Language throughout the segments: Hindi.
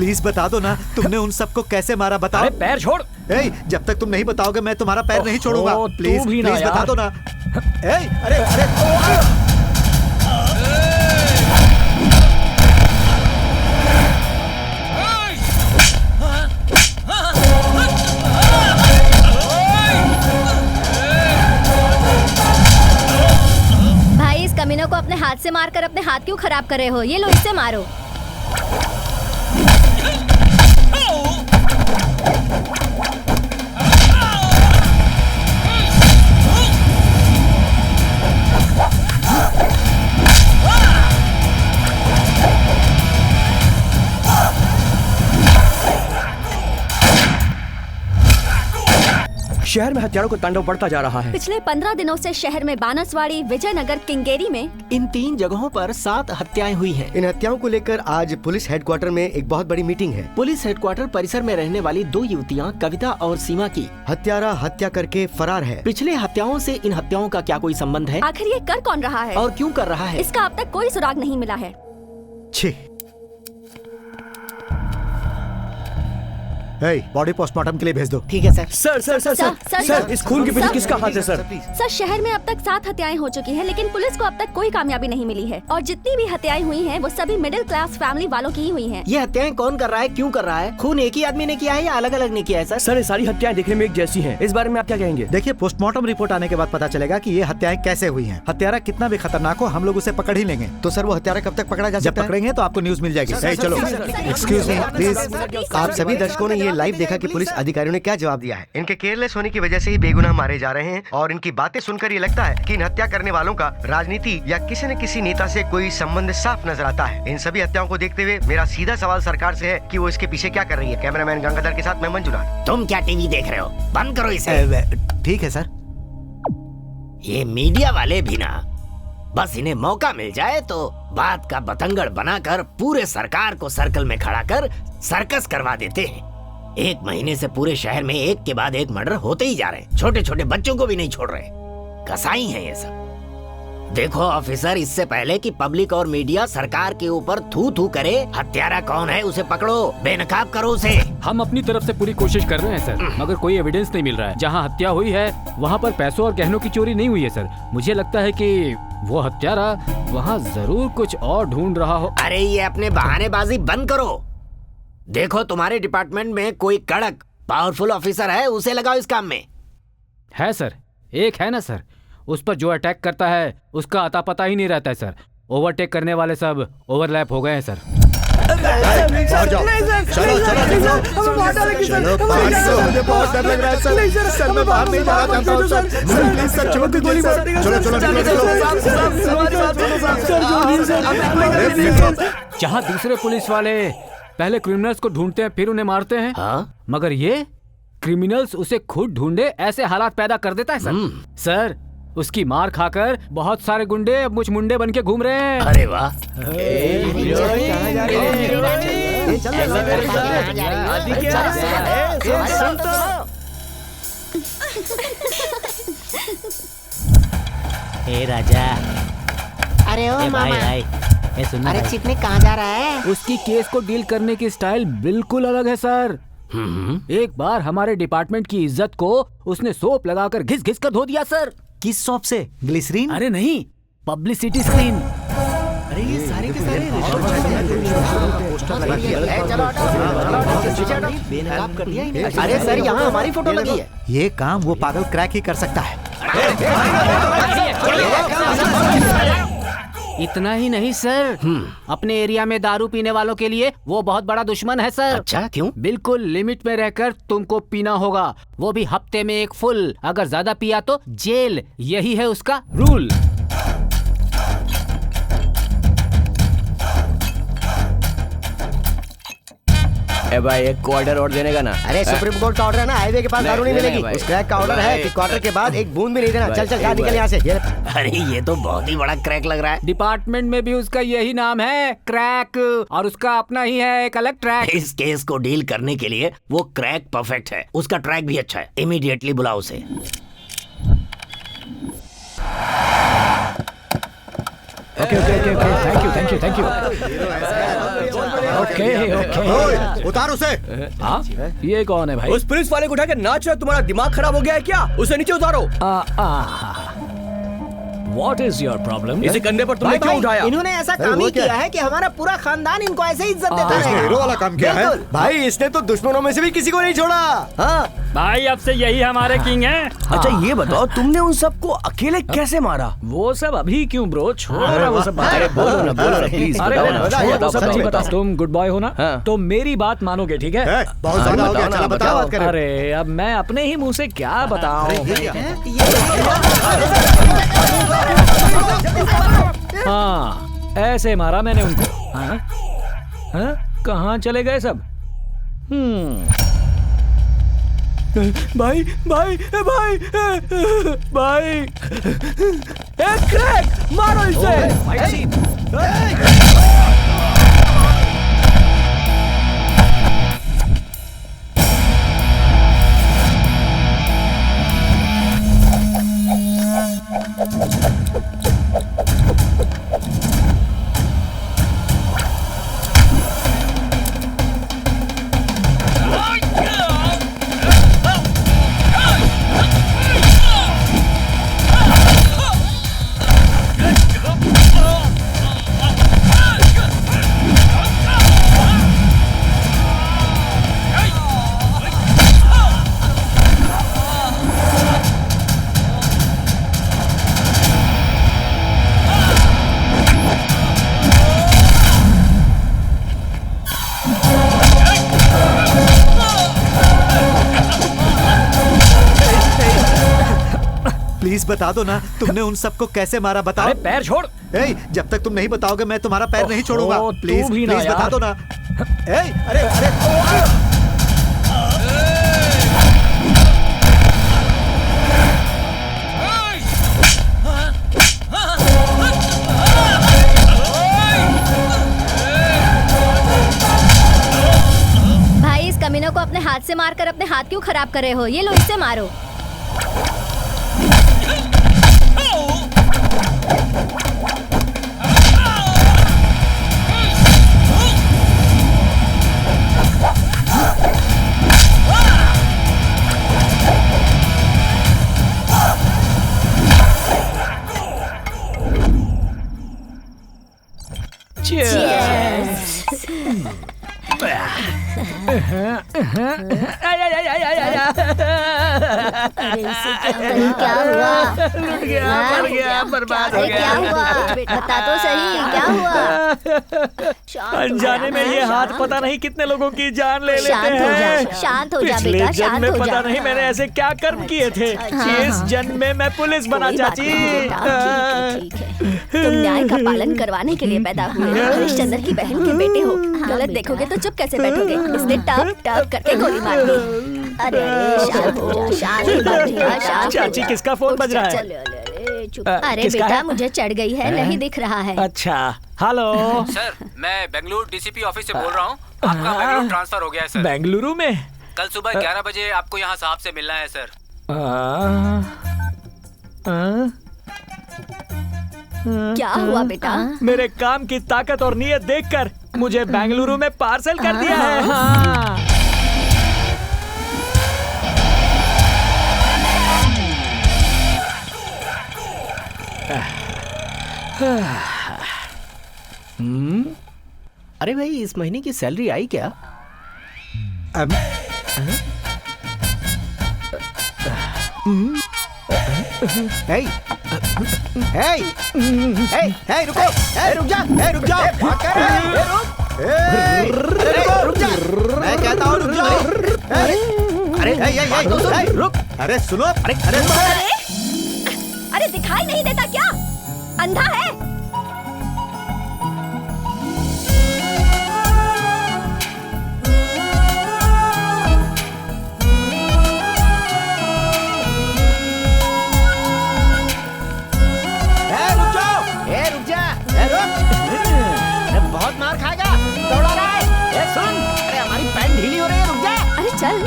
प्लीज बता दो ना, तुमने उन सबको कैसे मारा, बताओ। अरे पैर छोड़। जब तक तुम नहीं बताओगे मैं तुम्हारा पैर नहीं छोड़ूंगा। प्लीज प्लीज बता दो ना। अरे भाई, इस कमीनों को अपने हाथ से मारकर अपने हाथ क्यों खराब कर रहे हो? ये लो, इससे मारो। शहर में हत्यारों का तांडव बढ़ता जा रहा है। पिछले 15 दिनों से शहर में बानसवाड़ी, विजयनगर, किंगेरी में इन 3 जगहों पर 7 हत्याएं हुई हैं। इन हत्याओं को लेकर आज पुलिस हेडक्वार्टर में एक बहुत बड़ी मीटिंग है। पुलिस हेडक्वार्टर परिसर में रहने वाली 2 युवतियां कविता और सीमा की हत्यारा हत्या करके फरार है। पिछले हत्याओं से इन हत्याओं का क्या कोई संबंध है? आखिर ये कर कौन रहा है और क्यों कर रहा है? इसका अब तक कोई सुराग नहीं मिला है। छी। बॉडी पोस्टमार्टम के लिए भेज दो। ठीक है sir. Sir sir sir sir sir, इस खून के पीछे किसका हाथ है सर? सर, शहर में अब तक 7 हत्याएं हो चुकी हैं, लेकिन पुलिस को अब तक कोई कामयाबी नहीं मिली है। और जितनी भी हत्याएं हुई हैं, वो सभी मिडिल क्लास फैमिली वालों की ही हुई हैं। ये हत्याएं कौन कर रहा है, क्यों कर रहा है? खून एक ही आदमी ने किया है या अलग अलग ने किया है? सर ये सारी हत्याएं देखने में एक जैसी हैं। इस बारे में आप क्या कहेंगे? देखिए, पोस्टमार्टम रिपोर्ट आने के बाद पता चलेगा कि ये हत्याएं कैसे हुई हैं। हत्यारा कितना भी खतरनाक हो, हम लोग उसे पकड़ ही लेंगे। तो सर वो हत्यारा कब तक पकड़ा जा सकता है? जब पकड़ेंगे तो आपको न्यूज मिल जाएगी। चलो, एक्सक्यूज मी प्लीज। आप सभी दर्शकों ने ये लाइव देखा कि पुलिस अधिकारियों ने क्या जवाब दिया है। इनके केयरलेस होने की वजह से ही बेगुनाह मारे जा रहे हैं और इनकी बातें सुनकर ये लगता है कि इन हत्या करने वालों का राजनीति या किसी न किसी नेता से कोई संबंध साफ नजर आता है। इन सभी हत्याओं को देखते हुए मेरा सीधा सवाल सरकार से है कि वो इसके पीछे क्या कर रही है। कैमरामैन गंगाधर के साथ मैं मंजुनाथ। तुम क्या टीवी देख रहे हो? बंद करो इसे। ठीक है सर। ये मीडिया वाले भी ना, बस इन्हें मौका मिल जाए तो बात का बतंगड़ बनाकर पूरे सरकार को सर्कल में खड़ा कर सर्कस करवा देते हैं। 1 महीने से पूरे शहर में एक के बाद एक मर्डर होते ही जा रहे हैं। छोटे छोटे बच्चों को भी नहीं छोड़ रहे। कसाई हैं ये सब। देखो ऑफिसर, इससे पहले कि पब्लिक और मीडिया सरकार के ऊपर थू थू करे, हत्यारा कौन है उसे पकड़ो, बेनकाब करो उसे। हम अपनी तरफ से पूरी कोशिश कर रहे हैं सर, मगर कोई एविडेंस नहीं मिल रहा है। जहां हत्या हुई है वहां पर पैसों और गहनों की चोरी नहीं हुई है सर। मुझे लगता है कि वो हत्यारा वहां जरूर कुछ और ढूंढ रहा हो। अरे ये अपने बहानेबाजी बंद करो। देखो तुम्हारे डिपार्टमेंट में कोई कड़क पावरफुल ऑफिसर है, उसे लगाओ इस काम में। है सर, एक है ना सर, उस पर जो अटैक करता है उसका अता पता ही नहीं रहता है सर। ओवरटेक करने वाले सब ओवरलैप हो गए हैं सर। जहाँ दूसरे पुलिस वाले पहले क्रिमिनल्स को ढूंढते हैं फिर उन्हें मारते हैं, मगर ये क्रिमिनल्स उसे खुद ढूंढे ऐसे हालात पैदा कर देता है सर। सर, उसकी मार खाकर बहुत सारे गुंडे अब मुझ मुंडे बन के घूम रहे हैं। अरे वाह। ए राजा। अरे ओ मामा। अरे चिकने कहाँ जा रहा है? उसकी केस को डील करने की स्टाइल बिल्कुल अलग है सर। एक बार हमारे डिपार्टमेंट की इज्जत को उसने सोप लगाकर घिस घिस कर धो दिया सर। किस सोप से? ग्लिसरीन? अरे नहीं, पब्लिसिटी स्क्रीन। अरे ये सारे के सारे बेनकाब कर दिया। अरे सर, यहाँ हमारी फोटो लगी है। ये काम वो पागल क्रैक ही कर सकता है। इतना ही नहीं सर, अपने एरिया में दारू पीने वालों के लिए वो बहुत बड़ा दुश्मन है सर। अच्छा, क्यों? बिल्कुल लिमिट में रहकर तुमको पीना होगा, वो भी हफ्ते में 1 फुल। अगर ज्यादा पिया तो जेल, यही है उसका रूल। भाई एक क्वार्टर और देने का ना। अरे सुप्रीम कोर्ट का ऑर्डर है ना, हाईवे के पास दारू नहीं मिलेगी। उस क्रैक का ऑर्डर है कि क्वार्टर के बाद 1 बूंद भी नहीं देना। चल चल जा, निकल यहाँ से। अरे ये तो बहुत ही बड़ा क्रैक लग रहा है। डिपार्टमेंट में भी उसका यही नाम है, क्रैक, और उसका अपना ही है एक अलग ट्रैक। इस केस को डील करने के लिए वो क्रैक परफेक्ट है, उसका ट्रैक भी अच्छा है। इमीडिएटली बुलाओ उसे। ओके थैंक यू ओके उतार उसे। हाँ ये कौन है भाई? उस पुलिस वाले को उठा के नाच रहा, तुम्हारा दिमाग खराब हो गया है क्या? उसे नीचे उतारो। What is your problem? इसे कंधे पर तुमने क्यों उठाया? इन्होंने ऐसा काम ही किया है कि हमारा पूरा खानदान इनको ऐसे इज्जत देता है। हीरो वाला काम किया है। भाई इसने तो दुश्मनों में से भी किसी को नहीं छोड़ा। हाँ भाई अब से यही हमारे किंग हैं। अच्छा ये बताओ, तुमने उन सबको अकेले कैसे मारा? वो सब अभी क्यों ब्रो, छोड़ो वो सब बात। अरे बोलो ना प्लीज। अरे वो सब नहीं बताओ। तुम गुड बॉय हो ना, हाँ। तो मेरी बात मानोगे ठीक है? बहुत ज्यादा हो गया, चला बताओ बात करें। अरे अब मैं अपने ही मुंह से क्या बताऊं? हाँ ऐसे मारा मैंने उनको। हाँ? हाँ? कहाँ चले गए सब? भाई भाई भाई भाई एक क्रैक मारो इसे। प्लीज बता दो ना, तुमने उन सबको कैसे मारा, बताओ। अरे पैर छोड़। जब तक तुम नहीं बताओगे मैं तुम्हारा पैर नहीं छोड़ूंगा। प्लीज भी ना प्लीज यार। बता दो ना। अरे अरे भाई इस कमीनों को अपने हाथ से मारकर अपने हाथ क्यों खराब कर रहे हो? ये लो इससे मारो। क्या हुआ? लुट गया, मर गया, बर्बाद हो गया। क्या हुआ? बता तो सही, क्या हुआ? अनजाने में ये हाथ पता नहीं कितने लोगों की जान ले लेते शांत हो जा, हैं। शांत हो जा पिछले बेटा, जन्म शांत में हो पता जा। नहीं मैंने ऐसे क्या कर्म किए थे। इस जन्म में मैं पुलिस बना कोई बात चाची। नहीं बेटा, ठीक है। तुम न्याय का पालन करवाने के लिए पैदा हुए। हरिश्चंद्र की बहन के बेटे हो। गलत देखोगे तो चुप कैसे बैठोगे? इसने टप टप करके गोली मार दी। अरे शांत हो जा, शांत हो जा। चाची किसका फोन बज रहा है? अरे किसका बेटा है? मुझे चढ़ गई है, नहीं दिख रहा है। अच्छा हेलो सर, मैं बेंगलुरु डीसीपी ऑफिस से बोल रहा हूँ। आपका बेंगलुरु ट्रांसफर हो गया है सर। बेंगलुरु में कल सुबह 11 बजे आपको यहाँ साहब से मिलना है सर। क्या हुआ बेटा? मेरे काम की ताकत और नियत देखकर मुझे बेंगलुरु में पार्सल कर दिया है। हाँ। अरे भाई इस महीने की सैलरी आई क्या? रुको, रुक जा, रुक जाओ। रुक जा, मैं कहता हूँ रुक जाओ। रुक, अरे सुनो, अरे दिखाई नहीं देता क्या? अंधा है? बहुत मार खाएगा। दौड़ा रहा है। सुन, अरे हमारी पैंट ढीली हो रही है, रुक जा। अरे चल।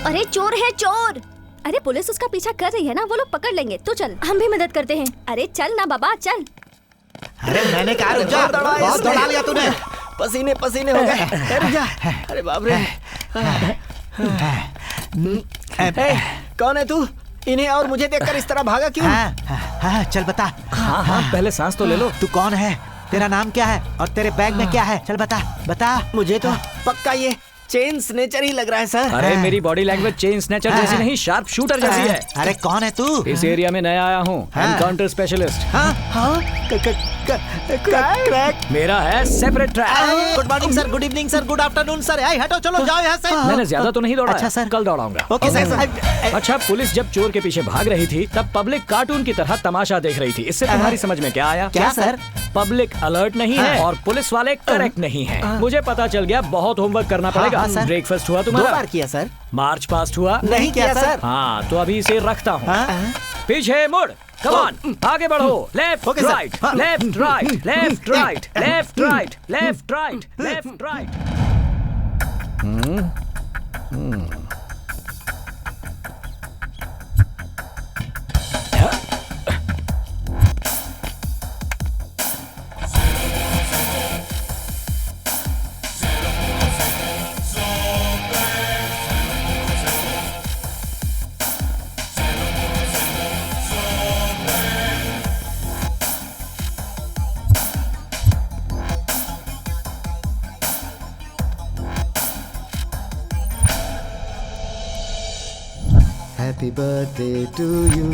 अरे चोर है चोर। अरे पुलिस उसका पीछा कर रही है ना, वो लोग पकड़ लेंगे। तू चल, हम भी मदद करते हैं। अरे चल ना बाबा, चल। अरे मैंने कहा रुक जा, बहुत दौड़ा लिया तूने। पसीने पसीने हो गए। रुक जा। अरे बाप रे। कौन है तू? इन्हें और मुझे देखकर इस तरह भागा क्यों? चल बता। हाँ, पहले सांस तो ले लो। तू कौन है? तेरा नाम क्या है और तेरे बैग में क्या है? चल बता बता। मुझे तो पक्का ये चेन स्नेचर ही लग रहा है सर। अरे मेरी बॉडी लैंग्वेज चेन स्नैचर जैसी नहीं, शार्प शूटर जैसी है। अरे कौन है तू? इस एरिया में नया आया हूँ, एनकाउंटर स्पेशलिस्ट। क्रैक। मेरा है separate track. Good morning sir, good evening sir, good afternoon sir. हटो, चलो जाओ यहाँ से। मैंने ज्यादा तो नहीं दौड़ा। अच्छा सर, कल दौड़ाऊंगा। Okay sir. अच्छा, पुलिस जब चोर के पीछे भाग रही थी तब पब्लिक कार्टून की तरह तमाशा देख रही थी। इससे तुम्हारी समझ में क्या आया? क्या सर? पब्लिक अलर्ट नहीं है और पुलिस वाले करेक्ट नहीं है। मुझे पता चल गया, बहुत होमवर्क करना पड़ेगा। ब्रेकफास्ट हुआ तुम्हारा? 2 बार किया सर। मार्च पास्ट हुआ? नहीं किया सर। हाँ, तो अभी इसे रखता हूँ। पीछे मुड़, कम ऑन, आगे बढ़ो। Left right, left right, left right, left right, left right, left right. Happy birthday to you.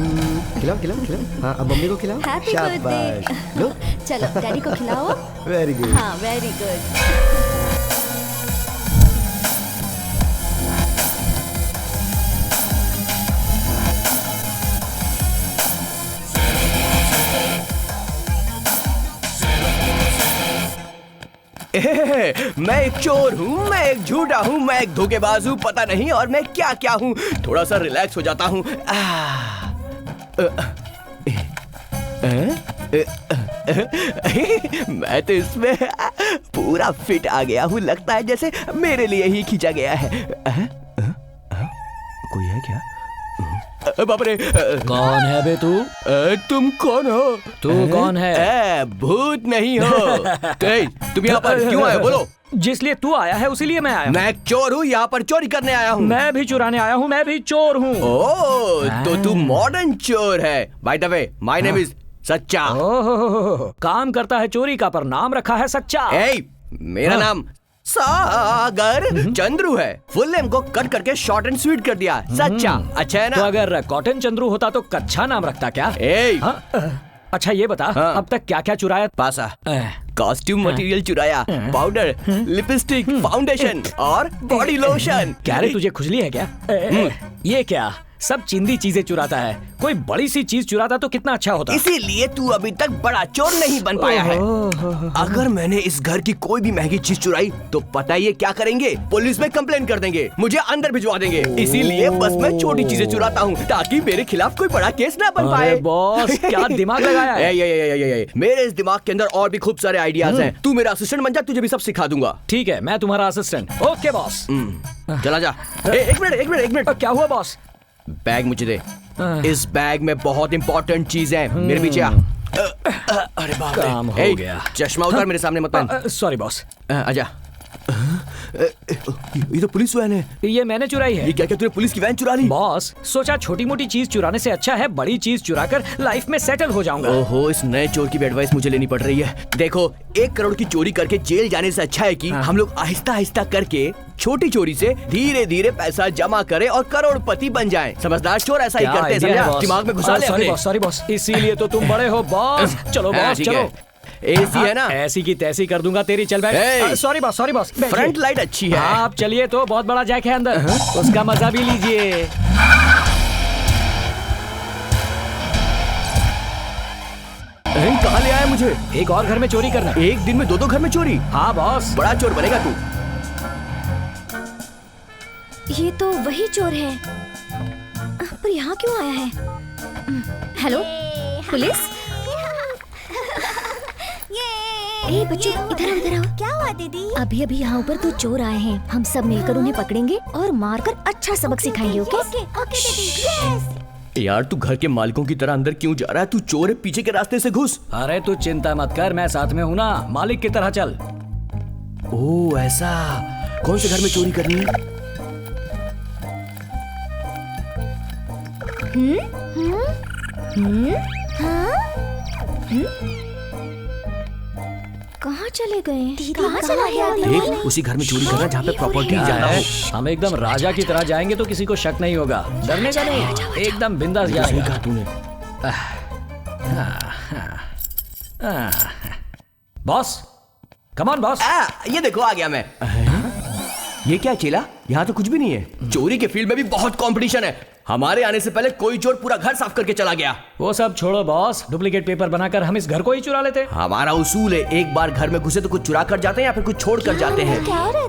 खिलाओ खिलाओ खिलाओ। हाँ, अब मम्मी को खिलाओ। Happy birthday. लो चलो डैडी को खिलाओ। Very good. हाँ, वेरी गुड। मैं एक चोर हूँ, मैं एक झूठा हूँ, मैं एक धोखेबाज हूँ, पता नहीं और मैं क्या क्या हूँ। थोड़ा सा रिलैक्स हो जाता हूँ। मैं तो इसमें पूरा फिट आ गया हूँ, लगता है जैसे मेरे लिए ही खींचा गया है। कोई है क्या? बाप रे। कौन है बे तू? तुम कौन हो? तू कौन है? भूत नहीं हो। तुम यहाँ पर क्यों आए बोलो? जिस लिए तू आया है उसी लिए मैं आया हूँ। मैं एक चोर हूँ, यहाँ पर चोरी करने आया हूँ। मैं भी चुराने आया हूँ, मैं भी चोर हूँ। ओह, तो तू मॉडर्न चोर है। By the way, my name is सच्चा। ओह, काम करता है चोरी का पर नाम रखा है सच्चा। मेरा नाम सागर चंद्रू है। फुल नेम को कट करके शॉर्ट एंड स्वीट कर दिया, सच्चा। अच्छा है ना? तो अगर कॉटन चंद्रू होता तो कच्चा नाम रखता क्या? अच्छा ये बता, अब तक क्या क्या चुराया? पासा, कॉस्ट्यूम मटेरियल चुराया, पाउडर, लिपस्टिक, फाउंडेशन और बॉडी लोशन। क्या रे, तुझे खुजली है क्या? ये क्या सब चिंदी चीजें चुराता है? कोई बड़ी सी चीज चुराता तो कितना अच्छा होता। इसीलिए तू अभी तक बड़ा चोर नहीं बन पाया है। अगर मैंने इस घर की कोई भी महंगी चीज चुराई तो पता ही क्या करेंगे? पुलिस में कंप्लेन कर देंगे, मुझे अंदर भिजवा देंगे। इसीलिए बस मैं छोटी चीजें चुराता हूँ ताकि मेरे खिलाफ कोई बड़ा केस ना बन पाए। बॉस, क्या दिमाग लगाया है? मेरे इस दिमाग के अंदर और भी खूब सारे आइडियाज हैं। तू मेरा असिस्टेंट बन जा, तुझे भी सब सिखा दूंगा। ठीक है, मैं तुम्हारा असिस्टेंट। Okay boss. चला जा। एक मिनट। क्या हुआ बॉस? बैग मुझे दे। इस बैग में बहुत इंपॉर्टेंट चीज है। मेरे पीछे आ। अरे बाप रे, काम हो गया। चश्मा उतार, मेरे सामने मत पहन। Sorry boss. आजा। ये तो पुलिस वैन है। ये मैंने चुराई है। ये क्या तूने पुलिस की वैन चुरा ली? बॉस, सोचा छोटी मोटी चीज चुराने से अच्छा है बड़ी चीज चुराकर लाइफ में सेटल हो जाऊंगा। ओहो, इस नए चोर की एडवाइस मुझे लेनी पड़ रही है। देखो, 1 करोड़ की चोरी करके जेल जाने से अच्छा है कि हम लोग आहिस्ता आहिस्ता करके छोटी चोरी से धीरे धीरे पैसा जमा करें और करोड़पति बन जाएं। समझदार चोर ऐसा ही करते हैं, समझा? दिमाग में घुसा ले। सॉरी बॉस, इसीलिए तो तुम बड़े हो बॉस। चलो बॉस, चलो। एसी है ना? ऐसी की तैसी कर दूंगा तेरी। चल बैठ। Sorry boss. फ्रंट लाइट अच्छी है। आप चलिए, तो बहुत बड़ा जैक है अंदर, उसका मजा भी लीजिए। कहाँ ले आया मुझे? एक और घर में चोरी करना। एक दिन में 2 घर में चोरी? हाँ बॉस। बड़ा चोर बनेगा तू। ये तो वही चोर है, पर यहाँ क्यों आया है? Hello police? ए बच्चों, इधर आओ। क्या हुआ दीदी? अभी यहाँ ऊपर 2 चोर आए हैं। हम सब मिलकर उन्हें पकड़ेंगे और मारकर अच्छा सबक सिखाएंगे। ओके दीदी। यार तू घर के मालिकों की तरह अंदर क्यों जा रहा है? तू चोर है, पीछे के रास्ते से घुस। अरे तू चिंता मत कर, मैं साथ में हूँ ना, मालिक की तरह चल। ओह ऐसा, कौन से घर में चोरी करनी है? कहाँ चले गए? कहाँ चला गया? देख, उसी घर में चोरी करना जहाँ पे प्रॉपर्टी जाना हो। हम एकदम राजा की तरह जाएंगे तो किसी को शक नहीं होगा, डरने का नहीं, एकदम बिंदास जाएगा। तूने बॉस, कम ऑन बॉस। ये देखो आ गया मैं। ये क्या चेला? यहाँ तो कुछ भी नहीं है। चोरी के फील्ड में भी बहुत कंपटीशन है। हमारे आने से पहले कोई चोर पूरा घर साफ करके चला गया। वो सब छोड़ो बॉस, डुप्लीकेट पेपर बनाकर हम इस घर को ही चुरा लेते। हमारा उसूल है, एक बार घर में घुसे तो कुछ चुरा कर जाते हैं या फिर कुछ छोड़ कर जाते हैं।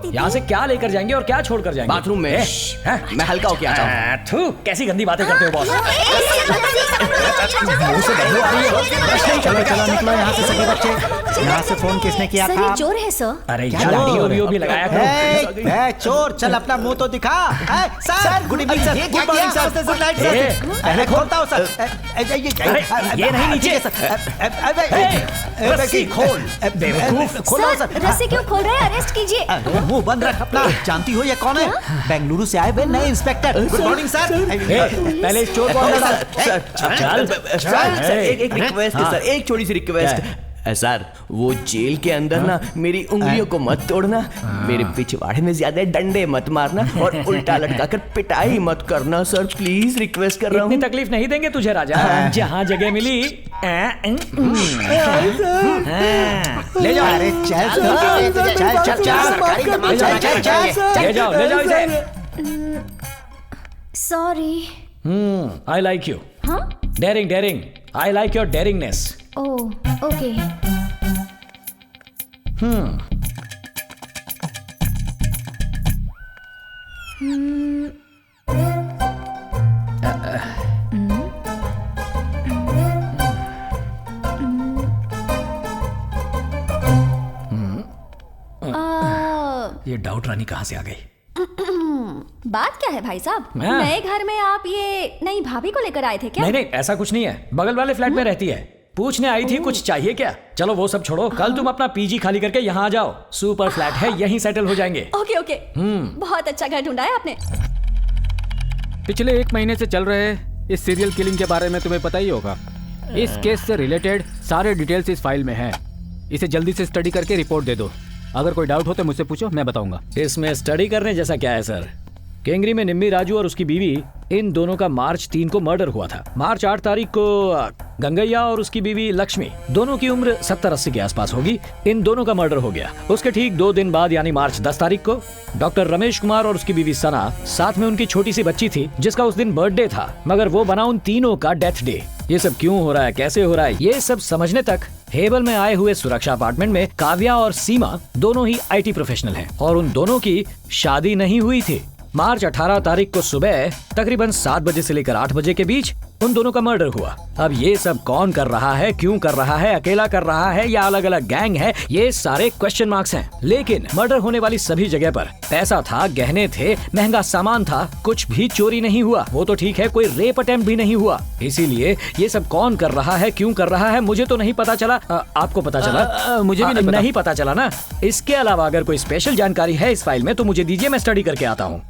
यहाँ से क्या लेकर जाएंगे और क्या छोड़ कर जाएंगे? बाथरूम में। मैं हल्का होके आता हूँ। कैसी गंदी बातें करते हो बॉस। चलो चलो निकलो यहाँ से सभी बच्चे। यहाँ से फोन किसने किया सर, था? ये चोर है सर। अरे यार भी लगाया करो। चोर चल अपना मुंह तो दिखा। Sir good evening sir. Good morning sir. पहले खोलता हूँ सर। ये नहीं नीचे। रस्सी खोल। खोलो सर। रस्सी क्यों खोल रहे हैं? अरेस्ट कीजिए। मुंह बंद रख अपना। जानती हो ये कौन है? बेंगलुरु से आए हुए नए इंस्पेक्टर। Good morning sir. पहले इस चोर को अंदर डाल। सर एक रिक्वेस्ट है सर, एक छोटी सी रिक्वेस्ट। सर वो जेल के अंदर ना मेरी उंगलियों को मत तोड़ना, मेरे पिछवाड़े में ज्यादा डंडे मत मारना और उल्टा लटकाकर पिटाई मत करना सर, प्लीज रिक्वेस्ट कर रहा हूँ। इतनी तकलीफ नहीं देंगे तुझे राजा, जहाँ जगह मिली ले जाओ। अरे चल ले जाओ इसे। Sorry. I like you. Daring I like your daringness. Oh okay. ये डाउट रानी कहाँ से आ गई? बात क्या है भाई साहब? हाँ। नए घर में आप ये नई भाभी को लेकर आए थे क्या? नहीं ऐसा कुछ नहीं है, बगल वाले फ्लैट में रहती है, पूछने आई थी कुछ चाहिए क्या। चलो वो सब छोड़ो, कल तुम अपना पीजी खाली करके यहाँ आ जाओ, सुपर फ्लैट है, यहीं सेटल हो जाएंगे। ओके। बहुत अच्छा घर ढूंढा है आपने। पिछले 1 महीने से चल रहे इस सीरियल किलिंग के बारे में तुम्हें पता ही होगा। इस केस से रिलेटेड सारे डिटेल्स इस फाइल में हैं। इसे जल्दी से स्टडी करके रिपोर्ट दे दो। अगर कोई डाउट हो तो मुझसे पूछो, मैं बताऊंगा। इसमें स्टडी करने जैसा क्या है सर? केंगरी में निम्मी राजू और उसकी बीवी, इन दोनों का मार्च 3 को मर्डर हुआ था। मार्च 8 तारीख को गंगैया और उसकी बीवी लक्ष्मी, दोनों की उम्र 70-80 के आसपास होगी, इन दोनों का मर्डर हो गया। उसके ठीक 2 दिन बाद यानी मार्च 10 तारीख को डॉक्टर रमेश कुमार और उसकी बीवी सना, साथ में उनकी छोटी सी बच्ची थी जिसका उस दिन बर्थडे था, मगर वो बना उन तीनों का डेथ डे। ये सब क्यों हो रहा है, कैसे हो रहा है, ये सब समझने तक हेबल में आए हुए सुरक्षा अपार्टमेंट में काव्या और सीमा दोनों ही IT प्रोफेशनल हैं और उन दोनों की शादी नहीं हुई थी। मार्च 18 तारीख को सुबह तकरीबन 7 बजे से लेकर 8 बजे के बीच उन दोनों का मर्डर हुआ। अब ये सब कौन कर रहा है, क्यों कर रहा है, अकेला कर रहा है या अलग अलग गैंग है, ये सारे क्वेश्चन मार्क्स हैं। लेकिन मर्डर होने वाली सभी जगह पर पैसा था, गहने थे, महंगा सामान था, कुछ भी चोरी नहीं हुआ। वो तो ठीक है, कोई रेप अटेम्प्ट भी नहीं हुआ। इसीलिए ये सब कौन कर रहा है, क्यों कर रहा है, मुझे तो नहीं पता चला। आपको पता चला? मुझे भी नहीं पता चला ना। इसके अलावा अगर कोई स्पेशल जानकारी है इस फाइल में तो मुझे दीजिए, मैं स्टडी करके आता हूँ।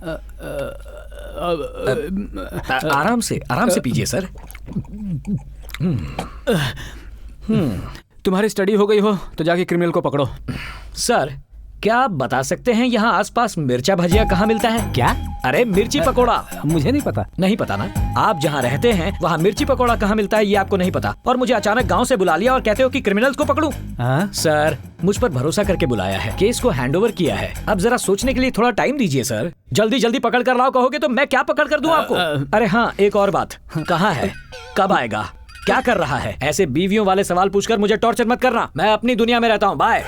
आराम से पीजिए सर। तुम्हारी स्टडी हो गई हो तो जाके क्रिमिनल को पकड़ो। सर क्या आप बता सकते हैं यहाँ आसपास मिर्चा भजिया कहाँ मिलता है? क्या? अरे मिर्ची पकोड़ा। मुझे नहीं पता। नहीं पता ना? आप जहाँ रहते हैं वहाँ मिर्ची पकोड़ा कहाँ मिलता है ये आपको नहीं पता, और मुझे अचानक गांव से बुला लिया और कहते हो कि क्रिमिनल्स को पकड़ूं। सर मुझ पर भरोसा करके बुलाया है, केस को हैंडओवर किया है, अब जरा सोचने के लिए थोड़ा टाइम दीजिए सर। जल्दी पकड़ कर लाओ कहोगे तो मैं क्या पकड़ कर दूं आपको? अरे हाँ, एक और बात, कहाँ है, कब आएगा, क्या कर रहा है? ऐसे बीवियों वाले सवाल पूछकर मुझे टॉर्चर मत करना, मैं अपनी दुनिया में रहता हूँ। बाय।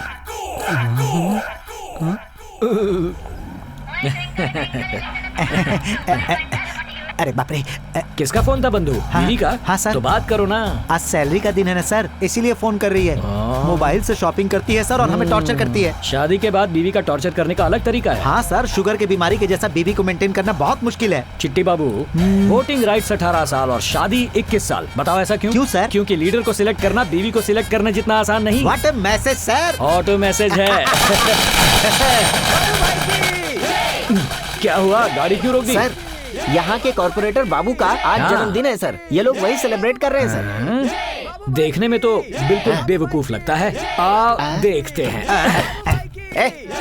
अरे बाप रे। किसका फोन था बंधु? बीवी का? हाँ सर। तो बात करो ना। आज सैलरी का दिन है ना सर, इसीलिए फोन कर रही है। मोबाइल से शॉपिंग करती है सर और हमें टॉर्चर करती है। शादी के बाद बीवी का टॉर्चर करने का अलग तरीका है। हाँ सर, शुगर की बीमारी के जैसा बीवी को मेंटेन करना बहुत मुश्किल है। चिट्टी बाबू, वोटिंग राइट्स 18 साल और शादी 21 साल। बताओ ऐसा क्यों? क्यों सर? क्योंकि लीडर को सिलेक्ट करना बीवी को सिलेक्ट करना जितना आसान नहीं। What a message sir. Auto message है। क्या हुआ, गाड़ी क्यों रोक दी? सर, यहाँ के कॉर्पोरेटर बाबू का आज जन्मदिन है सर। ये लोग वही सेलिब्रेट कर रहे हैं सर। देखने में तो बिल्कुल बेवकूफ लगता है। आओ देखते हैं।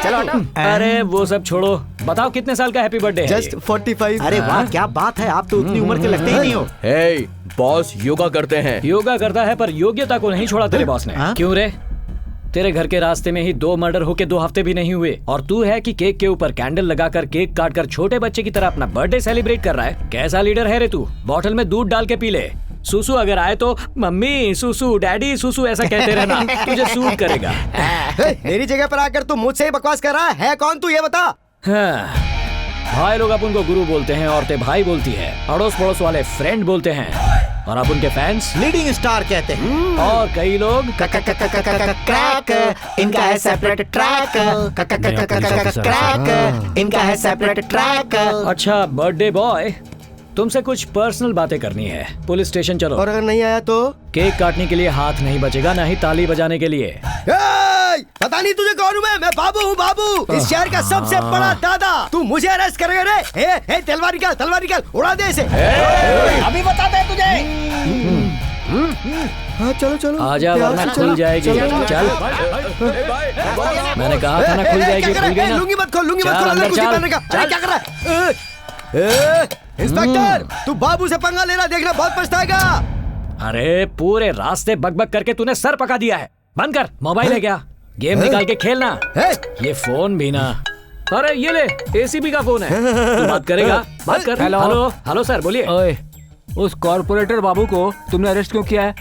चलो हटो। अरे वो सब छोड़ो, बताओ कितने साल का हैप्पी बर्थडे है? जस्ट 45। अरे वाह, क्या बात है, आप तो उतनी उम्र के लगते ही नहीं हो। हे बॉस, योगा करते हैं। योगा करता है पर योग्यता को नहीं छोड़ा तेरे बॉस ने। क्यों रे? तेरे घर के रास्ते में ही 2 मर्डर होके 2 हफ्ते भी नहीं हुए और तू है कि केक के ऊपर कैंडल लगाकर केक काटकर छोटे बच्चे की तरह अपना बर्थडे सेलिब्रेट कर रहा है। कैसा लीडर है रे तू? बॉटल में दूध डाल के पी ले। सुसु अगर आए तो मम्मी सुसु, डैडी सुसु ऐसा कहते रहना, तुझे सूट करेगा। मेरी जगह पर आकर तू मुझसे ही बकवास कर रहा है कौन तू, ये बता। हाँ। भाई लोग अपन को गुरु बोलते हैं, औरतें भाई बोलती है, अड़ोस पड़ोस वाले फ्रेंड बोलते हैं और अपन के फैंस लीडिंग स्टार कहते हैं। और कई लोग क्रैक, इनका है सेपरेट ट्रैक। क्रैक, इनका है सेपरेट ट्रैक। अच्छा बर्थडे बॉय, तुमसे कुछ पर्सनल बातें करनी है। पुलिस स्टेशन चलो। और अगर नहीं आया तो? केक काटने के लिए हाथ नहीं बचेगा, ना ही ताली बजाने के लिए। पता नहीं तुझे कौन हूँ मैं बाबू हूँ बाबू, इस शहर का सबसे बड़ा दादा। तू मुझे अरेस्ट करेगा रे? हे तलवार निकाल, उड़ा दे इसे। अभी बताते हैं तुझे। हाँ चलो आजा वरना खुल जाएगी। चल, मैंने कहा था ना खुल जाएगी। खुल गई ना? लुंगी मत खोल, अंदर कुछ चल। पहनने का। अरे क्या कर रहा है? इंस्पेक्टर, तू बाबू से पंगा लेना, देखना बहुत पछताएगा। अरे पूरे रास्ते बकबक करके तूने सर पका दिया है। बंद कर, मोबाइल है क्या? गेम निकाल के खेलना। ये फोन भी ना। अरे ये ले, एसीबी का फोन है। तू बात करेगा? बात कर। हेलो सर, बोलिए। ओए, उस कॉर्पोरेटर बाबू को तुमने अरेस्ट क्यों किया है?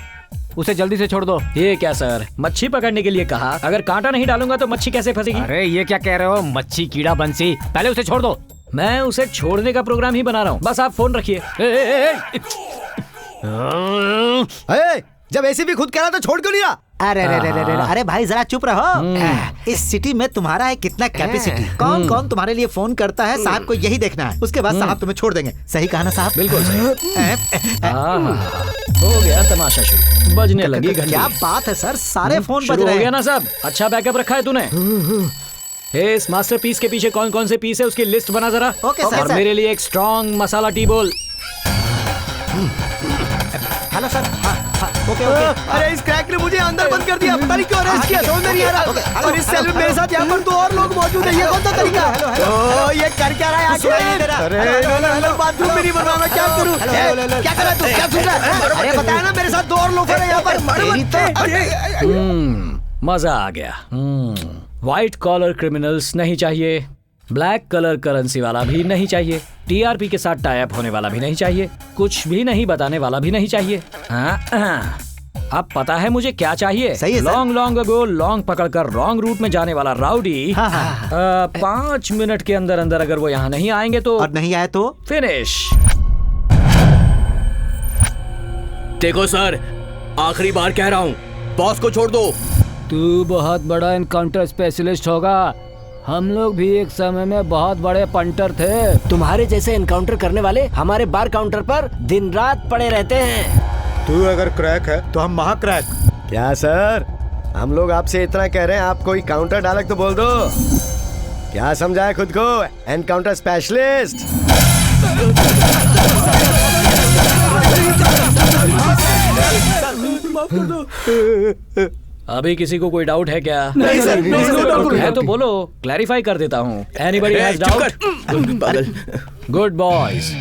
उसे जल्दी से छोड़ दो। ये क्या सर, मच्छी पकड़ने के लिए कहा। अगर कांटा नहीं डालूंगा तो मच्छी कैसे फंसेगी? अरे ये क्या कह रहे हो, मच्छी कीड़ा बंसी, पहले उसे छोड़ दो। मैं उसे छोड़ने का प्रोग्राम ही बना रहा हूँ, बस आप फोन रखिए। जब एसीबी खुद कह रहा तो छोड़ क्यों नहीं रहा? अरे भाई जरा चुप रहो। इस सिटी में तुम्हारा है कितना कैपेसिटी, कौन कौन तुम्हारे लिए फोन करता है, साहब को यही देखना है। उसके बाद साहब तुम्हें छोड़ देंगे। सही कहा ना साहब? बिल्कुल सही। हो गया तमाशा शुरू, बजने लगी घंटी। क्या बात है सर, सारे फोन बज शुरू रहे हो हैं। गया ना सब? अच्छा बैकअप रखा है तूने? इस मास्टरपीस के पीछे कौन कौन से पीस है उसकी लिस्ट बना जरा। Okay sir. और मेरे लिए एक स्ट्रॉन्ग मसाला टी बोल। Hello sir. ओके। अरे इस क्रैक ने मुझे अंदर बंद कर दिया, पता नहीं क्यों अरेस्ट किया, समझ में नहीं आ रहा। और इस सेल में मेरे साथ यहाँ पर 2 और लोग मौजूद हैं, ये कौन सा तरीका है? तो ये कर क्या रहा है आखिर? अरे बाथरूम में नहीं बना, मैं क्या करूँ? क्या कर रहा है तू? क्या सुन रहा है? अरे बताया ना, मेरे साथ 2 और लोग हैं यहाँ पर। मजा आ गया। व्हाइट कॉलर क्रिमिनल्स नहीं चाहिए, ब्लैक कलर करेंसी वाला भी नहीं चाहिए, टीआरपी के साथ टाई अप होने वाला भी नहीं चाहिए, कुछ भी नहीं बताने वाला भी नहीं चाहिए। अब पता है मुझे क्या चाहिए? सही है लॉन्ग अगो लॉन्ग पकड़कर रॉन्ग रूट में जाने वाला राउडी। 5 मिनट के अंदर अंदर अगर वो यहाँ नहीं आएंगे तो, और नहीं आए तो फिनिश। देखो सर, आखिरी बार कह रहा हूँ, बॉस को छोड़ दो। तू बहुत बड़ा एनकाउंटर स्पेशलिस्ट होगा, हम लोग भी एक समय में बहुत बड़े पंटर थे। तुम्हारे जैसे एनकाउंटर करने वाले हमारे बार काउंटर पर दिन रात पड़े रहते हैं। तू अगर क्रैक है तो हम महा क्रैक। क्या सर, हम लोग आपसे इतना कह रहे हैं, आप कोई काउंटर डायलॉग तो बोल दो। क्या समझा है खुद को एनकाउंटर स्पेशलिस्ट? अभी किसी को कोई डाउट है क्या? नहीं सर, है तो बोलो, क्लैरिफाई कर देता हूँ। Anybody has doubt? Good boys,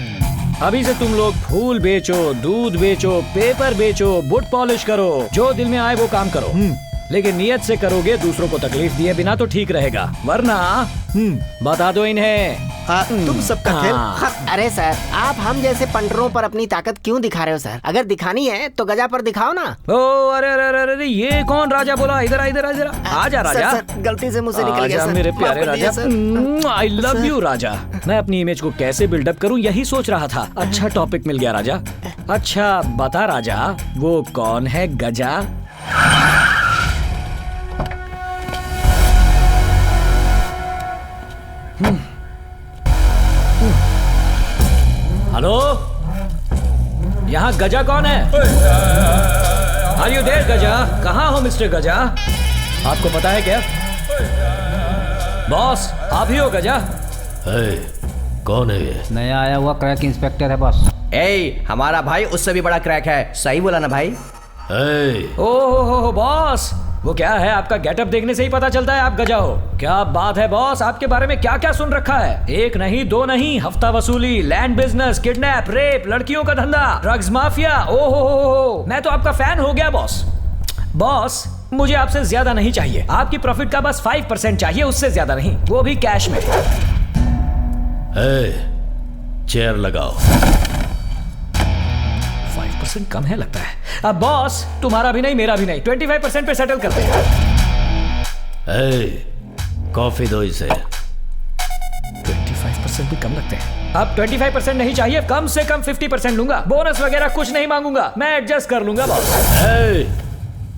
अभी से तुम लोग फूल बेचो, दूध बेचो, पेपर बेचो, बुट पॉलिश करो, जो दिल में आए वो काम करो, लेकिन नियत से करोगे, दूसरों को तकलीफ दिए बिना तो ठीक रहेगा, वरना बता दो इन्हें तुम सबका खेल अरे सर, आप हम जैसे पंटरों पर अपनी ताकत क्यों दिखा रहे हो सर? अगर दिखानी है तो गजा पर दिखाओ ना। ओ अरे अरे अरे अरे, ये कौन राजा बोला? इधर इधर इधर आजा राजा। सर, गलती से मुझसे निकल गया सर। मेरे प्यारे राजा, आई लव यू राजा। मैं अपनी इमेज को कैसे बिल्डअप करूं यही सोच रहा था। अच्छा टॉपिक मिल गया राजा। अच्छा बता राजा, वो कौन है गजा? हेलो, यहाँ गजा कौन है? आर यू देयर गजा? कहाँ हो मिस्टर गजा? आपको पता है क्या? बॉस आप ही हो गजा? कौन है ये? नया आया हुआ क्रैक इंस्पेक्टर है बॉस। हमारा भाई उससे भी बड़ा क्रैक है। सही बोला ना भाई? ओहो बॉस, वो क्या है? आपका गेटअप देखने से ही पता चलता है आप गजा हो। क्या बात है बॉस, आपके बारे में क्या क्या सुन रखा है? एक नहीं दो नहीं, हफ्ता वसूली, लैंड बिजनेस, किडनैप, रेप, लड़कियों का धंधा, ड्रग्स माफिया। ओहो, मैं तो आपका फैन हो गया बॉस। बॉस मुझे आपसे ज्यादा नहीं चाहिए, आपकी प्रॉफिट का बस 5% चाहिए, उससे ज्यादा नहीं, वो भी कैश में। चेयर लगाओ। 5% कम है लगता है। अब बॉस तुम्हारा भी नहीं मेरा भी नहीं, 25% पे सेटल करते हैं। कॉफी दो इसे। 25% भी कम लगते हैं। अब 25% नहीं चाहिए, कम से कम 50% लूंगा। बोनस वगैरह कुछ नहीं मांगूंगा, मैं एडजस्ट कर लूंगा बॉस।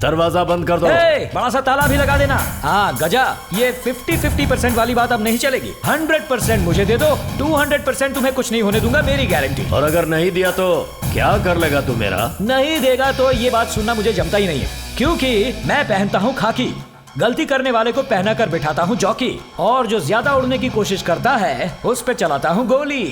दरवाजा बंद कर दो। बड़ा सा ताला भी लगा देना। हाँ गजा, ये 50-50% वाली बात अब नहीं चलेगी। 100% मुझे दे दो, 200% तुम्हें कुछ नहीं होने दूंगा, मेरी गारंटी। और अगर नहीं दिया तो क्या कर लेगा तू मेरा? नहीं देगा तो ये बात सुनना मुझे जमता ही नहीं है, क्योंकि मैं पहनता हूँ खाकी। गलती करने वाले को पहना कर बिठाता हूँ जॉकी, और जो ज्यादा उड़ने की कोशिश करता है उस पे चलाता हूँ गोली।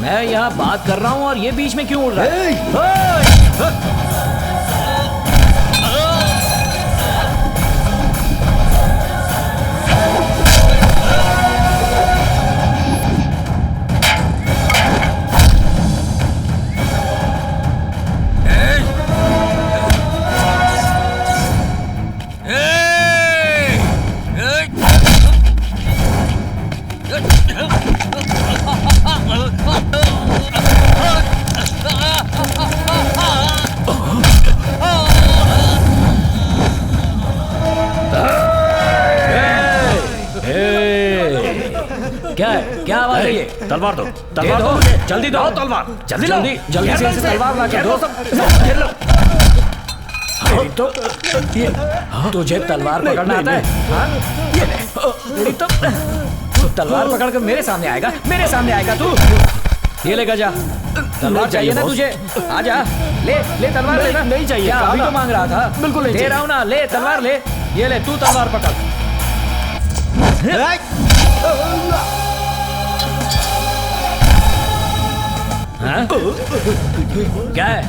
मैं यहाँ बात कर रहा हूँ और ये बीच में क्यों उड़ रहा है? क्या आवाज है ये? तलवार दो, तलवार दो, जल्दी दो तलवार, जल्दी जल्दी से इसे तलवार ला के दो। तो तुझे तलवार पकड़ना आता है? ये ले, तो तलवार पकड़ कर मेरे सामने आएगा तू। ये ले गजा, तलवार चाहिए ना तुझे? आजा, ले तलवार लेना। नहीं चाहिए, क्या अभी तो मांग रहा था? बिल्कुल नहीं, दे रहा हूँ ना, ले तलवार ले। ये ले तू तलवार पकड़। हाँ? क्या है?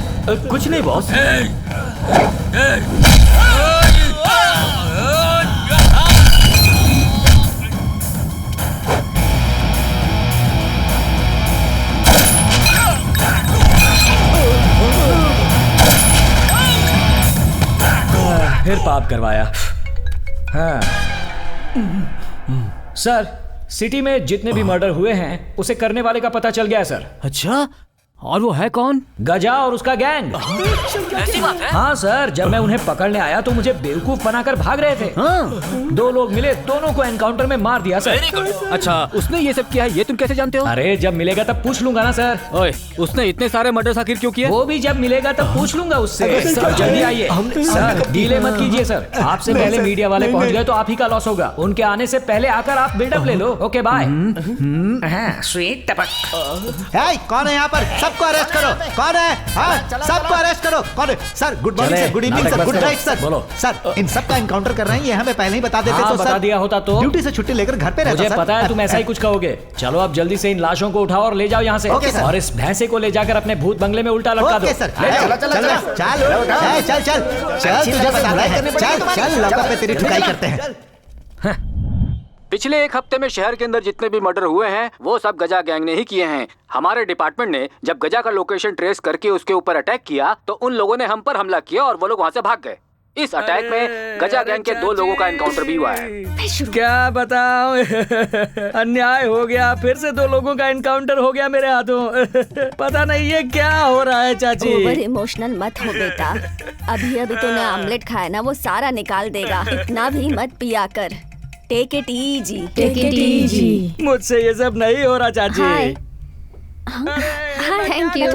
कुछ नहीं बॉस। फिर पाप करवाया। हाँ। सर, सिटी में जितने भी मर्डर हुए हैं उसे करने वाले का पता चल गया है सर। अच्छा, और वो है कौन? गजा और उसका गैंग। ऐसी बात है? हाँ सर, जब मैं उन्हें पकड़ने आया तो मुझे बेवकूफ बनाकर भाग रहे थे। हाँ। 2 लोग मिले, दोनों को एनकाउंटर में मार दिया सर। अच्छा, उसने ये सब किया है, ये तुम कैसे जानते हो? अरे जब मिलेगा तब पूछ लूंगा ना सर। ओए, उसने इतने सारे मर्डर्स आखिर क्यों किए? वो भी जब मिलेगा तब पूछ लूंगा उससे। सर जल्दी आइए सर, डीले मत कीजिए सर। आपसे पहले मीडिया वाले पहुंच गए तो आप ही का लॉस होगा। उनके आने से पहले आकर आप बिल्डअप ले लो। Okay bye. स्वीट टपक। कौन है यहाँ पर? सबको अरेस्ट करो। कौन है? हाँ, सबको अरेस्ट करो। कौन है? Sir good morning sir, good evening sir, good night sir. बोलो सर, इन सब का एनकाउंटर कर रहे हैं, ये हमें पहले ही बता देते तो बता दिया होता तो ड्यूटी से छुट्टी लेकर घर पे रहता। मुझे पता है तुम ऐसा ही कुछ कहोगे। चलो अब जल्दी से इन लाशों को उठाओ और ले जाओ यहाँ से। और इस भैंसे को ले जाकर अपने भूत बंगले में उल्टा लटका दो। चल तुझे बताना है। चल लौका पे तेरी ठुकाई करते हैं। पिछले एक हफ्ते में शहर के अंदर जितने भी मर्डर हुए हैं वो सब गजा गैंग ने ही किए हैं। हमारे डिपार्टमेंट ने जब गजा का लोकेशन ट्रेस करके उसके ऊपर अटैक किया तो उन लोगों ने हम पर हमला किया और वो लोग वहाँ से भाग गए। इस अटैक में गजा गैंग के 2 लोगों का एनकाउंटर भी हुआ है। क्या बताऊं, अन्याय हो गया, फिर से 2 लोगों का एनकाउंटर हो गया मेरे हाथों। पता नहीं ये क्या हो रहा है चाची। ओवर इमोशनल मत हो बेटा, अभी तूने आमलेट खाया ना, वो सारा निकाल देगा। इतना भी मत पिया कर। Take it easy, take it easy. मुझसे ये सब नहीं हो रहा चाची। Hi, thank you.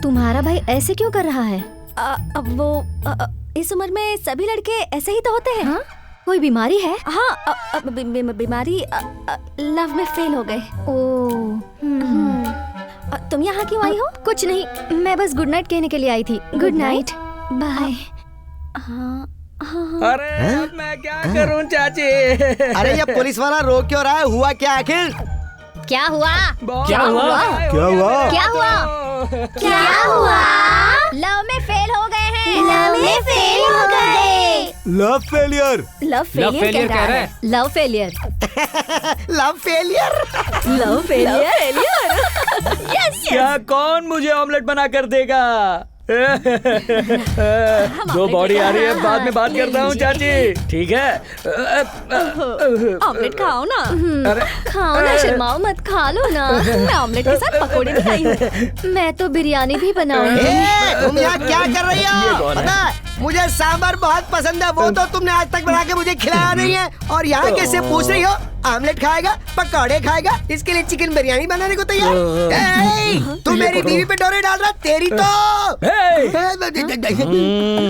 तुम्हारा भाई ऐसे क्यों कर रहा है? अब वो इस उम्र में सभी लड़के ऐसे ही तो होते हैं। हाँ? कोई बीमारी है? हाँ, बीमारी लव में फेल हो गए। तुम यहाँ क्यों आई हो? कुछ नहीं, मैं बस गुड नाइट कहने के लिए आई थी। Good night, bye. अरे अब मैं क्या करूं चाची? अरे ये पुलिस वाला रोक क्यों रहा है? हुआ क्या आखिर? क्या हुआ? क्या हुआ? क्या हुआ? क्या हुआ? क्या हुआ? लव में फेल हो गए हैं। लव में फेल हो गए। Love failure. लव फेलियर कह रहा है। Love failure. Love failure. Love failure. Yes. क्या कौन मुझे ऑमलेट बना कर देगा? 2 बॉडी आ रही है, बाद में बात करता हूँ चाची। ठीक है, ऑमलेट खाओ ना। खाओ ना, शर्माओ मत, खा लो ना। मैं ऑमलेट के साथ पकोड़े भी खाई हूँ। मैं तो बिरयानी भी बनाऊंगी। तुम यहाँ क्या कर रही हो? पता है मुझे सांभर बहुत पसंद है, वो तो तुमने आज तक बना के मुझे खिलाया नहीं है, और यहाँ कैसे पूछ रही हो आमलेट खाएगा, पकौड़े खाएगा, इसके लिए चिकन बिरयानी बनाने को तैयार? तू मेरी बीवी पे डोरे डाल रहा, तेरी तो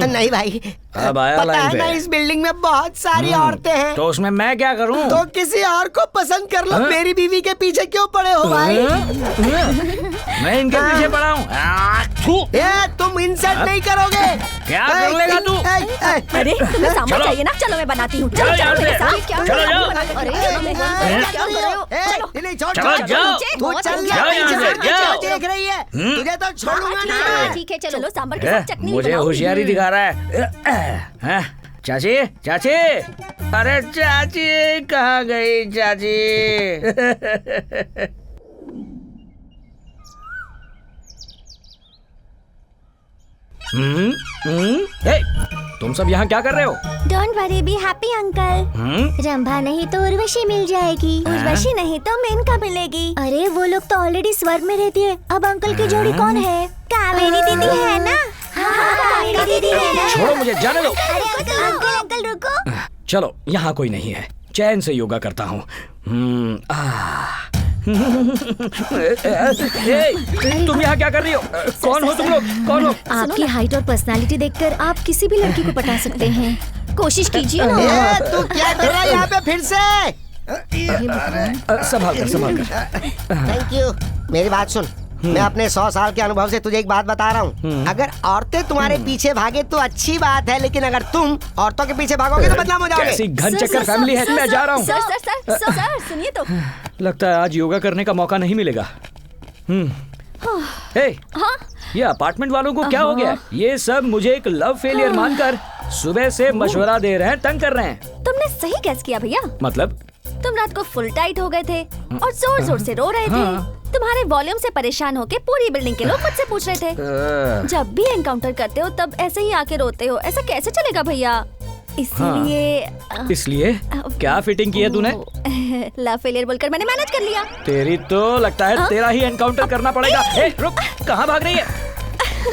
नहीं भाई। अब आया पता लाइन है पे। ना इस बिल्डिंग में बहुत सारी औरतें हैं, तो उसमें मैं क्या करूं? तो किसी और को पसंद कर लो। मेरी बीवी के पीछे क्यों पड़े हो भाई? मैं इनके पीछे पड़ा हूँ। तुम इंसल्ट नहीं करोगे? क्या कर लेगा तू? अरे तुम्हें सांभर चाहिए ना? चलो मैं बनाती हूँ। चलो चलो मेरे साथ। चलो जाओ। अरे क्या कर रहे हो? चलो जाओ। तू चल जाओ। देख रही है, तुझे तो छोड़ूंगा नहीं। ठीक है, चलो सांभर के साथ चटनी मुझे बनाओ। होशियारी दिखा रहा है। चाची, चाची, अरे चाची कहाँ गई चाची? हे, तुम सब यहाँ क्या कर रहे हो? Don't worry, be happy uncle. Rambha नहीं तो उर्वशी मिल जाएगी। उर्वशी नहीं तो मेनका मिलेगी। अरे वो लोग तो ऑलरेडी स्वर्ग में रहती है। अब अंकल की जोड़ी कौन है? कावेरी दीदी है ना? कावेरी दीदी है ना? छोड़ो मुझे, जाने दो। अंकल अंकल रुको। चलो, यहाँ कोई नहीं है, चैन से योगा करता हूँ। तुम यहाँ क्या कर रही हो? कौन हो तुम लोग? कौन हो? आपकी हाइट और पर्सनालिटी देखकर आप किसी भी लड़की को पटा सकते हैं। कोशिश कीजिए ना। तू क्या कर रहा है यहाँ पे फिर से? संभाल कर। Thank you. मेरी बात सुन, मैं अपने 100 साल के अनुभव से तुझे एक बात बता रहा हूँ। अगर औरतें तुम्हारे पीछे भागे तो अच्छी बात है, लेकिन अगर तुम औरतों के पीछे भागोगे तो बदनाम हो जाओगे। कैसी घन चक्कर फैमिली है, मैं जा रहा हूँ। सर सुनिए तो। लगता है आज योगा करने का मौका नहीं मिलेगा। ये अपार्टमेंट वालों को क्या हो गया? ये सब मुझे एक लव फेलियर मानकर सुबह से मशवरा दे रहे हैं, तंग कर रहे हैं। तुमने सही गैस किया भैया। मतलब? तुम रात को फुल टाइट हो गए थे और जोर जोर से रो रहे थे। तुम्हारे वॉल्यूम से परेशान होके पूरी बिल्डिंग के लोग मुझसे पूछ रहे थे। जब भी एनकाउंटर करते हो तब ऐसे ही आके रोते हो। ऐसा कैसे चलेगा भैया? इसलिए क्या फिटिंग की है तूने? लव फेलियर बोलकर मैंने मैनेज कर लिया। तेरी तो लगता है तेरा ही एनकाउंटर करना पड़ेगा। रुक, कहाँ भाग रही है?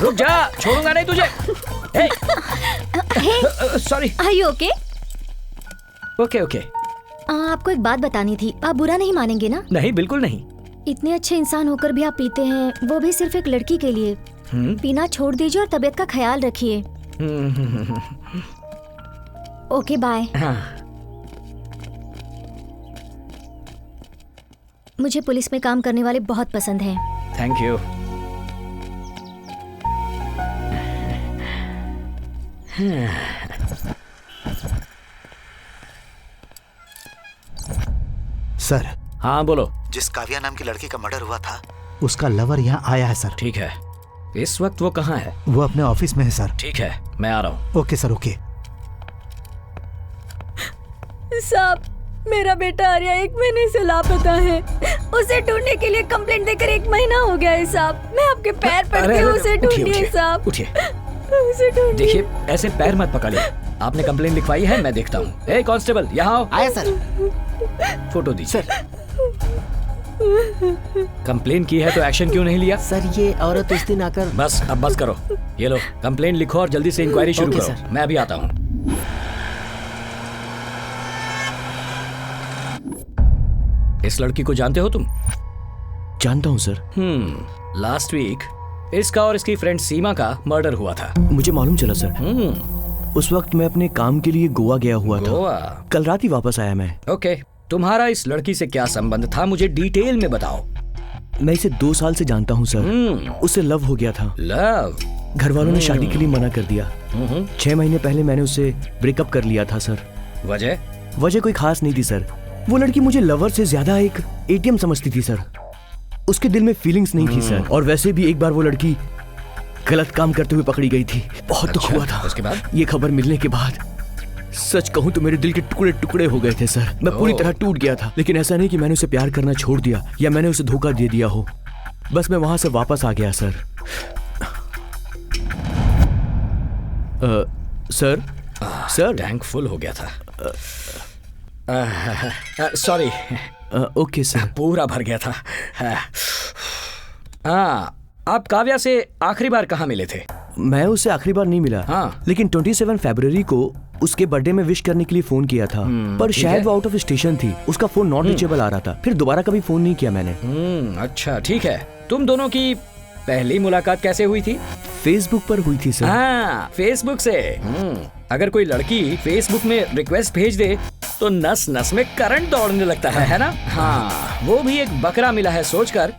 रुक जा, छोड़ूंगा नहीं तुझे। Sorry. Are you okay? Okay. आपको एक बात बतानी थी, आप बुरा नहीं मानेंगे ना? नहीं, बिल्कुल नहीं। इतने अच्छे इंसान होकर भी आप पीते हैं, वो भी सिर्फ एक लड़की के लिए। पीना छोड़ दीजिए और तबीयत का ख्याल रखिए। Okay, bye. मुझे पुलिस में काम करने वाले बहुत पसंद हैं। Thank you. सर। हाँ बोलो। जिस काव्या नाम की लड़की का मर्डर हुआ था, उसका लवर यहाँ आया है सर। ठीक है, इस वक्त वो कहाँ है? वो अपने ऑफिस में है सर। ठीक है, मैं आ रहा हूँ। Okay sir, okay. साहब, मेरा बेटा आर्या 1 महीने से लापता है। उसे ढूंढने के लिए कंप्लेंट देकर 1 महीना हो गया है साहब। मैं आपके पैर पड़ती हूँ, उसे ढूंढिए साहब। उठिए, उसे ढूंढिए। देखिए ऐसे पैर मत पकड़िए। आपने कंप्लेंट लिखवाई है, मैं देखता हूँ। ए कांस्टेबल, यहाँ आओ। आया सर। फोटो दीजिए। कंप्लेन की है तो एक्शन क्यों नहीं लिया? सर ये औरत उस दिन आकर। बस अब बस करो। ये लो कंप्लेन लिखो और जल्दी से इंक्वायरी शुरू ओके, करो। सर। मैं अभी आता हूँ। इस लड़की को जानते हो तुम? जानता हूँ सर। लास्ट वीक इसका और इसकी फ्रेंड सीमा का मर्डर हुआ था। मुझे मालूम चला सर। उस वक्त मैं अपने काम के लिए गोवा गया हुआ गोवा? था। कल रात ही वापस आया मैं। ओके, तुम्हारा इस लड़की से क्या संबंध था, मुझे डिटेल में बताओ। मैं इसे 2 साल से जानता हूँ सर। उससे लव हो गया था। लव? घर वालों ने शादी के लिए मना कर दिया। 6 महीने पहले मैंने उससे ब्रेकअप कर लिया था सर। वजह कोई खास नहीं थी सर। वो लड़की मुझे लवर से ज्यादा एक एटीएम समझती थी सर। उसके दिल में फीलिंग्स नहीं थी सर। और वैसे भी एक बार वो लड़की गलत काम करते हुए पकड़ी गई थी। बहुत दुख हुआ था। उसके बाद? ये खबर मिलने के बाद सच कहूं तो मेरे दिल के टुकड़े टुकड़े हो गए थे सर। मैं पूरी तरह टूट गया था। लेकिन ऐसा नहीं कि मैंने उसे प्यार करना छोड़ दिया या मैंने उसे धोखा दे दिया हो। बस मैं वहां से वापस आ गया सर। सर टैंक फुल हो गया था। सॉरी। Okay sir. पूरा भर गया था। आप काव्या से आखिरी बार कहाँ मिले थे? मैं उससे आखिरी बार नहीं मिला। हाँ। लेकिन 27 फरवरी को उसके बर्थडे में विश करने के लिए फोन किया था। पर शायद वो आउट ऑफ स्टेशन थी। उसका फोन नॉट रीचेबल आ रहा था। फिर दोबारा कभी फोन नहीं किया मैंने। अच्छा ठीक है। तुम दोनों की पहली मुलाकात कैसे हुई थी? फेसबुक पर हुई थी सर। हाँ, फेसबुक से। अगर कोई लड़की फेसबुक में रिक्वेस्ट भेज दे तो नस नस में करंट दौड़ने लगता है ना? हाँ, वो भी एक बकरा मिला है सोचकर।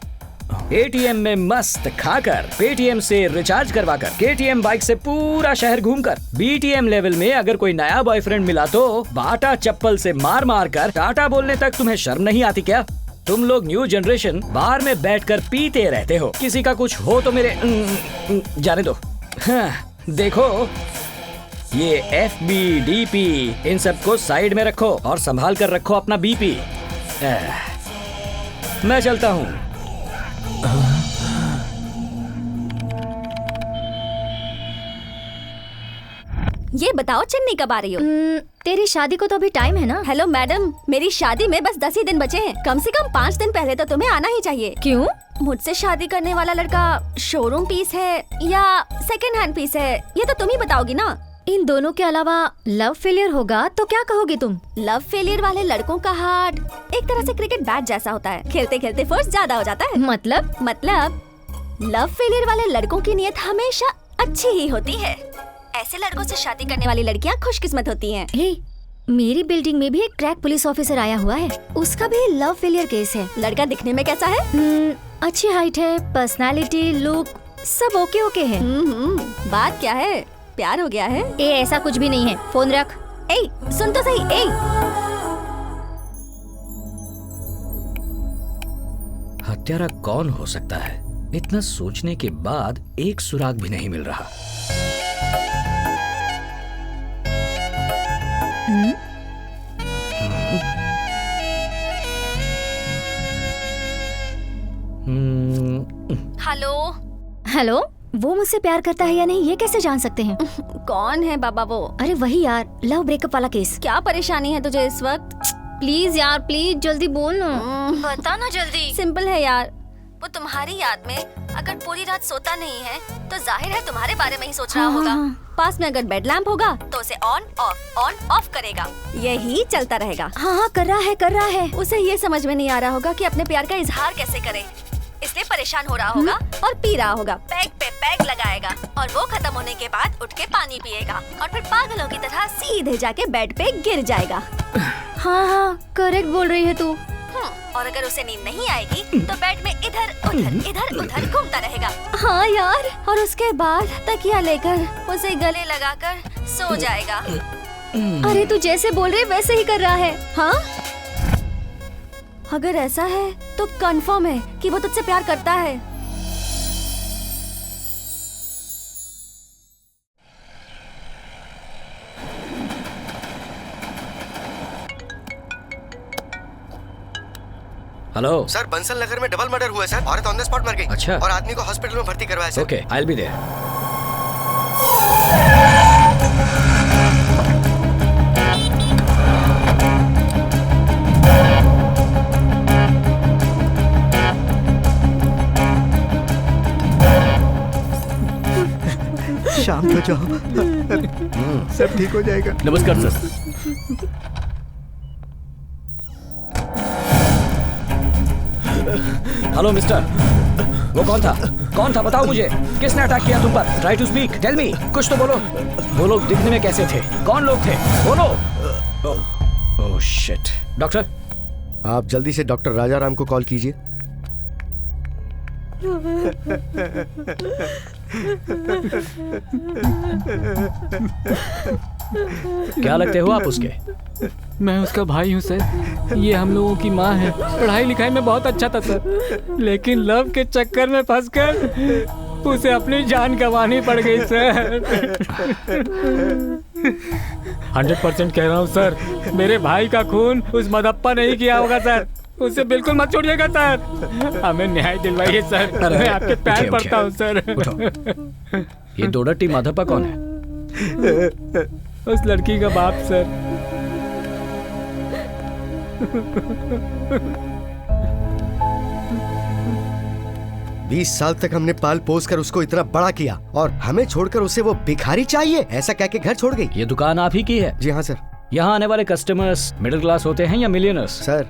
एटीएम में मस्त खाकर, पेटीएम से रिचार्ज करवाकर, केटीएम बाइक से पूरा शहर घूमकर, बीटीएम लेवल में अगर कोई नया बॉयफ्रेंड मिला तो बाटा चप्पल से मार मार कर टाटा बोलने तक तुम्हें शर्म नहीं आती क्या? तुम लोग न्यू जनरेशन बार में बैठकर पीते रहते हो। किसी का कुछ हो तो मेरे जाने दो। हाँ, देखो ये FB, DP इन सब को साइड में रखो और संभाल कर रखो अपना BP। मैं चलता हूँ। ये बताओ चिन्नी कब आ रही हो? तेरी शादी को तो अभी टाइम है ना। हेलो मैडम, मेरी शादी में बस 10 ही दिन बचे हैं। कम से कम 5 दिन पहले तो तुम्हें आना ही चाहिए। क्यों? मुझसे शादी करने वाला लड़का शोरूम पीस है या सेकंड हैंड पीस है, ये तो तुम ही बताओगी ना। इन दोनों के अलावा लव फेलियर होगा तो क्या कहोगे तुम? लव फेलियर वाले लड़कों का हार्ट एक तरह से क्रिकेट बैट जैसा होता है। खेलते खेलते फोर्स ज्यादा हो जाता है। मतलब लव फेलियर वाले लड़कों की नीयत हमेशा अच्छी ही होती है। ऐसे लड़कों से शादी करने वाली लड़कियां खुशकिस्मत होती हैं। हे, मेरी बिल्डिंग में भी एक क्रैक पुलिस ऑफिसर आया हुआ है। उसका भी लव फेलियर केस है। लड़का दिखने में कैसा है? अच्छी हाइट है, पर्सनालिटी, लुक सब ओके ओके है। बात क्या है? प्यार हो गया है? ऐसा कुछ भी नहीं है। फोन रख। सुन तो सही। हत्यारा कौन हो सकता है? इतना सोचने के बाद एक सुराग भी नहीं मिल रहा। हेलो, वो मुझसे प्यार करता है या नहीं ये कैसे जान सकते हैं? कौन है बाबा वो? अरे वही यार, लव ब्रेकअप वाला केस। क्या परेशानी है तुझे इस वक्त? प्लीज यार, प्लीज जल्दी बोल ना। बता ना जल्दी। सिंपल है यार, वो तुम्हारी याद में अगर पूरी रात सोता नहीं है तो जाहिर है तुम्हारे बारे में ही सोच रहा होगा। पास में अगर बेड लैंप होगा तो उसे ऑन ऑफ करेगा। यही चलता रहेगा। हाँ, कर रहा है। उसे ये समझ में नहीं आ रहा होगा कि अपने प्यार का इजहार कैसे करे, इसलिए परेशान हो रहा होगा और पी रहा होगा। पैग पे पैग लगाएगा और वो खत्म होने के बाद उठ के पानी पिएगा और फिर पागलों की तरह सीधे जाके बेड पे गिर जाएगा। हाँ, करेक्ट बोल रही है तू। और अगर उसे नींद नहीं आएगी तो बेड में इधर उधर घूमता रहेगा। हाँ यार। और उसके बाद तकिया लेकर उसे गले लगाकर सो जाएगा। अरे तू जैसे बोल रहे वैसे ही कर रहा है। हाँ, अगर ऐसा है तो कंफर्म है कि वो तुझसे प्यार करता है। हेलो सर, बंसल नगर में डबल मर्डर हुआ है सर। औरत ऑन द स्पॉट मर गई। अच्छा। और आदमी को हॉस्पिटल में भर्ती करवाया sir. Okay, I will be there. शांत हो जाओ, सब ठीक हो जाएगा। नमस्कार सर। हेलो मिस्टर, वो कौन था? कौन था बताओ मुझे। किसने अटैक किया तुम पर? Try to speak, tell me, कुछ तो बोलो। वो लोग दिखने में कैसे थे? कौन लोग थे? बोलो। Oh shit. डॉक्टर, आप जल्दी से डॉक्टर राजाराम को कॉल कीजिए। क्या लगते हो आप उसके? मैं उसका भाई हूँ सर। ये हम लोगों की माँ है। पढ़ाई लिखाई में बहुत अच्छा था सर, लेकिन लव के चक्कर में फंसकर उसे अपनी जान गंवानी पड़ गई सर। 100% कह रहा हूँ सर, मेरे भाई का खून उस मदप्पा नहीं किया होगा सर। उसे बिल्कुल मत छोड़िएगा सर। हमें न्याय दिलवाइए सर। मैं आपके पैर पड़ता हूँ सर। ये दोडट्टी माधप्पा कौन है? उस लड़की का बाप सर। 20 साल तक हमने पाल पोस कर उसको इतना बड़ा किया और हमें छोड़कर उसे वो भिखारी चाहिए ऐसा कह के घर छोड़ गई। ये दुकान आप ही की है? जी हाँ सर। यहाँ आने वाले कस्टमर्स मिडिल क्लास होते हैं या मिलियनर्स? सर,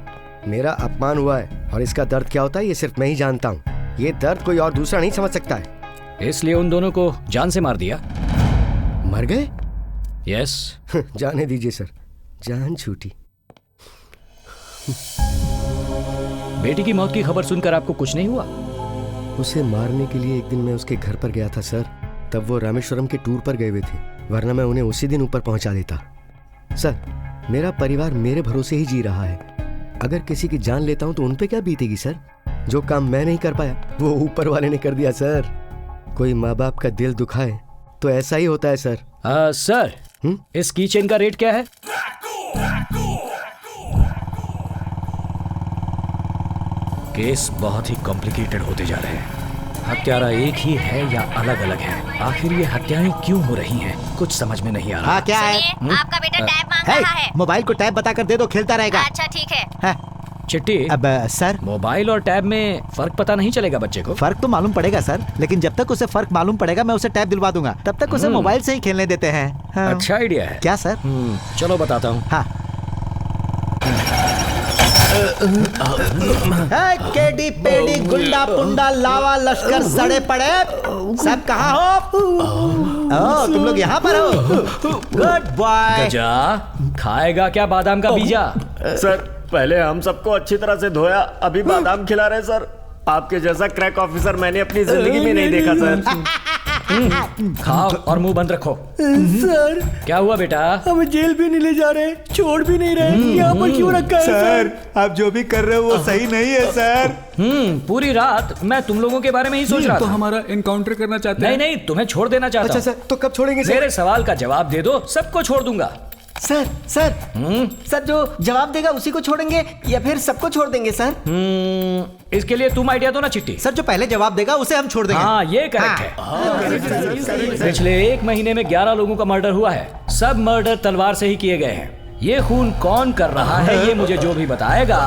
मेरा अपमान हुआ है और इसका दर्द क्या होता है ये सिर्फ मैं ही जानता हूँ। ये दर्द कोई और दूसरा नहीं समझ सकता है। इसलिए उन दोनों को जान से मार दिया? मर गए? यस। जाने दीजिए सर, जान छूटी। बेटी की मौत की खबर सुनकर आपको कुछ नहीं हुआ? उसे मारने के लिए एक दिन मैं उसके घर पर गया था सर। तब वो रामेश्वरम के टूर पर गए हुए थे, वरना मैं उन्हें उसी दिन ऊपर पहुंचा देता। सर, मेरा परिवार मेरे भरोसे ही जी रहा है। अगर किसी की जान लेता हूं तो उन पे क्या बीतेगी सर? जो काम मैं नहीं कर पाया वो ऊपर वाले ने कर दिया सर। कोई माँ बाप का दिल दुखाए तो ऐसा ही होता है सर। सर, इस कीचेन का रेट क्या है? केस बहुत ही कॉम्प्लिकेटेड होते जा रहे हैं। हत्यारा एक ही है या अलग अलग है? आखिर ये हत्याएं क्यों हो रही हैं? कुछ समझ में नहीं आ रहा। हाँ, क्या है? आपका बेटा टैब मांग रहा है। मोबाइल को टैब बताकर दे दो, खेलता रहेगा। अच्छा ठीक है। चिट्टी, अब सर, मोबाइल और टैब में फर्क पता नहीं चलेगा बच्चे को? फर्क तो मालूम पड़ेगा सर, लेकिन जब तक उसे फर्क मालूम पड़ेगा मैं उसे टैब दिलवा दूंगा। तब तक उसे मोबाइल से ही खेलने देते हैं। हाँ। अच्छा आइडिया है। क्या सर? चलो बताता हूँ। हाँ। केडी पेडी गुंडा पुंडा लावा लश्कर सड़े पड़े, सब कहाँ हो? तुम लोग यहाँ पर हो? Good boy. गजा, खाएगा क्या बादाम का बीजा? सर, पहले हम सबको अच्छी तरह से धोया, अभी बादाम खिला रहे सर। आपके जैसा क्रैक ऑफिसर मैंने अपनी जिंदगी में नहीं देखा सर। खाओ और मुंह बंद रखो। सर, क्या हुआ बेटा? हमें जेल भी नहीं ले जा रहे, छोड़ भी नहीं रहे, यहाँ पर क्यों रखा है सर? आप जो भी कर रहे हो वो सही नहीं है सर। पूरी रात मैं तुम लोगों के बारे में ही सोच रहा था। तो हमारा एनकाउंटर करना चाहते हैं? नहीं, तुम्हें छोड़ देना चाहता हूं। अच्छा सर, तो कब छोड़ेंगे सर? मेरे सवाल का जवाब दे दो, सबको छोड़ दूंगा। सर सर जो जवाब देगा उसी को छोड़ेंगे या फिर सबको छोड़ देंगे सर? इसके लिए तुम आइडिया दो ना चिट्टी। सर, जो पहले जवाब देगा उसे हम छोड़ देंगे। हाँ, ये करेक्ट है। पिछले 1 महीने में 11 लोगों का मर्डर हुआ है। सब मर्डर तलवार से ही किए गए हैं। ये खून कौन कर रहा है ये मुझे जो भी बताएगा।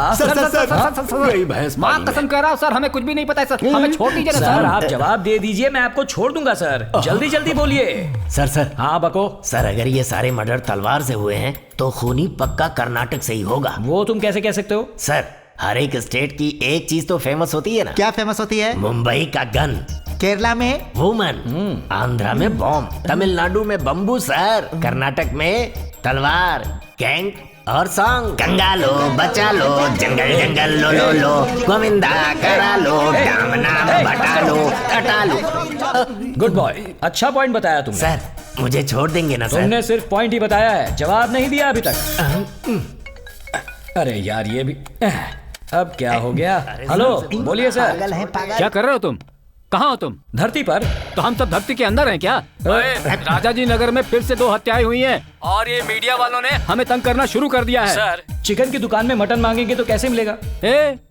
माँ कसम कह रहा हूँ सर, हमें कुछ भी नहीं पता है सर। हमें छोड़ दीजिए ना सर। आप जवाब दे दीजिए, मैं आपको छोड़ दूंगा सर। जल्दी जल्दी बोलिए। सर। हाँ बको। सर, अगर ये सारे मर्डर तलवार से हुए हैं तो खूनी पक्का कर्नाटक से ही होगा। वो तुम कैसे कह सकते हो? सर, हर एक स्टेट की एक चीज तो फेमस होती है ना। क्या फेमस होती है? मुंबई का गन, केरला में वुमन, आंध्रा में बॉम्ब, तमिलनाडु में बम्बू सर, कर्नाटक में तलवार, गैंग और सॉन्ग। गंगा लो, बचा लो, जंगल जंगल लो लो लो, गोविंदा करा लो, नाम नाम बटा लो, कटा लो। गुड बॉय, अच्छा पॉइंट बताया तुमने। सर, मुझे छोड़ देंगे ना सर? तुमने सिर्फ पॉइंट ही बताया है, जवाब नहीं दिया अभी तक। अरे यार, ये भी अब क्या हो गया? हेलो, बोलिए सर। क्या कर रहे हो तुम? कहाँ हो तुम? धरती पर। तो हम सब धरती के अंदर हैं क्या? राजा जी नगर में फिर से 2 हत्याएं हुई हैं और ये मीडिया वालों ने हमें तंग करना शुरू कर दिया है। सर, चिकन की दुकान में मटन मांगेंगे तो कैसे मिलेगा?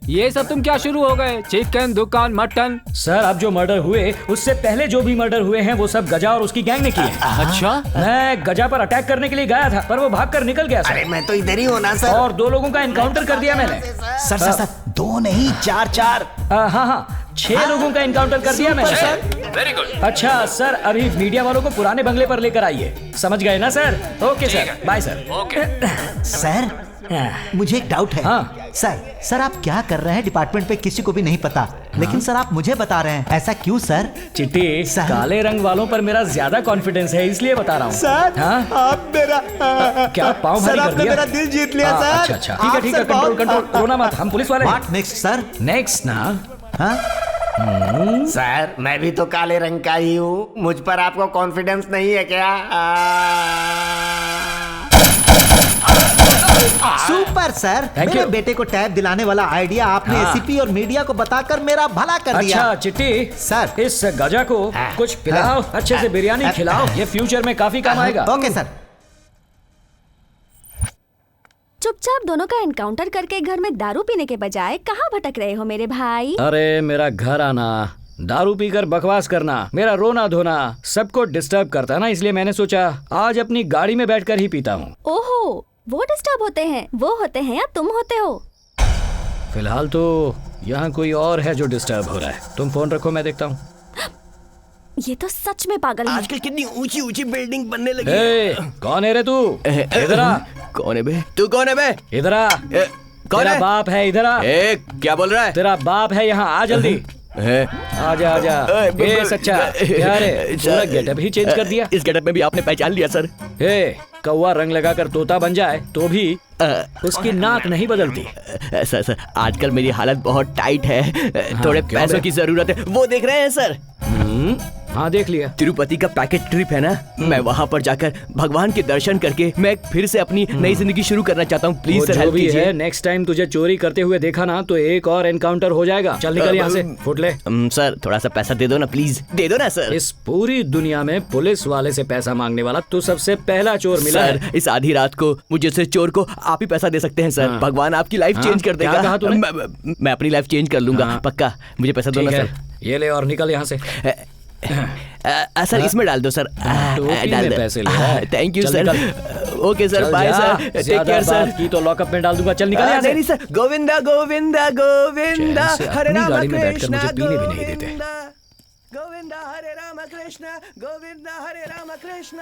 ये सब तुम क्या शुरू हो गए? चिकन दुकान मटन? सर, अब जो मर्डर हुए उससे पहले जो भी मर्डर हुए हैं वो सब गजा और उसकी गैंग ने किए। अच्छा? मैं गजा पर अटैक करने के लिए गया था पर वो भागकर निकल गया सर। अरे मैं तो इधर ही हूँ ना सर। और 2 लोगों का एनकाउंटर कर दिया मैंने। सर 2 नहीं 4। हाँ 6 लोगों का एनकाउंटर कर दिया मैंने। Very good. अच्छा सर, अभी मीडिया वालों को पुराने बंगले पर लेकर आइए। समझ गए ना sir? Okay sir, bye sir. Okay sir, मुझे एक डाउट है। हाँ। सर आप क्या कर रहे हैं डिपार्टमेंट पे किसी को भी नहीं पता, लेकिन सर आप मुझे बता रहे हैं, ऐसा क्यों सर? चिट्टी, काले रंग वालों पर मेरा ज्यादा कॉन्फिडेंस है इसलिए बता रहा हूँ। सर, आप मेरा क्या पाँव भारी कर दिया? मेरा दिल जीत लिया सर। अच्छा ठीक है कंट्रोल रोना मत, हम पुलिस वाले। What next sir? नेक्स्ट ना? हाँ सर, मैं भी तो काले रंग का ही हूँ, मुझ पर आपको कॉन्फिडेंस नहीं है क्या? सुपर सर, मेरे बेटे को टैब दिलाने वाला आइडिया आपने एसीपी और मीडिया को बताकर मेरा भला कर दिया। अच्छा चिट्टी सर, इस गजा को कुछ पिलाओ, अच्छे से बिरयानी खिलाओ, ये फ्यूचर में काफी काम आएगा। Okay sir. चुपचाप दोनों का एनकाउंटर करके घर में दारू पीने के बजाय कहाँ भटक रहे हो मेरे भाई? अरे मेरा घर आना, दारू पीकर बकवास करना, मेरा रोना धोना सबको डिस्टर्ब करता है ना, इसलिए मैंने सोचा आज अपनी गाड़ी में बैठकर ही पीता हूँ। ओहो, वो डिस्टर्ब होते हैं? वो होते हैं या तुम होते हो? फिलहाल तो यहाँ कोई और है जो डिस्टर्ब हो रहा है। तुम फोन रखो, मैं देखता हूँ। ये तो सच में पागल है। आजकल कितनी ऊंची ऊंची बिल्डिंग बनने लगी। कौन है रे तू? इधर आ। कौन है बे? तू कौन है बे? इधर आ। कौन तेरा है? बाप है, इधर आ। क्या बोल रहा है? तेरा बाप है यहाँ, आ जल्दी। आजा आजा। ए सच्चा, क्या रे? पूरा गेटअप ही चेंज कर दिया। इस गेटअप में भी आपने पहचान लिया सर? कौवा रंग लगाकर तोता बन जाए तो भी उसकी नाक नहीं बदलती। सर आजकल मेरी हालत बहुत टाइट है, थोड़े पैसों की जरूरत है, वो देख रहे हैं सर? हाँ देख लिया। तिरुपति का पैकेज ट्रिप है ना, मैं वहाँ पर जाकर भगवान के दर्शन करके मैं फिर से अपनी नई जिंदगी शुरू करना चाहता हूँ। प्लीज सर हेल्प कीजिए। नेक्स्ट टाइम तुझे चोरी करते हुए देखा ना तो एक और एनकाउंटर हो जाएगा। चल निकल यहाँ से, फुट ले। सर थोड़ा सा पैसा दे दो ना, प्लीज दे दो ना सर। इस पूरी दुनिया में पुलिस वाले से पैसा मांगने वाला तू सबसे पहला चोर मिला सर है। इस आधी रात को मुझे से चोर को आप ही पैसा दे सकते हैं सर। भगवान आपकी लाइफ चेंज कर देगा। मैं अपनी लाइफ चेंज कर लूंगा, पक्का। मुझे पैसा दो ना सर। ये ले और निकल यहाँ से। सर इसमें डाल दो सर। डाल दो पैसे ले। Thank you sir. Okay sir, bye sir, take care sir. की तो लॉकअप में डाल दूंगा। चल निकल यहाँ से। नहीं सर, गोविंदा गोविंदा गोविंदा हरे राम कृष्ण गोविंदा, गोविंदा हरे राम कृष्ण गोविंदा हरे राम कृष्ण।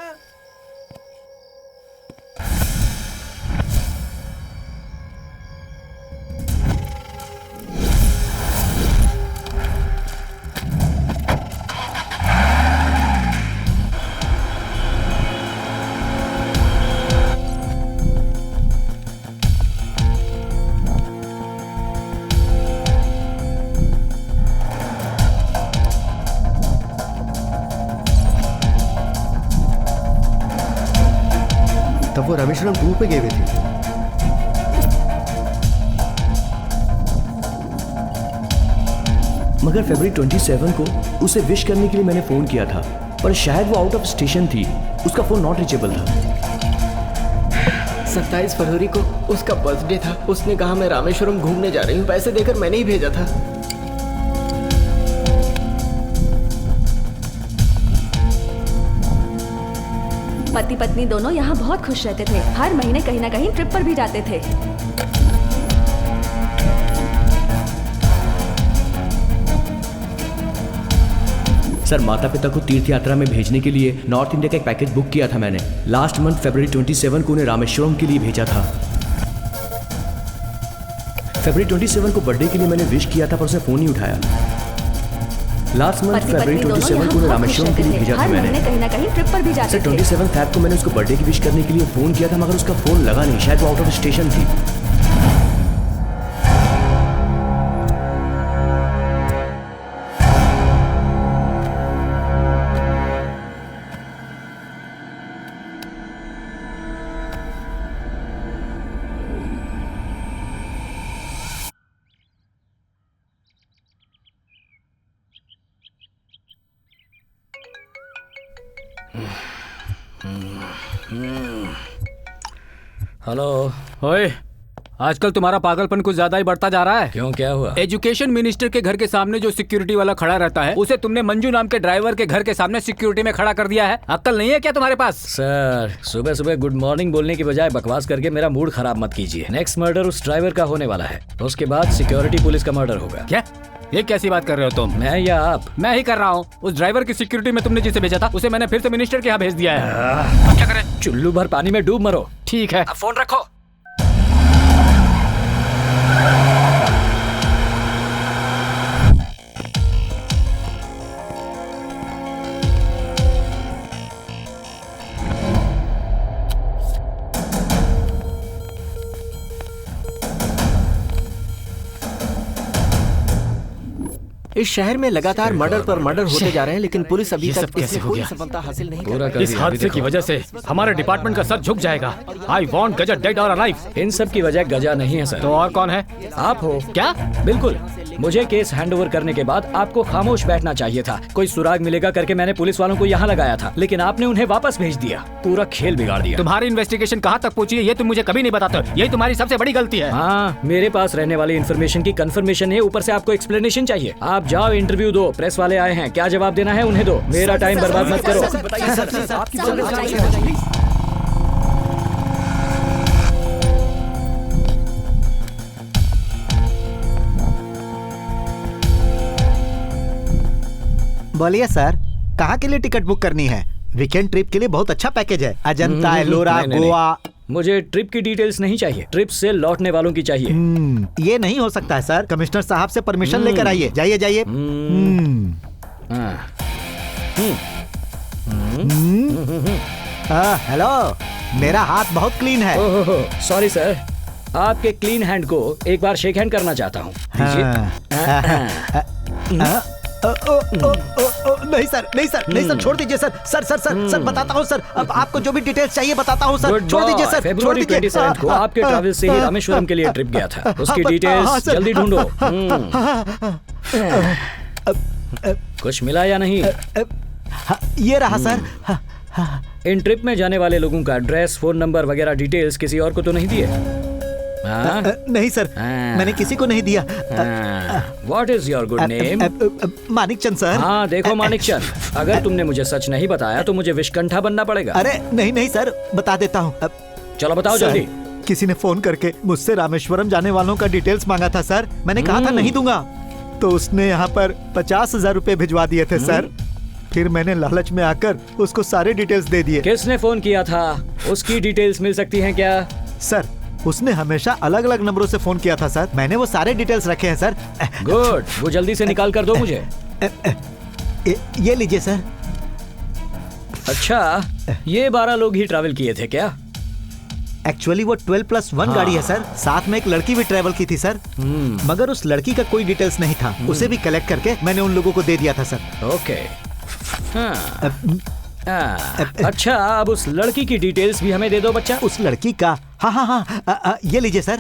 तब वो रामेश्वरम टूर पे गए हुए थे। मगर फरवरी 27 को उसे विश करने के लिए मैंने फोन किया था, पर शायद वो आउट ऑफ स्टेशन थी, उसका फोन नॉट रीचेबल था। 27 फरवरी को उसका बर्थडे था। उसने कहा मैं रामेश्वरम घूमने जा रही हूँ, पैसे देकर मैंने ही भेजा था। पति पत्नी दोनों यहाँ बहुत खुश रहते थे, हर महीने कहीं ना कहीं ट्रिप पर भी जाते थे। सर माता पिता को तीर्थ यात्रा में भेजने के लिए नॉर्थ इंडिया का एक पैकेज बुक किया था मैंने। लास्ट मंथ फरवरी 27 को उन्हें रामेश्वरम के लिए भेजा था। फरवरी 27 को बर्थडे के लिए मैंने विश किया था पर उसने फोन नहीं उठाया। लास्ट मंथ फरवरी 27 को उन्हें रामेश्वरम के लिए भेजा था मैंने। कहीं ना कहीं ट्रिप पर भी जाते थे। 27 फैब को मैंने उसको बर्थडे की विश करने के लिए फोन किया था, मगर उसका फोन लगा नहीं, शायद वो आउट ऑफ स्टेशन थी। हेलो। ओए, आजकल तुम्हारा पागलपन कुछ ज्यादा ही बढ़ता जा रहा है। क्यों, क्या हुआ? एजुकेशन मिनिस्टर के घर के सामने जो सिक्योरिटी वाला खड़ा रहता है, उसे तुमने मंजू नाम के ड्राइवर के घर के सामने सिक्योरिटी में खड़ा कर दिया है। अक्ल नहीं है क्या तुम्हारे पास? सर, सुबह सुबह गुड मॉर्निंग बोलने की बजाय बकवास करके मेरा मूड खराब मत कीजिए। नेक्स्ट मर्डर उस ड्राइवर का होने वाला है, उसके बाद सिक्योरिटी पुलिस का मर्डर होगा। क्या? ये कैसी बात कर रहे हो तुम? मैं या आप? मैं ही कर रहा हूँ। उस ड्राइवर की सिक्योरिटी में तुमने जिसे भेजा था, उसे मैंने फिर से मिनिस्टर के यहाँ भेज दिया है। अब क्या करें? चुल्लू भर पानी में डूब मरो। ठीक है, अब फोन रखो। इस शहर में लगातार मर्डर पर मर्डर होते जा रहे हैं, लेकिन पुलिस अभी तक इसमें कोई सफलता हासिल नहीं कर पाई। इस हादसे की वजह से हमारे डिपार्टमेंट का सर झुक जाएगा। आई वॉन्ट गजा डेड और अलाइव। इन सब की वजह गजा नहीं है सर। तो और कौन है? आप हो। क्या? बिल्कुल। मुझे केस हैंडओवर करने के बाद आपको खामोश बैठना चाहिए था। कोई सुराग मिलेगा करके मैंने पुलिस वालों को यहाँ लगाया था, लेकिन आपने उन्हें वापस भेज दिया। पूरा खेल बिगाड़ दिया। तुम्हारी इन्वेस्टिगेशन कहाँ तक पहुँची है ये तुम मुझे कभी नहीं बताते। यही तुम्हारी सबसे बड़ी गलती है। हाँ, मेरे पास रहने वाली इन्फॉर्मेशन की कंफर्मेशन है, ऊपर से आपको एक्सप्लेनेशन चाहिए। आप जाओ, इंटरव्यू दो। प्रेस वाले आए हैं, क्या जवाब देना है उन्हें दो। मेरा टाइम बर्बाद मत करो। बोलिए सर, कहाँ के लिए टिकट बुक करनी है? वीकेंड ट्रिप के लिए बहुत अच्छा पैकेज है। अजंता, एलोरा, गोवा। मुझे ट्रिप की डिटेल्स नहीं चाहिए, ट्रिप से लौटने वालों की चाहिए। ये नहीं हो सकता है सर। कमिश्नर साहब से परमिशन लेकर आइए। जाइए जाइए। हेलो, मेरा हाथ बहुत क्लीन है। सॉरी सर, आपके क्लीन हैंड को एक बार शेक हैंड करना चाहता हूँ। नहीं सर, नहीं सर, नहीं सर, छोड़ दीजिए sir. Sir sir sir sir बताता हूँ सर। अब आपको जो भी डिटेल्स चाहिए बताता हूँ सर। छोड़ दीजिए सर, छोड़ फरवरी दीजिए। 27 को आपके ट्रैवल से ही रामेश्वरम के लिए ट्रिप गया था। उसकी डिटेल्स जल्दी ढूंढो। कुछ मिला या नहीं? ये रहा सर। इन ट्रिप में जाने वाले लोगों का एड्रेस, फोन नंबर वगैरह डिटेल्स किसी और को तो नहीं दिए? नहीं सर, मैंने किसी को नहीं दिया। What is your good name? Manik Chand sir. हाँ देखो मानिक चंद, अगर तुमने मुझे सच नहीं बताया तो मुझे विषकंठा बनना पड़ेगा। अरे नहीं नहीं सर, बता देता हूँ। चलो बताओ जल्दी। किसी ने फोन करके मुझसे रामेश्वरम जाने वालों का डिटेल्स मांगा था सर। मैंने कहा था नहीं दूंगा, तो उसने यहाँ पर 50,000 रुपए भिजवा दिए थे सर। फिर मैंने लालच में आकर उसको सारे डिटेल्स दे दिए। किसने फोन किया था? उसकी डिटेल्स मिल सकती हैं क्या? सर, उसने हमेशा अलग अलग नंबरों से फोन किया था सर। मैंने वो सारे डिटेल्स रखे हैं सर। गुड, वो जल्दी से निकाल कर दो मुझे। ये लीजिए सर। अच्छा, ये 12 लोग ही ट्रैवल किए थे क्या? एक्चुअली वो 12+1 गाड़ी है सर। साथ में एक लड़की भी ट्रैवल की थी सर। मगर उस लड़की का कोई डिटेल्स नहीं था। उसे भी कलेक्ट करके मैंने उन लोगों को दे दिया था सर। ओके। अच्छा, अब उस लड़की की डिटेल्स भी हमें दे दो बच्चा। उस लड़की का? हाँ हाँ हाँ, ये लीजिए सर,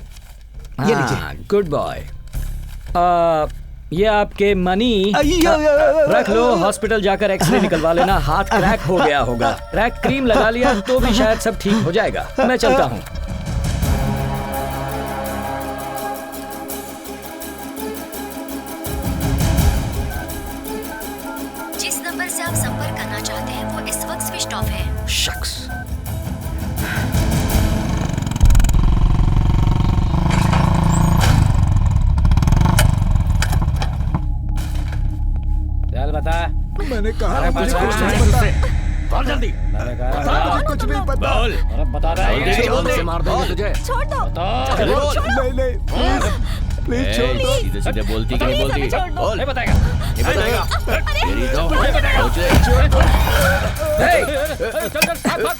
ये लीजिए। Good boy. ये आपके मनी रख लो, हॉस्पिटल जाकर एक्सरे निकलवा लेना। हाथ क्रैक हो गया होगा, क्रैक क्रीम लगा लिया तो भी शायद सब ठीक हो जाएगा। मैं चलता हूँ। जिस नंबर से आप संपर्क करना चाहते हैं वो इस वक्त स्विच ऑफ है। शख्स। चल बता। मैंने कहा मुझे कुछ नहीं पता। बोल जल्दी। मैंने कहा कुछ नहीं पता। बोल। अरे बता रहा जल्दी से मार देंगे तुझे। छोड़ दो। नहीं नहीं, प्लीज छोड़ दो। सीधे सीधे बोलती कि नहीं बोलती? बोल। नहीं बताएगा। ये बताएगा। तेरी तो नहीं बताएगा। चल चल भाग भाग।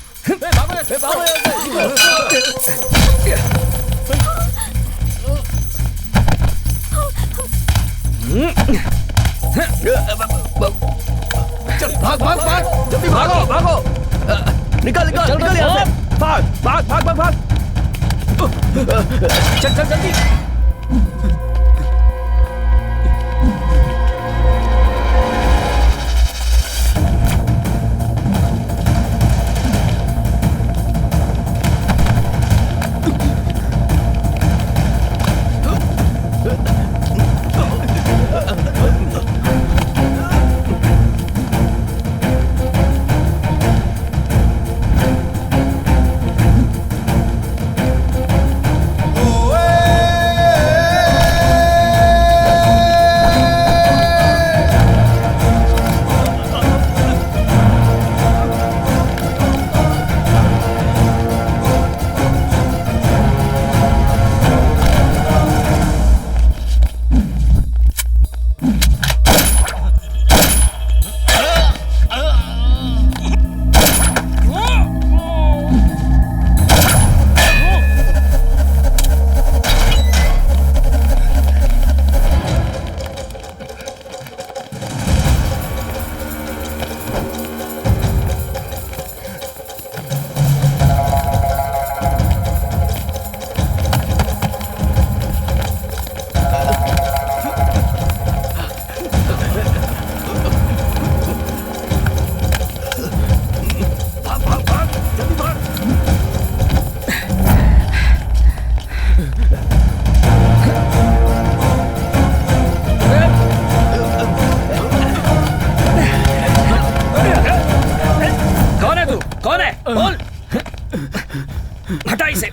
चल भाग भाग भाग, जल्दी भागो भागो। निकल निकल निकल यहाँ से। भाग भाग भाग भाग भाग। चल चल जल्दी। हटा इसे।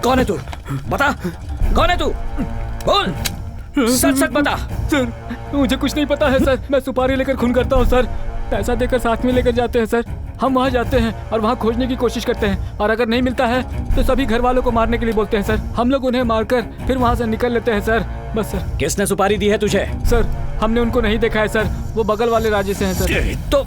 कौन है तू? बता, कौन है तू? बोल, सच सच बता। सर, मुझे कुछ नहीं पता है सर। मैं सुपारी लेकर खून करता हूँ सर। पैसा देकर साथ में लेकर जाते हैं सर। हम वहाँ जाते हैं और वहाँ खोजने की कोशिश करते हैं, और अगर नहीं मिलता है तो सभी घर वालों को मारने के लिए बोलते हैं सर। हम लोग उन्हें मारकर फिर वहाँ से निकल लेते हैं सर। बस सर। किसने सुपारी दी है तुझे? सर, हमने उनको नहीं देखा है सर। वो बगल वाले राज्य से हैं सर। तो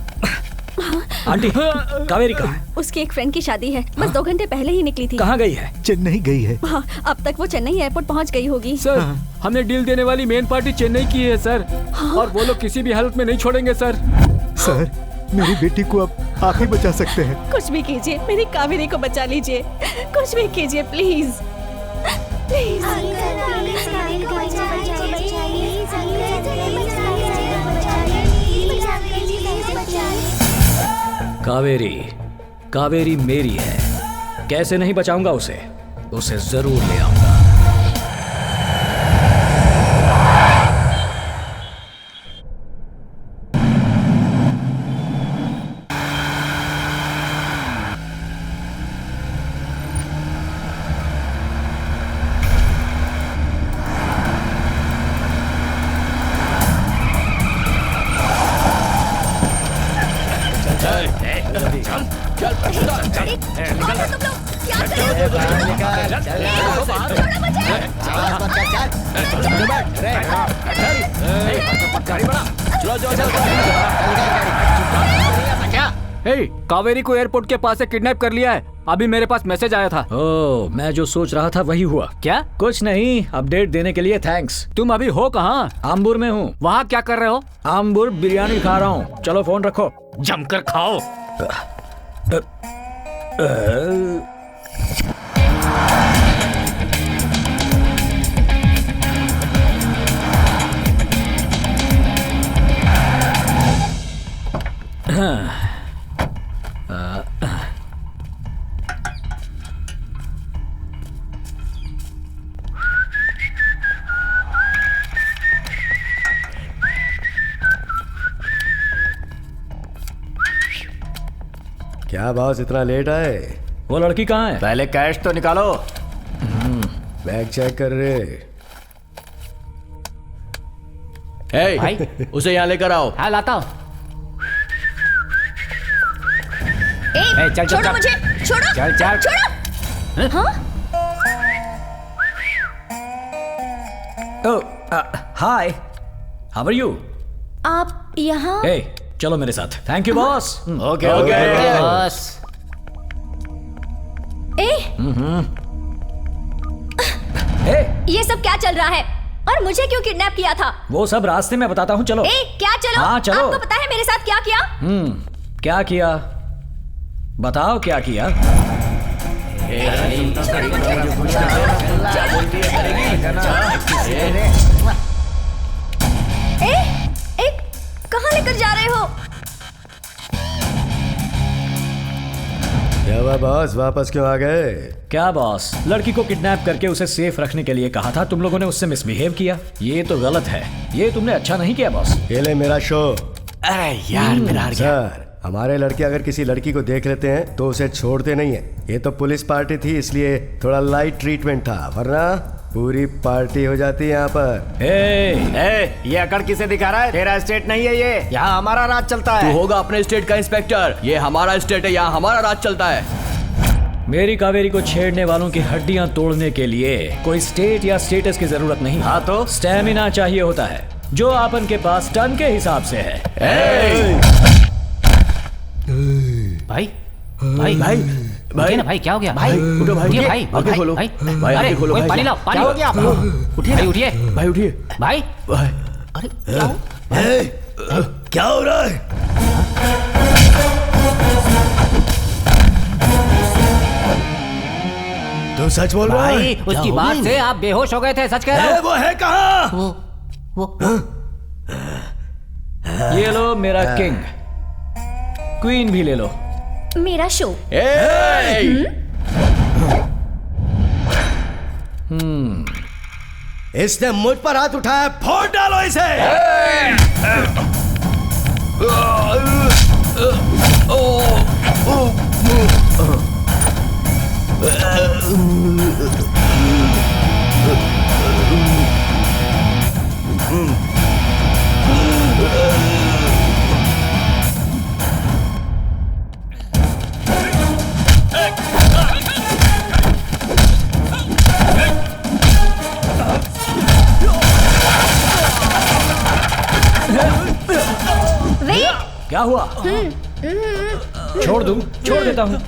आंटी, कावेरी कहाँ है? उसकी एक फ्रेंड की शादी है, बस 2 घंटे पहले ही निकली थी। कहाँ गई है? चेन्नई गई है। हाँ, अब तक वो चेन्नई एयरपोर्ट पहुँच गई होगी। सर, हमने डील देने वाली मेन पार्टी चेन्नई की है सर, और वो लोग किसी भी हालत में नहीं छोड़ेंगे सर। सर, मेरी बेटी को अब आप ही बचा सकते हैं। कुछ भी कीजिए, मेरी कावेरी को बचा लीजिए। कुछ भी कीजिए प्लीज, प्लीज। कावेरी, कावेरी मेरी है। कैसे नहीं बचाऊंगा उसे? उसे जरूर ले आऊंगा। कावेरी को एयरपोर्ट के पास से किडनैप कर लिया है। अभी मेरे पास मैसेज आया था। ओह, मैं जो सोच रहा था वही हुआ। क्या? कुछ नहीं, अपडेट देने के लिए थैंक्स। तुम अभी हो कहाँ? आम्बुर में हूँ। वहाँ क्या कर रहे हो? आम्बुर बिरयानी खा रहा हूँ। चलो फोन रखो, जमकर खाओ। क्या बॉस, इतना लेट आए? वो लड़की कहाँ है? पहले कैश तो निकालो। बैग चेक कर रहे। भाई, उसे यहाँ लेकर आओ। हाँ, लाता हूँ। चल, छोड़ो मुझे, छोड़ो, चल चल, छोड़ो। हाँ? हाय, हाउ आर यू? आप यहाँ? चलो मेरे साथ। Thank you boss. Okay okay boss. ये सब क्या चल रहा है? और मुझे क्यों किडनैप किया था? वो सब रास्ते में बताता हूँ, चलो। क्या चलो? हाँ चलो। आपको पता है मेरे साथ क्या किया? क्या किया? बताओ क्या किया? कहाँ लेकर जा रहे हो? क्या हुआ बॉस, वापस क्यों आ गए? क्या बॉस, लड़की को किडनैप करके उसे सेफ रखने के लिए कहा था, तुम लोगों ने उससे मिसबिहेव किया। ये तो गलत है, ये तुमने अच्छा नहीं किया बॉस। ये ले मेरा शो। अरे यार, मेरा हार गया। सर, हमारे लड़के अगर किसी लड़की को देख लेते हैं तो उसे छोड़ते नहीं है। ये तो पुलिस पार्टी थी, इसलिए थोड़ा लाइट ट्रीटमेंट था, वरना पूरी पार्टी हो जाती है यहाँ पर। ये अकड़ किसे दिखा रहा है? तेरा स्टेट नहीं है ये, यहाँ हमारा राज चलता है। तू होगा अपने स्टेट का इंस्पेक्टर, ये हमारा स्टेट है, यहाँ हमारा राज चलता है। मेरी कावेरी को छेड़ने वालों की हड्डियां तोड़ने के लिए कोई स्टेट या स्टेटस की जरूरत नहीं। हाँ तो स्टेमिना चाहिए होता है, जो आपन के पास टन के हिसाब से है। भाई भाई भाई भाई ना भाई, क्या हो गया? भाई उठो, भाई उठिए, भाई आगे खोलो, भाई भाई आगे खोलो, पानी लाओ, पानी। क्या हो गया आपको? उठिए भाई, उठिए भाई, उठिए भाई। अरे क्या हो रहा है? तू सच बोल रहा है? भाई, उसकी बात से आप बेहोश हो गए थे, सच कह रहे हो? वो है कहाँ? वो ये लो मेरा किंग, क्वीन भी ले लो। मेरा शो। इसने मुझ पर हाथ उठाया, फोड़ डालो इसे। क्या हुआ? छोड़ दूं? छोड़ देता हूँ।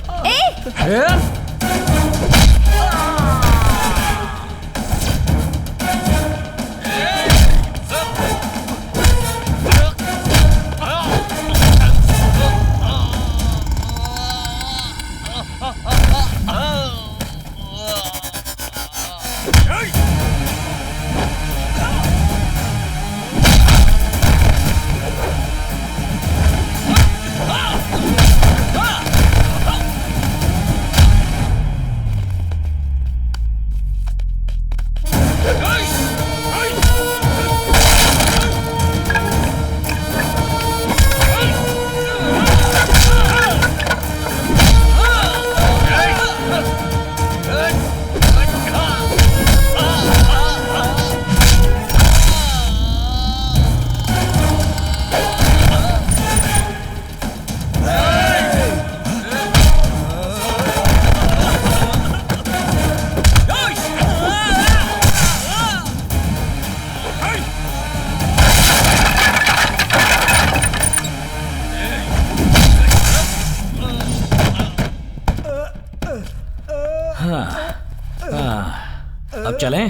अब चलें?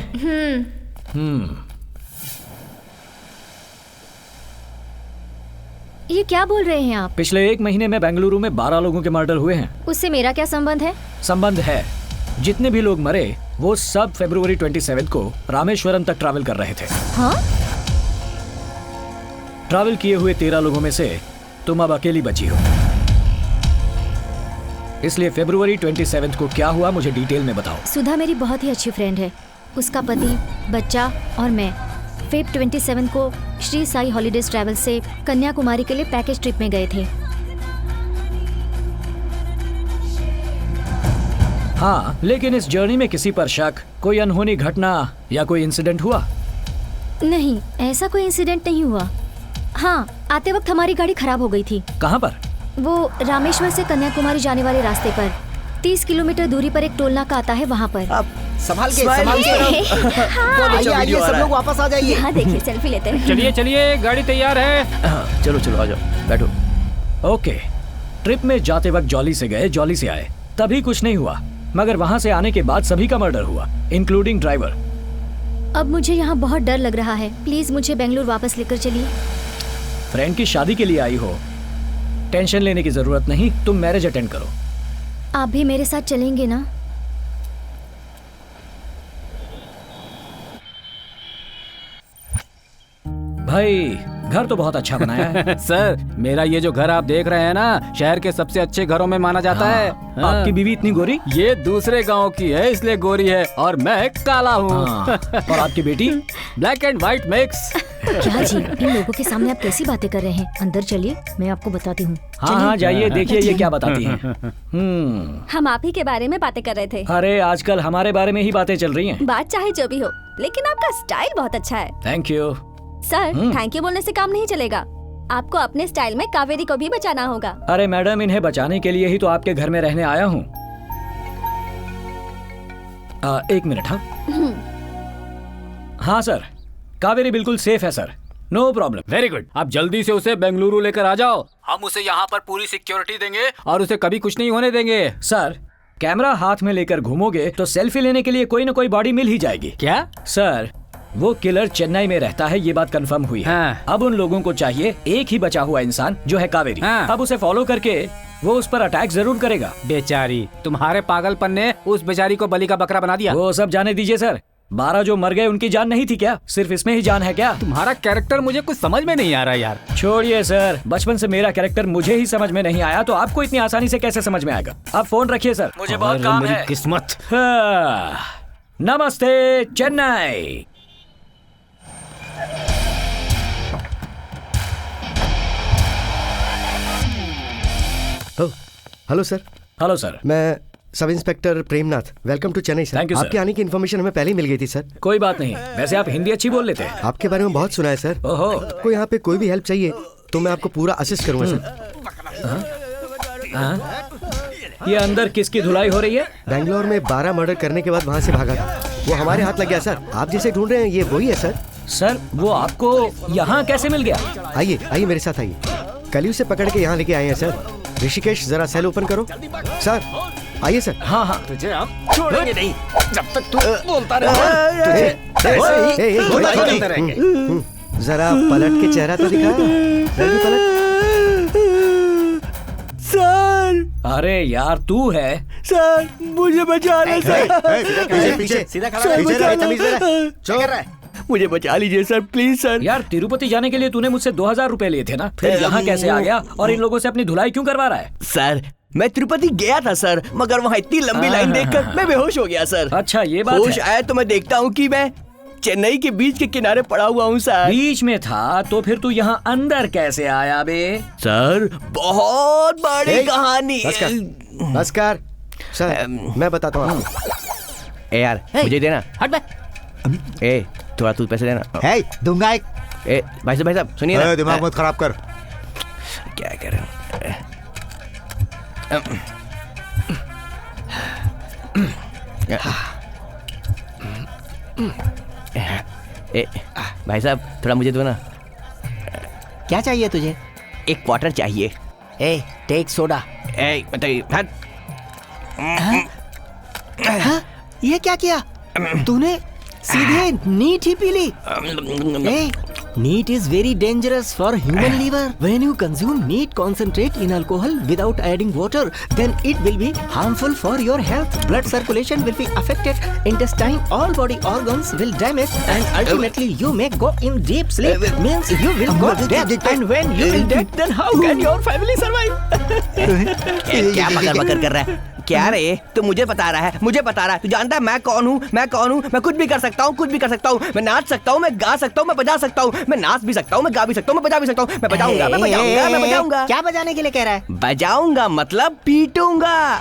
ये क्या बोल रहे हैं आप? पिछले 1 महीने में बेंगलुरु में 12 लोगों के मर्डर हुए हैं। उससे मेरा क्या संबंध है? संबंध है। जितने भी लोग मरे वो सब फरवरी 27 को रामेश्वरम तक ट्रैवल कर रहे थे। हाँ? ट्रैवल किए हुए 13 लोगों में से तुम अब अकेली बची हो। इसलिए फरवरी 27 को क्या हुआ मुझे डिटेल में बताओ। सुधा मेरी बहुत ही अच्छी फ्रेंड है। उसका पति, बच्चा और मैं फेब 27 को श्री साई हॉलीडेज ट्रैवल से कन्याकुमारी के लिए पैकेज ट्रिप में गए थे। हाँ, लेकिन इस जर्नी में किसी पर शक, कोई अनहोनी घटना या कोई इंसिडेंट हुआ? नहीं, ऐसा कोई इंसिडेंट नहीं हुआ। हाँ, आते वक्त हमारी गाड़ी खराब हो गई थी। कहाँ पर? वो रामेश्वर से कन्याकुमारी जाने वाले रास्ते पर 30 किलोमीटर दूरी पर एक टोल नाका आता है, वहाँ पर। अब संभाल के आइए, सब लोग वापस आ जाइए। यहाँ देखिए, सेल्फी लेते हैं। चलिए चलिए, गाड़ी तैयार है। चलो चलो, आ जाओ, बैठो। ओके, ट्रिप में जाते वक्त जॉली से गए, जॉली से आए, तभी कुछ नहीं हुआ। मगर वहाँ से आने के बाद सभी का मर्डर हुआ, इंक्लूडिंग ड्राइवर। अब मुझे यहाँ बहुत डर लग रहा है। प्लीज मुझे बेंगलुरु वापस लेकर चलिए। फ्रेंड की शादी के लिए आई हो, टेंशन लेने की जरूरत नहीं। तुम मैरिज अटेंड करो। आप भी मेरे साथ चलेंगे ना? भाई, घर तो बहुत अच्छा बनाया है। सर, मेरा ये जो घर आप देख रहे हैं ना, शहर के सबसे अच्छे घरों में माना जाता है। आपकी बीवी इतनी गोरी? ये दूसरे गांव की है, इसलिए गोरी है, और मैं काला हूँ। और आपकी बेटी? Black and white mix. क्या जी, इन लोगों के सामने आप कैसी बातें कर रहे हैं? अंदर चलिए, मैं आपको बताती हूँ। हाँ, जाइए, देखिए ये क्या बताती हैं। हम आप ही के बारे में बातें कर रहे थे। अरे आजकल हमारे बारे में ही बातें चल रही हैं। बात चाहे जो भी हो, लेकिन आपका स्टाइल बहुत अच्छा है। Thank you sir. Thank you बोलने से काम नहीं चलेगा, आपको अपने स्टाइल में कावेरी को भी बचाना होगा। अरे मैडम, इन्हें बचाने के लिए ही तो आपके घर में रहने आया हूँ। 1 मिनट। हाँ सर, कावेरी बिल्कुल सेफ है sir, no problem. Very good. आप जल्दी से उसे बेंगलुरु लेकर आ जाओ। हम उसे यहाँ पर पूरी सिक्योरिटी देंगे और उसे कभी कुछ नहीं होने देंगे। सर, कैमरा हाथ में लेकर घूमोगे तो सेल्फी लेने के लिए कोई न कोई बॉडी मिल ही जाएगी। क्या? सर, वो किलर चेन्नई में रहता है, ये बात कंफर्म हुई है। हाँ। अब उन लोगों को चाहिए एक ही बचा हुआ इंसान, जो है कावेरी। हाँ। अब उसे फॉलो करके वो उस पर अटैक जरूर करेगा। बेचारी, तुम्हारे पागलपन ने उस बेचारी को बलि का बकरा बना दिया। वो सब जाने दीजिए सर। 12 जो मर गए उनकी जान नहीं थी क्या? सिर्फ इसमें ही जान है क्या? तुम्हारा कैरेक्टर मुझे कुछ समझ में नहीं आ रहा यार। छोड़िए सर, बचपन से मेरा कैरेक्टर मुझे ही समझ में नहीं आया तो आपको इतनी आसानी से कैसे समझ में आएगा? आप फोन रखिए सर, मुझे बहुत काम है। किस्मत। नमस्ते Chennai. Hello sir. Hello sir, मैं sub inspector Premnath. Welcome to Chennai sir. Thank you sir. आपके आने की इन्फॉर्मेशन हमें पहले ही मिल गई थी सर। कोई बात नहीं, वैसे आप हिंदी अच्छी बोल लेते हैं। आपके बारे में बहुत सुना है सर। ओहो। कोई यहाँ पे कोई भी हेल्प चाहिए तो मैं आपको पूरा असिस्ट करूंगा सर। ये अंदर किसकी धुलाई हो रही है? बैंगलोर में 12 मर्डर करने के बाद वहाँ से भागा था, वो हमारे हाथ लग गया सर। आप जिसे ढूंढ रहे हैं ये वही है सर। सर, वो आपको यहाँ कैसे मिल गया? आइए आइए मेरे साथ आइए। कल ही उसे पकड़ के यहाँ लेके आए हैं सर। ऋषिकेश जरा सेल ओपन करो। सर आइए सर। हाँ हाँ, तुझे हम छोड़ेंगे नहीं जब तक तू बोलता रहेगा। जरा पलट के चेहरा तो दिखा। जल्दी पलट। सर अरे यार तू है। सर मुझे बचा ले सर। पीछे सीधा खड़ा सर, पीछे बचा रहे, तमीज से रहे। क्या कर रहा है? मुझे बचा लीजिए सर, प्लीज सर। यार तिरुपति जाने के लिए तूने मुझसे 2000 रुपए लिए थे ना, फिर यहाँ कैसे आ गया और इन लोगों से अपनी धुलाई क्यों करवा रहा है? सर मैं तिरुपति गया था सर, मगर वहाँ इतनी लंबी लाइन देखकर मैं बेहोश हो गया सर। अच्छा ये बात होश है। आया तो मैं देखता हूँ कि मैं चेन्नई के बीच के किनारे पड़ा हुआ हूँ सर। बीच में था तो फिर तू यहाँ अंदर कैसे आया बे? सर बहुत बड़ी कहानी। नमस्कार सर, मैं बताता हूँ आपको। ए यार मुझे देना। हट बे। ए थोड़ा तू पैसे देना। है दूंगा एक। ए भाई साहब सुनिए ना। दिमाग मत खराब कर। क्या कर भाई साहब थोड़ा मुझे दो ना। क्या चाहिए तुझे? एक क्वार्टर चाहिए। ए टेक सोडा। ए मतलब ये क्या किया तूने? सीधे नीट ही पी ली। Neat is very dangerous for human liver. When you consume neat concentrate in alcohol without adding water, then it will be harmful for your health. Blood circulation will be affected, intestine, all body organs will damage, and ultimately you may go in deep sleep. Means you will go dead. And when you will dead, then how can your family survive? क्या बकर कर रहा है? क्या रे तू मुझे बता रहा है? मुझे बता रहा है? तू जानता है मैं कौन हूँ? मैं कुछ भी कर सकता हूँ, कुछ भी कर सकता हूँ। मैं नाच सकता हूँ, मैं गा सकता हूँ, मैं बजा सकता हूँ। मैं नाच भी सकता हूँ, मैं गा भी सकता हूँ, मैं बजा भी सकता हूँ। मैं बजाऊंगा, मैं बजाऊंगा, मैं बजाऊंगा। क्या बजाने के लिए कह रहा है? बजाऊंगा मतलब पीटूंगा।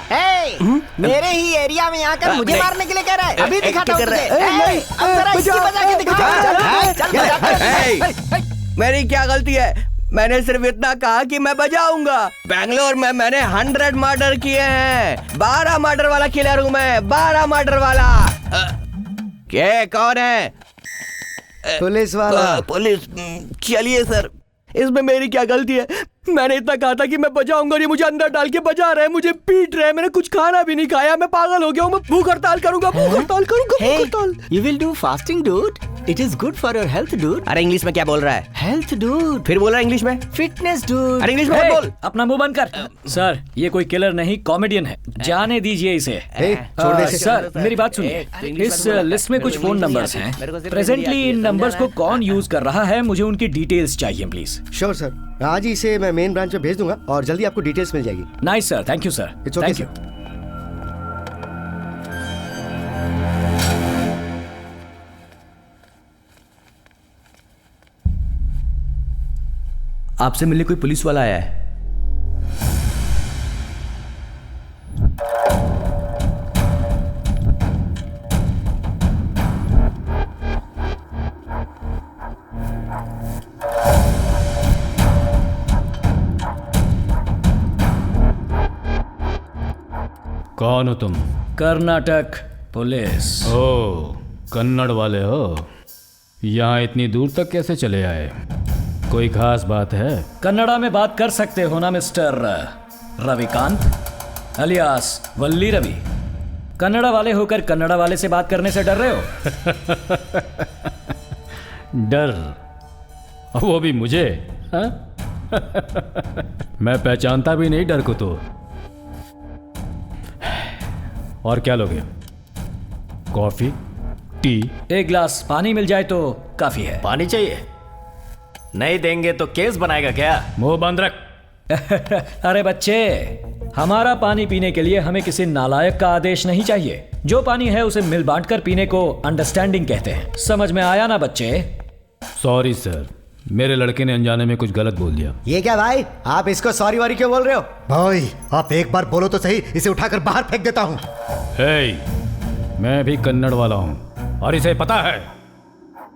मेरे ही एरिया में आकर मुझे मारने के लिए कह रहा है। अभी दिखाता हूँ तुझे। अब जरा इसकी बजा के दिखा। मेरी क्या गलती है? मैंने सिर्फ इतना कहा कि मैं बजाऊंगा। बैंगलोर में मैंने 100 मर्डर किए हैं। 12 मर्डर वाला किलर हूँ मैं, 12 मर्डर वाला। क्या कौन है? पुलिस वाला। पुलिस। चलिए सर, इसमें मेरी क्या गलती है? मैंने इतना कहा था कि मैं बजाऊंगा, नहीं मुझे अंदर डाल के बजा रहे हैं, मुझे पीट रहे हैं। मैंने कुछ खाना भी नहीं खाया, मैं पागल हो गया हूँ। मैं भूख हड़ताल करूंगा, भूख हड़ताल करूंगा, भूख हड़ताल। You will do fasting, dude. It is good for your health, dude. अरे इंग्लिश में क्या बोल रहा है? Health, dude. फिर बोल रहा है इंग्लिश में? Fitness, dude. अरे इंग्लिश में मत बोल। अपना मुंह बंद कर। सर ये कोई किलर नहीं, कॉमेडियन है, जाने दीजिए इसे। सर मेरी बात सुनिए, इस लिस्ट में कुछ फोन नंबर्स हैं। प्रेजेंटली इन नंबर्स को कौन यूज कर रहा है, मुझे उनकी डिटेल्स चाहिए प्लीज। श्योर सर, आज ही इसे मैं मेन ब्रांच में भेज दूंगा और जल्दी आपको डिटेल्स मिल जाएगी। Nice sir, thank you sir. It's okay thank you. आपसे मिलने कोई पुलिस वाला आया है। कौन हो तुम? कर्नाटक पुलिस। ओ कन्नड़ वाले हो? यहाँ इतनी दूर तक कैसे चले आए? कोई खास बात है? कन्नड़ा में बात कर सकते हो ना मिस्टर रविकांत अलियास वल्ली रवि। कन्नड़ा वाले होकर कन्नड़ा वाले से बात करने से डर रहे हो? डर? वो भी मुझे? मैं पहचानता भी नहीं डर को तो। और क्या लोगे? Coffee, T? एक गिलास पानी मिल जाए तो काफी है। पानी चाहिए? नहीं देंगे तो केस बनाएगा क्या? मुंह बंद रख। अरे बच्चे, हमारा पानी पीने के लिए हमें किसी नालायक का आदेश नहीं चाहिए। जो पानी है उसे मिल बांट कर पीने को अंडरस्टैंडिंग कहते हैं। समझ में आया ना बच्चे? सॉरी सर, मेरे लड़के ने अनजाने में कुछ गलत बोल दिया। ये क्या भाई, आप इसको सॉरी वारी क्यों बोल रहे हो? भाई आप एक बार बोलो तो सही, इसे उठाकर बाहर फेंक देता हूँ। मैं भी कन्नड़ वाला हूँ और इसे पता है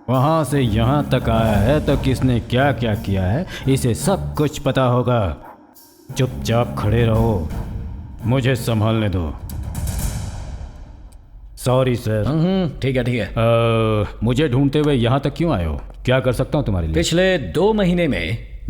वहां से यहाँ तक आया है तो किसने क्या क्या किया है इसे सब कुछ पता होगा। चुपचाप खड़े रहो, मुझे संभालने दो। Sorry sir. ठीक है ठीक है। मुझे ढूंढते हुए यहाँ तक क्यों आए हो? क्या कर सकता हूँ तुम्हारे लिए? पिछले 2 महीने में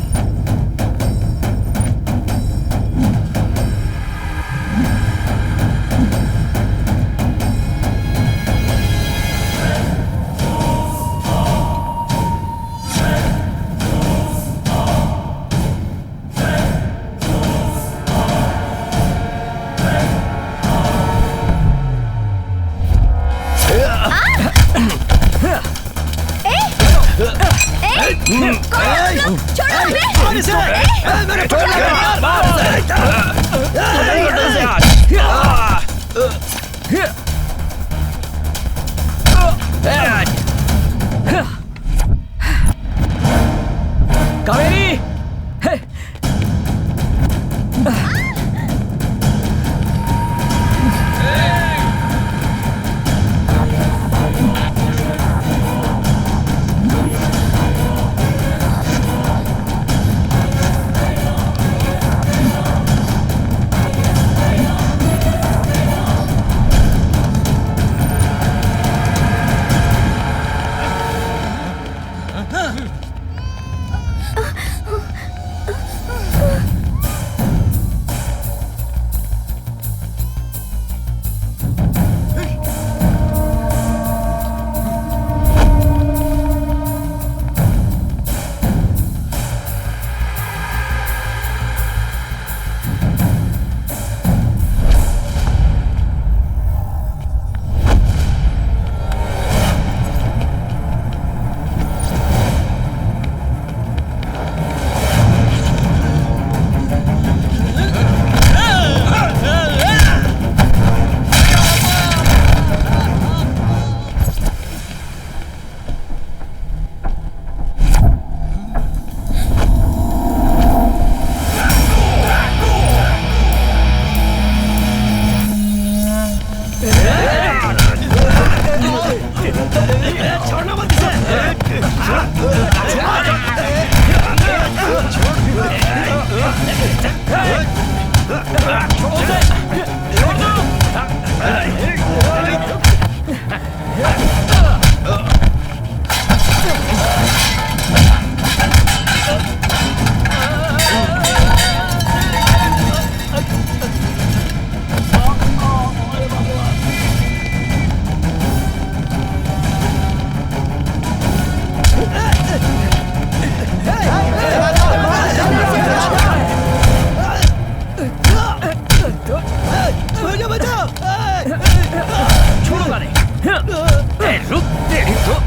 कावेरी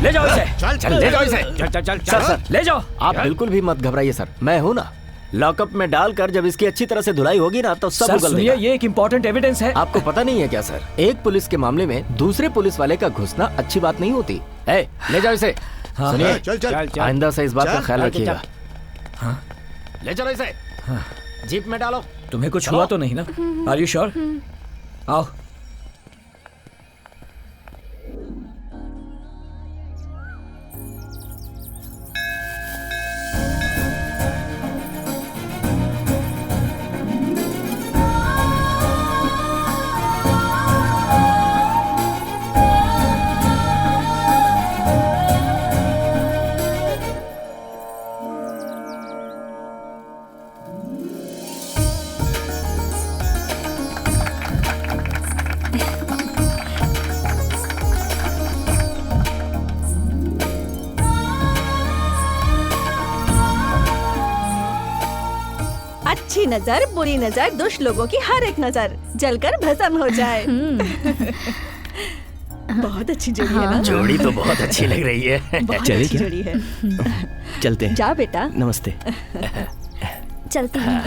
ले जाओ इसे। चल ले जाओ इसे। चल सर ले जाओ। आप बिल्कुल भी मत घबराइए सर, मैं हूँ ना। लॉकअप में डालकर जब इसकी अच्छी तरह से धुलाई होगी ना तो सब उगल देगा। ये एक इम्पोर्टेंट एविडेंस है। आपको पता नहीं है क्या सर, एक पुलिस के मामले में दूसरे पुलिस वाले का घुसना अच्छी बात नहीं होती। ले जाओ इसे। सुनिए, आइंदा से इस बात का ख्याल रखिएगा। ले चलो इसे, जीप में डालो। तुम्हें कुछ हुआ तो नहीं ना? Are you sure? आओ। अच्छी नजर, बुरी नजर, दुष्ट लोगों की हर एक नजर जलकर भस्म हो जाए। बहुत अच्छी जोड़ी है ना? जोड़ी तो बहुत अच्छी लग रही है। बहुत अच्छी जोड़ी है। चलते हैं। जा बेटा। नमस्ते। चलते हैं।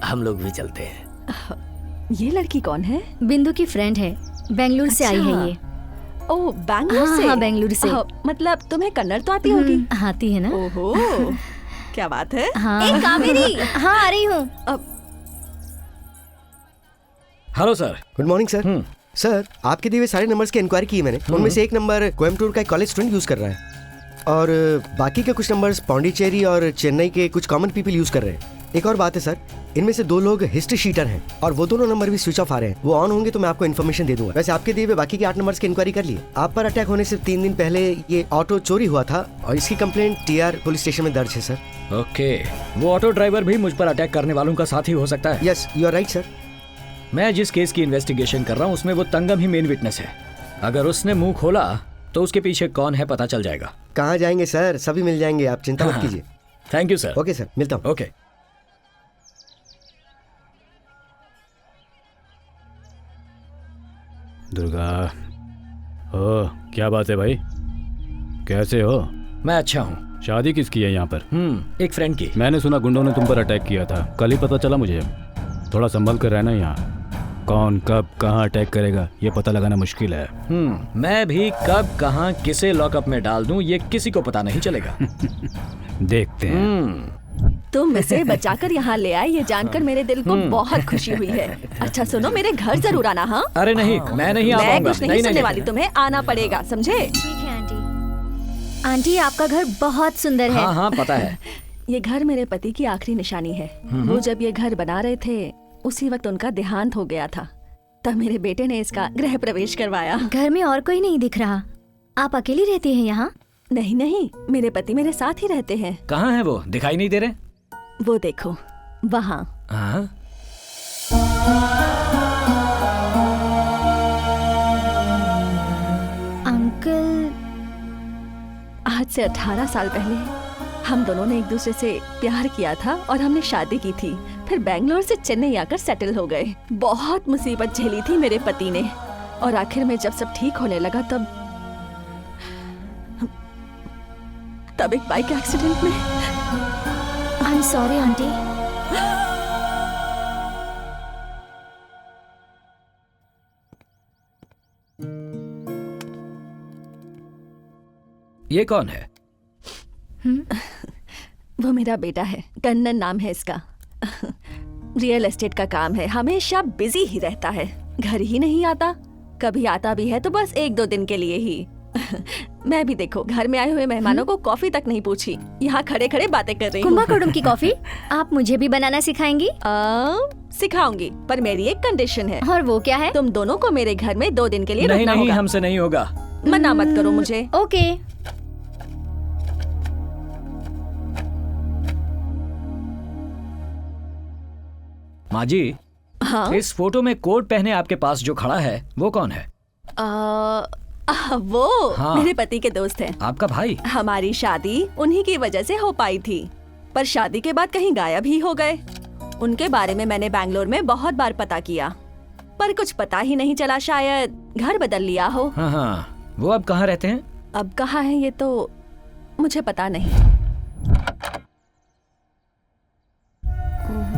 हम लोग भी चलते हैं। ये लड़की कौन है? बिंदु की फ्रेंड है, बेंगलुरु से आई है ये। ओह, बेंगलुरु से? हाँ, बेंगलुरु से। मतलब तुम्हें कन्नड़ तो आती होगी? आती है ना। ओहो, क्या बात है। हाँ। कावेरी, हाँ आ रही हूँ। Hello sir. Good morning sir. Sir, आपके दिए हुए सारे नंबर्स की इंक्वायरी की मैंने। उनमें से एक नंबर कोयम्बटूर का एक कॉलेज स्टूडेंट यूज कर रहा है और बाकी के कुछ नंबर्स पौंडीचेरी और चेन्नई के कुछ कॉमन पीपल यूज कर रहे हैं। एक और बात है सर, इनमें से 2 लोग हिस्ट्री शीटर हैं और वो दोनों नंबर भी स्विच ऑफ आ रहे हैं। वो ऑन होंगे तो मैं आपको इन्फॉर्मेशन दे दूंगा। वैसे आपके दिए हुए बाकी के 8 नंबर्स की इंक्वायरी कर लिए। आप पर अटैक होने से 3 दिन पहले ये ऑटो चोरी हुआ था और इसकी कंप्लेंट TR पुलिस स्टेशन में दर्ज है सर। ओके, वो ऑटो ड्राइवर भी मुझ पर अटैक करने वालों का साथी हो सकता है? Yes, you are right sir. मैं जिस केस की इन्वेस्टिगेशन कर रहा हूँ उसमें वो तंगम ही मेन विटनेस है। अगर उसने मुंह खोला तो उसके पीछे कौन है पता चल जाएगा। कहाँ जाएंगे सर, सभी मिल जाएंगे, आप चिंता मत कीजिए। Thank you sir. Okay sir, मिलता हूँ। ओके। दुर्गा, ओ क्या बात है भाई, कैसे हो? मैं अच्छा हूँ। शादी किसकी है यहाँ पर? एक फ्रेंड की। मैंने सुना गुंडों ने तुम पर अटैक किया था, कल ही पता चला मुझे। थोड़ा संभल कर रहना यहाँ। कौन कब कहाँ अटैक करेगा ये पता लगाना मुश्किल है। मैं भी कब कहाँ किसे लॉकअप में डाल दूं ये किसी को पता नहीं चलेगा। देखते हैं। तुम इसे बचाकर यहाँ ले आए ये जानकर मेरे दिल को बहुत खुशी हुई है। अच्छा सुनो, मेरे घर जरूर आना। हाँ अरे नहीं, मैं नहीं आ मैं पाऊंगा। कुछ नहीं सुनने वाली, तुम्हें आना पड़ेगा, समझे? ठीक है आंटी। आंटी आपका घर बहुत सुंदर है। हाँ पता है। ये घर मेरे पति की आखिरी निशानी है। वो जब ये घर बना रहे थे उसी वक्त उनका देहांत हो गया था। तब मेरे बेटे ने इसका गृह प्रवेश करवाया। घर में और कोई नहीं दिख रहा, आप अकेली रहती हैं यहाँ? नहीं नहीं, मेरे पति मेरे साथ ही रहते हैं। कहाँ है वो? दिखाई नहीं दे रहे? वो देखो वहाँ। अंकल, आज से 18 साल पहले हम दोनों ने एक दूसरे से प्यार किया था और हमने शादी की थी। फिर बेंगलोर से चेन्नई आकर सेटल हो गए। बहुत मुसीबत झेली थी मेरे पति ने, और आखिर में जब सब ठीक होने लगा तब एक बाइक एक्सीडेंट में। I am sorry aunty. ये कौन है? वो मेरा बेटा है, कन्नन नाम है इसका। रियल एस्टेट का काम है, हमेशा बिजी ही रहता है, घर ही नहीं आता। कभी आता भी है तो बस 1-2 दिन के लिए ही। मैं भी देखो घर में आए हुए मेहमानों को कॉफी तक नहीं पूछी, यहाँ खड़े खड़े बातें कर रही हूँ। कुंभकोणम की कॉफी आप मुझे भी बनाना सिखाएंगी? सिखाऊंगी, पर मेरी एक कंडीशन है। और वो क्या है? तुम दोनों को मेरे घर में 2 दिन के लिए रुकना नहीं, होगा। हमसे नहीं होगा। मना मत करो मुझे। ओके। माँ जी, हाँ? इस फोटो में कोट पहने आपके पास जो खड़ा है वो कौन है? वो हाँ। मेरे पति के दोस्त हैं। आपका भाई? हमारी शादी उन्हीं की वजह से हो पाई थी, पर शादी के बाद कहीं गायब ही हो गए। उनके बारे में मैंने बैंगलोर में बहुत बार पता किया, पर कुछ पता ही नहीं चला। शायद घर बदल लिया हो। हाँ, वो अब कहाँ रहते हैं? अब कहाँ है ये तो मुझे पता नहीं।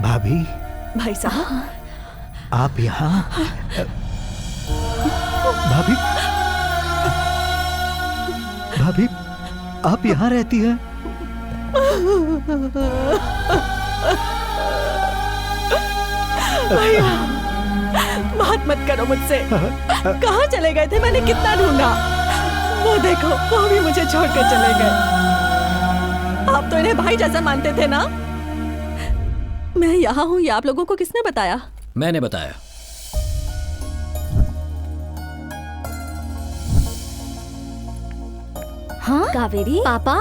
भाभी, भाई साहब, आप यहाँ? भाभी, भाभी, आप यहाँ रहती हैं? बात मत करो मुझसे। कहाँ चले गए थे? मैंने कितना ढूंढा। वो देखो, वो भी मुझे छोड़कर चले गए। आप तो इन्हें भाई जैसा मानते थे ना? मैं यहाँ हूँ ये आप लोगों को किसने बताया? मैंने बताया। हाँ? कावेरी, पापा,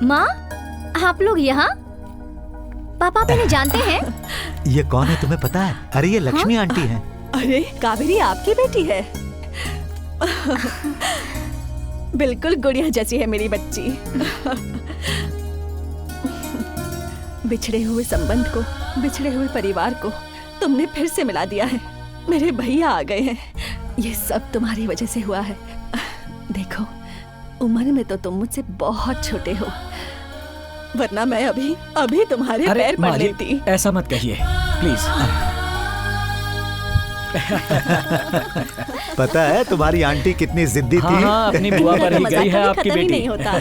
माँ, आप लोग यहाँ? पापा आप इन्हें जानते हैं? ये कौन है तुम्हें पता है? अरे ये लक्ष्मी आंटी हैं। अरे कावेरी आपकी बेटी है। बिल्कुल गुड़िया जैसी है मेरी बच्ची। बिछड़े हुए संबंध को, बिछड़े हुए परिवार को तुमने फिर से मिला दिया है। मेरे भैया आ गए हैं। ये सब तुम्हारी वजह से हुआ है। देखो, उम्र में तो तुम मुझसे बहुत छोटे हो, वरना मैं अभी तुम्हारे पैर पड़ लेती। ऐसा मत कहिए प्लीज। पता है तुम्हारी आंटी कितनी जिद्दी थी। हाँ, अपनी बुआ पर ही गई है आपकी बेटी। नहीं होता।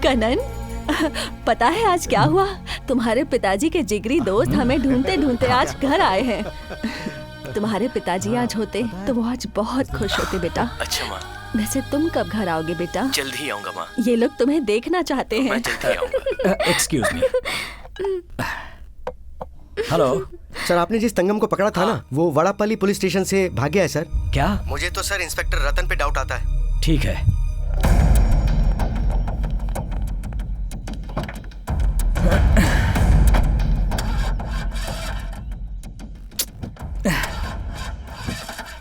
कनन, पता है आज क्या हुआ? तुम्हारे पिताजी के जिगरी दोस्त हमें ढूंढते ढूंढते आज घर आए हैं। तुम्हारे पिताजी आज होते तो वो आज बहुत खुश होते बेटा। अच्छा माँ। वैसे तुम कब घर आओगे बेटा? जल्दी आऊंगा माँ। ये लोग तुम्हें देखना चाहते हैं। मैं जल्दी आऊंगा। Excuse me. हेलो सर, आपने जिस तंगम को पकड़ा था ना, वो वड़ापल्ली पुलिस स्टेशन से भाग गया है सर। क्या? मुझे तो सर इंस्पेक्टर रतन पे डाउट आता है। ठीक है।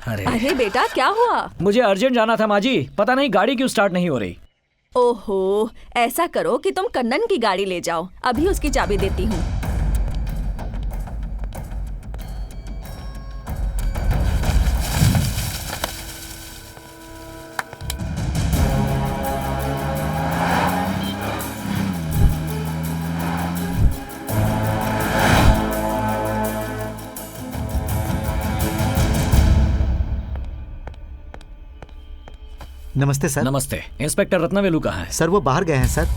अरे बेटा क्या हुआ? मुझे अर्जेंट जाना था माँ जी, पता नहीं गाड़ी क्यों स्टार्ट नहीं हो रही। ओहो, ऐसा करो कि तुम कन्नन की गाड़ी ले जाओ, अभी उसकी चाबी देती हूँ। नमस्ते सर। नमस्ते। इंस्पेक्टर रत्नावेलू कहाँ है? सर वो बाहर गए हैं सर।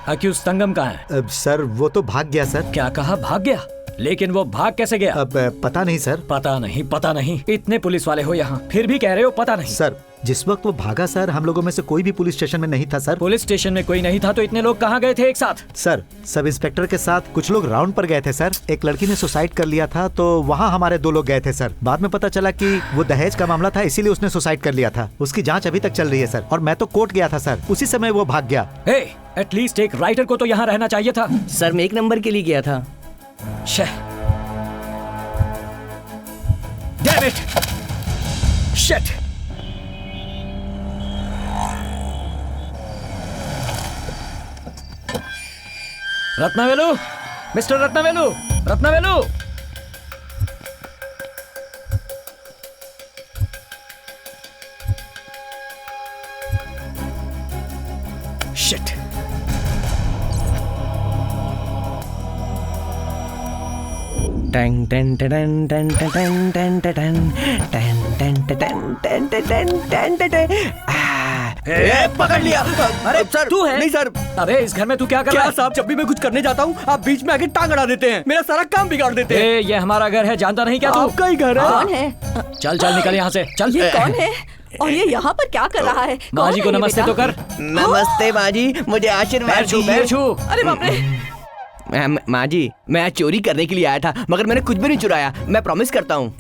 अक्यूज तंगम कहाँ है? सर वो तो भाग गया सर। क्या कहा, भाग गया? लेकिन वो भाग कैसे गया? अब पता नहीं सर। पता नहीं। इतने पुलिस वाले हो यहाँ, फिर भी कह रहे हो पता नहीं। सर जिस वक्त वो भागा सर, हम लोगों में से कोई भी पुलिस स्टेशन में नहीं था सर। पुलिस स्टेशन में कोई नहीं था तो इतने लोग कहाँ गए थे एक साथ? सर सब इंस्पेक्टर के साथ कुछ लोग राउंड पर गए थे सर। एक लड़की ने सुसाइड कर लिया था तो वहाँ हमारे 2 लोग गए थे सर। बाद में पता चला कि वो दहेज का मामला था, इसीलिए उसने सुसाइड कर लिया था। उसकी जाँच अभी तक चल रही है सर। और मैं तो कोर्ट गया था सर, उसी समय वो भाग गया। एटलीस्ट एक राइटर को तो यहाँ रहना चाहिए था। सर मैं 1 नंबर के लिए गया था। Damn it! Shit! Ratnavelu, mister Ratnavelu, Ratnavelu. Shit! पकड़ लिया। अरे सर तू है? नहीं सर। अबे इस घर में तू क्या कर रहा है? साहब जब भी मैं कुछ करने जाता हूँ आप बीच में आके टांग अड़ा देते हैं, मेरा सारा काम बिगाड़ देते हैं। ये हमारा घर है, जानता नहीं क्या तू? आपका ही घर है। कौन है? चल चल निकल यहाँ से, चल। ये कौन है और ये यहाँ पर क्या कर रहा है? माँ जी को नमस्ते तो कर। नमस्ते माँ जी, मुझे आशीर्वाद पैर छू। अरे बाप रे। माँ जी मैं चोरी करने के लिए आया था, मगर मैंने कुछ भी नहीं चुराया, मैं प्रॉमिस करता हूँ।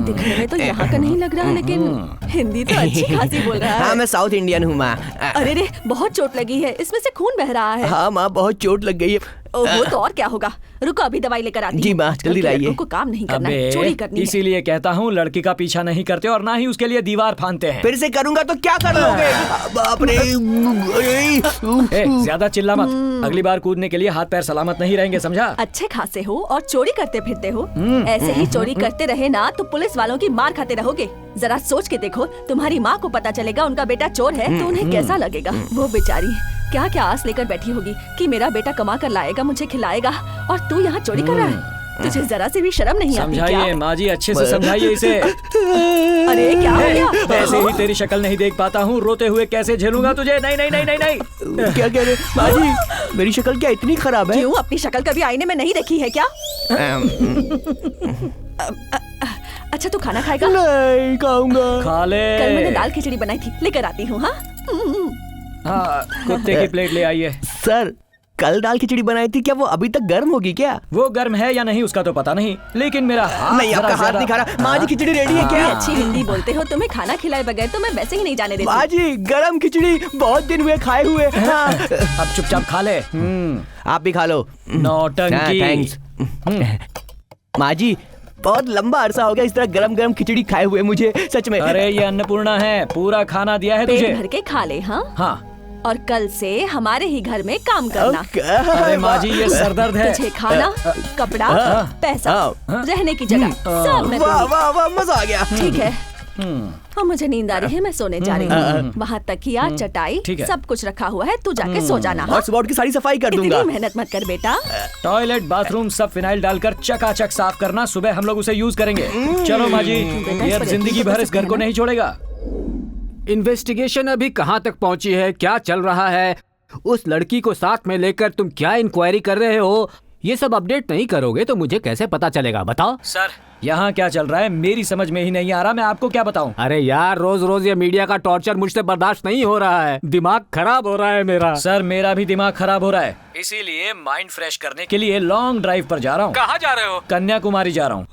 दिखने में तो यहाँ का नहीं लग रहा, लेकिन हिंदी तो अच्छी खासी बोल रहा है। हाँ मैं साउथ इंडियन हूँ माँ। अरे रे बहुत चोट लगी है, इसमें से खून बह रहा है। हाँ माँ बहुत चोट लग गई है। वो तो और क्या होगा, रुको अभी दवाई लेकर आती हूँ। जी माँ जल्दी लाइए। को काम नहीं करना है, चोरी करनी है। इसीलिए कहता हूँ लड़की का पीछा नहीं करते और ना ही उसके लिए दीवार फांदते हैं। फिर से करूँगा तो क्या कर लोगे? बाप रे। ज्यादा चिल्ला मत, अगली बार कूदने के लिए हाथ पैर सलामत नहीं रहेंगे, समझा? अच्छे खासे हो और चोरी करते फिरते हो। ऐसे ही चोरी करते रहे ना तो पुलिस वालों की मार खाते रहोगे। जरा सोच के देखो, तुम्हारी माँ को पता चलेगा उनका बेटा चोर है तो उन्हें कैसा लगेगा। वो बेचारी क्या क्या आस लेकर बैठी होगी कि मेरा बेटा कमा कर लाएगा, मुझे खिलाएगा, और तू यहाँ चोरी कर रहा है। तुझे जरा से भी शर्म नहीं आती क्या? समझाइए माँ जी, अच्छे से समझाइए इसे। अरे क्या हो गया? ऐसे ही तेरी शक्ल नहीं देख पाता हूँ, रोते हुए कैसे झेलूंगा तुझे? नहीं नहीं नहीं नहीं नहीं। क्या कह रहे माँ जी? मेरी शक्ल क्या इतनी खराब है? क्यों, अपनी शक्ल कभी आईने में नहीं देखी है क्या? अच्छा तू खाना खाएगा? नहीं खाऊंगा। खा ले। कल मैंने दाल खिचड़ी बनाई थी, लेकर आती हूँ। हाँ कुत्ते की प्लेट ले आइए। सर कल दाल खिचड़ी बनाई थी, क्या वो अभी तक गर्म होगी क्या? वो गर्म है या नहीं उसका तो पता नहीं, लेकिन मेरा हाथ नहीं, आपका हाथ नहीं खा रहा। माँ जी खिचड़ी रेडी है क्या? अच्छी हिंदी बोलते हो, तुम्हें खाना खिलाए बगैर तो मैं वैसे ही नहीं जाने देती। माँ जी गरम खिचड़ी बहुत दिन हुए खाए हुए। अब चुपचाप खा ले। आप भी खा लो। नौटंकी। थैंक्स। माँ जी बहुत लंबा अरसा हो गया इस तरह गरम गरम खिचड़ी खाए हुए मुझे, सच में। अरे ये अन्नपूर्णा है, पूरा खाना दिया है तुझे। पेट भर के खा ले। हाँ और कल से हमारे ही घर में काम करना। अरे माँ जी ये सरदर्द है। तुझे खाना, कपड़ा, पैसा, रहने की जगह सब मैं वाह वाह वाह मजा आ गया। ठीक है और मुझे नींद आ रही है, मैं सोने जा रही हूँ। वहाँ तकिया चटाई सब कुछ रखा हुआ है, तू जाके सो जाना। और सुबह उठ के सारी सफाई कर दूंगा। इतनी मेहनत मत कर बेटा। टॉयलेट बाथरूम सब फिनाइल डालकर चकाचक साफ करना, सुबह हम लोग उसे यूज करेंगे। चलो माँ जी, ये अब जिंदगी भर इस घर को नहीं छोड़ेगा। इन्वेस्टिगेशन अभी कहाँ तक पहुँची है, क्या चल रहा है? उस लड़की को साथ में लेकर तुम क्या इंक्वायरी कर रहे हो? ये सब अपडेट नहीं करोगे तो मुझे कैसे पता चलेगा, बताओ। सर यहाँ क्या चल रहा है मेरी समझ में ही नहीं आ रहा, मैं आपको क्या बताऊं? अरे यार रोज रोज ये मीडिया का टॉर्चर मुझसे बर्दाश्त नहीं हो रहा है, दिमाग खराब हो रहा है मेरा। सर मेरा भी दिमाग खराब हो रहा है, इसीलिए माइंड फ्रेश करने के लिए लॉन्ग ड्राइव पर जा रहा हूँ। कहाँ जा रहे हो? कन्याकुमारी जा रहा हूँ।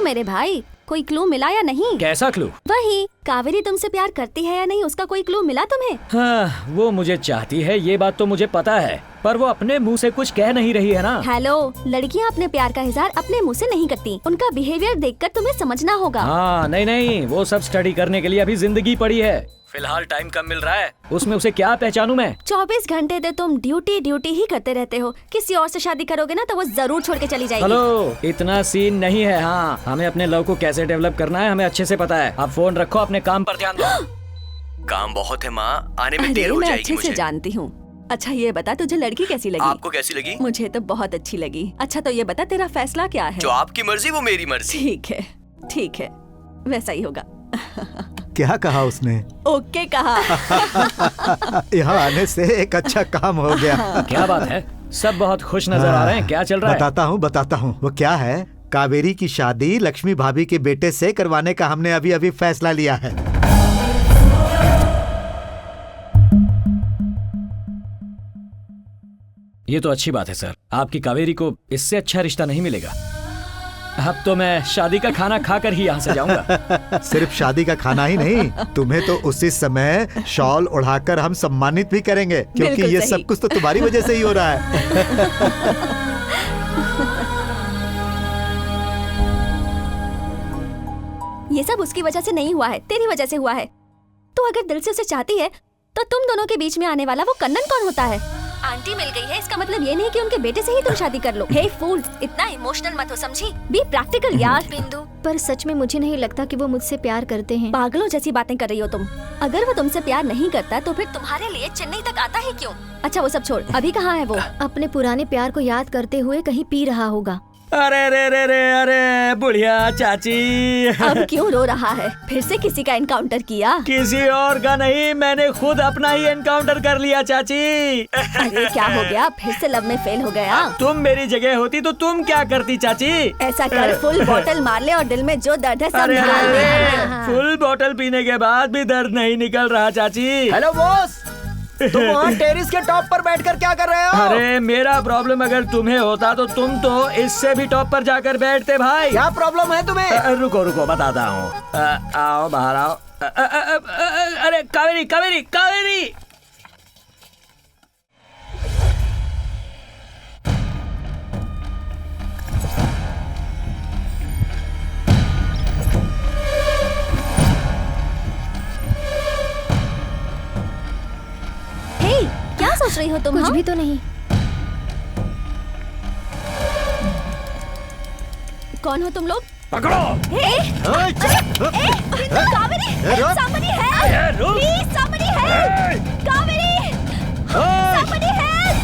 मेरे भाई कोई क्लू मिला या नहीं? कैसा क्लू? वही कावेरी तुमसे प्यार करती है या नहीं, उसका कोई क्लू मिला तुम्हें? हाँ, वो मुझे चाहती है ये बात तो मुझे पता है, पर वो अपने मुंह से कुछ कह नहीं रही है ना। हेलो, लड़कियाँ अपने प्यार का इजहार अपने मुंह से नहीं करती, उनका बिहेवियर देखकर तुम्हें समझना होगा। हाँ नहीं नहीं, वो सब स्टडी करने के लिए अभी जिंदगी पड़ी है। फिलहाल टाइम कम मिल रहा है, उसमें उसे क्या पहचानूं मैं? 24 घंटे दे तुम ड्यूटी ही करते रहते हो। किसी और से शादी करोगे ना तो वो जरूर छोड़ के चली जाएगी। हेलो, इतना सीन नहीं है। हाँ, हमें अपने लव को कैसे डेवलप करना है हमें अच्छे से पता है। आप फोन रखो, अपने काम पर ध्यान दो। काम बहुत है माँ, आने में अरे, देर हो मैं जाएगी अच्छे मुझे। से जानती हूँ। अच्छा ये बता, तुझे लड़की कैसी लगी? आपको कैसी लगी? मुझे तो बहुत अच्छी लगी। अच्छा तो ये बता, तेरा फैसला क्या है? जो आपकी मर्जी वो मेरी मर्जी। ठीक है, वैसा ही होगा। क्या कहा उसने? ओके कहा। यहाँ आने से एक अच्छा काम हो गया। क्या बात है, सब बहुत खुश नजर आ रहे हैं। क्या चल रहा है? बताता हूँ। वो क्या है, कावेरी की शादी लक्ष्मी भाभी के बेटे से करवाने का हमने अभी अभी फैसला लिया है। ये तो अच्छी बात है सर, आपकी कावेरी को इससे अच्छा रिश्ता नहीं मिलेगा। अब तो मैं शादी का खाना खाकर ही यहाँ से जाऊंगा। सिर्फ शादी का खाना ही नहीं, तुम्हें तो उसी समय शॉल उड़ाकर हम सम्मानित भी करेंगे, क्योंकि ये सब कुछ तो तुम्हारी वजह से ही हो रहा है। ये सब उसकी वजह से नहीं हुआ है, तेरी वजह से हुआ है। तू अगर दिल से उसे चाहती है तो तुम दोनों के बीच में आने वाला वो कन्नन कौन होता है? आंटी मिल गई है, इसका मतलब ये नहीं कि उनके बेटे से ही तुम शादी कर लो। हे फूल, इतना इमोशनल मत हो, समझी? बी प्रैक्टिकल यार। बिंदु, पर सच में मुझे नहीं लगता कि वो मुझसे प्यार करते हैं। पागलों जैसी बातें कर रही हो तुम। अगर वो तुमसे प्यार नहीं करता तो फिर तुम्हारे लिए चेन्नई तक आता है क्यों? अच्छा वो सब छोड़, अभी कहाँ है वो? अपने पुराने प्यार को याद करते हुए कहीं पी रहा होगा। अरे रे रे रे, अरे बुढ़िया चाची। अब क्यों रो रहा है? फिर से किसी का एनकाउंटर किया? किसी और का नहीं, मैंने खुद अपना ही एनकाउंटर कर लिया चाची। अरे क्या हो गया? फिर से लव में फेल हो गया? तुम मेरी जगह होती तो तुम क्या करती चाची? ऐसा कर, फुल बोतल मार ले और दिल में जो दर्द है सब निकाल दे। फुल बोतल पीने के बाद भी दर्द नहीं निकल रहा चाची। हेलो बॉस, तुम वहाँ टेरिस के टॉप पर बैठकर क्या कर रहे हो? अरे मेरा प्रॉब्लम अगर तुम्हें होता तो तुम तो इससे भी टॉप पर जाकर बैठते भाई। क्या प्रॉब्लम है तुम्हें? रुको रुको बताता हूँ। आओ बाहर आओ। अरे कावेरी कावेरी कावेरी। क्या सोच रही हो तुम? कुछ भी तो नहीं। कौन हो तुम लोग? पकड़ो। Kaveri, somebody help! Please, somebody help! Kaveri, somebody help!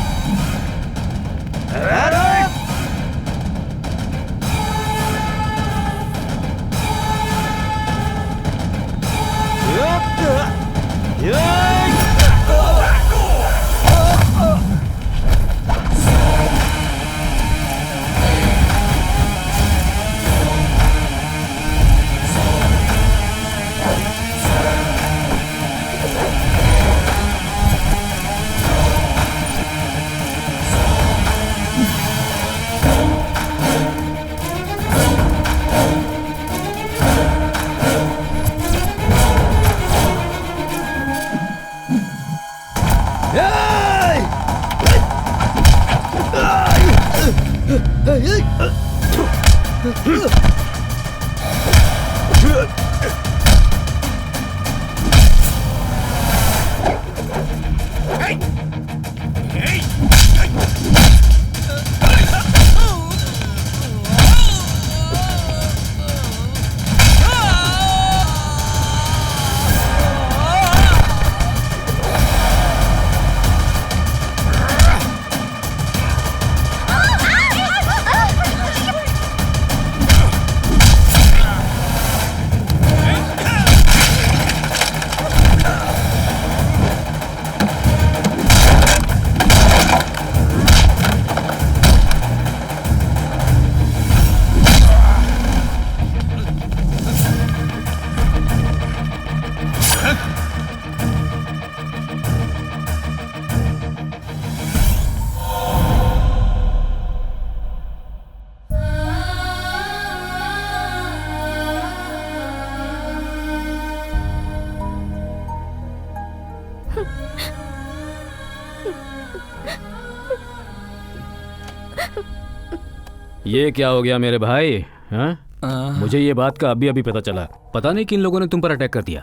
ये क्या हो गया मेरे भाई? हाँ? मुझे ये बात का अभी अभी पता चला। पता नहीं किन लोगों ने तुम पर अटैक कर दिया।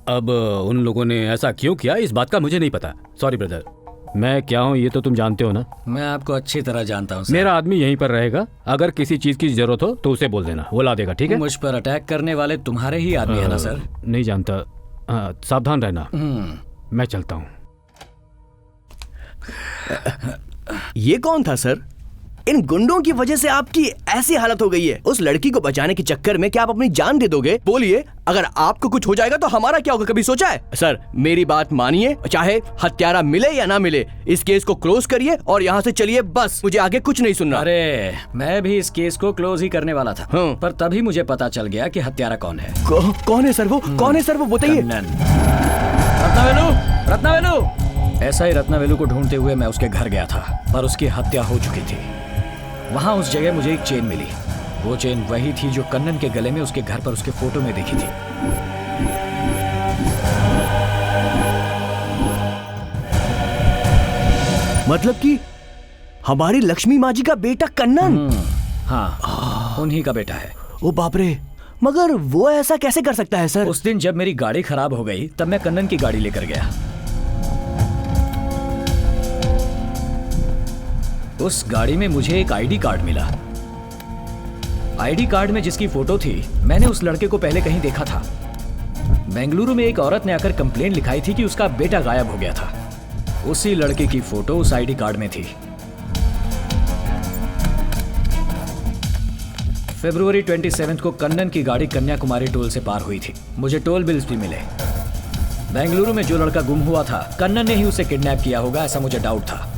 अब उन लोगों ने ऐसा क्यों किया इस बात का मुझे नहीं पता। सॉरी ब्रदर, मैं क्या हूँ ये तो तुम जानते हो ना। मैं आपको अच्छी तरह जानता हूँ। मेरा आदमी यहीं पर रहेगा, अगर किसी चीज की जरूरत हो तो उसे बोल देना, वो ला देगा। ठीक है? मुझ पर अटैक करने वाले तुम्हारे ही आदमी है ना सर? नहीं जानता, सावधान रहना। मैं चलता हूँ। ये कौन था सर? इन गुंडों की वजह से आपकी ऐसी हालत हो गई है। उस लड़की को बचाने के चक्कर में क्या आप अपनी जान दे दोगे? बोलिए, अगर आपको कुछ हो जाएगा तो हमारा क्या होगा, कभी सोचा है? सर मेरी बात मानिए, चाहे हत्यारा मिले या ना मिले, इस केस को क्लोज करिए और यहाँ से चलिए, बस मुझे आगे कुछ नहीं सुनना। अरे मैं भी इस केस को क्लोज ही करने वाला था, पर तभी मुझे पता चल गया कि हत्यारा कौन है। कौन है सर वो? कौन है सर वो, बताइए। रत्नावेलु। ऐसा ही रत्नावेलु को ढूंढते हुए मैं उसके घर गया था, पर उसकी हत्या हो चुकी थी। वहां उस जगह मुझे एक चेन मिली। वो चेन वही थी जो कन्नन के गले में उसके घर पर उसके फोटो में देखी थी। मतलब कि हमारी लक्ष्मी माँ जी का बेटा कन्नन? हाँ, उन्हीं का बेटा है। ओ बाप रे, मगर वो ऐसा कैसे कर सकता है सर? उस दिन जब मेरी गाड़ी खराब हो गई तब मैं कन्नन की गाड़ी लेकर गया। उस गाड़ी में मुझे एक आईडी कार्ड मिला। आईडी कार्ड में जिसकी फोटो थी, मैंने उस लड़के को पहले कहीं देखा था। बेंगलुरु में एक औरत ने आकर कंप्लेंट लिखाई थी कि उसका बेटा गायब हो गया था। उसी लड़के की फोटो उस आईडी कार्ड में थी। फरवरी 27 को कन्नन की गाड़ी कन्याकुमारी टोल से पार हुई थी। मुझे टोल बिल्स भी मिले। बेंगलुरु में जो लड़का गुम हुआ था, कन्नन ने ही उसे किडनैप किया होगा, ऐसा मुझे डाउट था।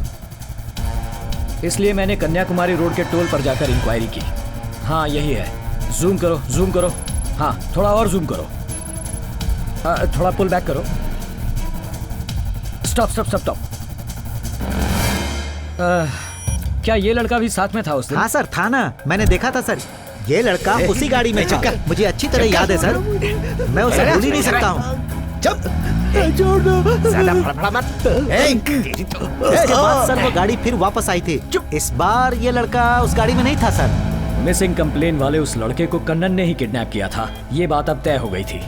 इसलिए मैंने कन्याकुमारी रोड के टोल पर जाकर इंक्वायरी की। हाँ यही है। जूम करो, जूम करो। हाँ थोड़ा और जूम करो। थोड़ा पुल बैक करो। Stop stop stop stop. क्या ये लड़का भी साथ में था उस दिन? हाँ सर, था ना, मैंने देखा था सर। ये लड़का उसी गाड़ी में था, मुझे अच्छी तरह याद है सर। मैं उसे भूल ही नहीं सकता हूँ। छोड़ दो, ज़्यादा फड़फड़ा मत। उसके बाद सर वो गाड़ी फिर वापस आई थी। इस बार ये लड़का उस गाड़ी में नहीं था सर। मिसिंग कंप्लेन वाले उस लड़के को कन्नन ने ही किडनैप किया था, ये बात अब तय हो गई थी।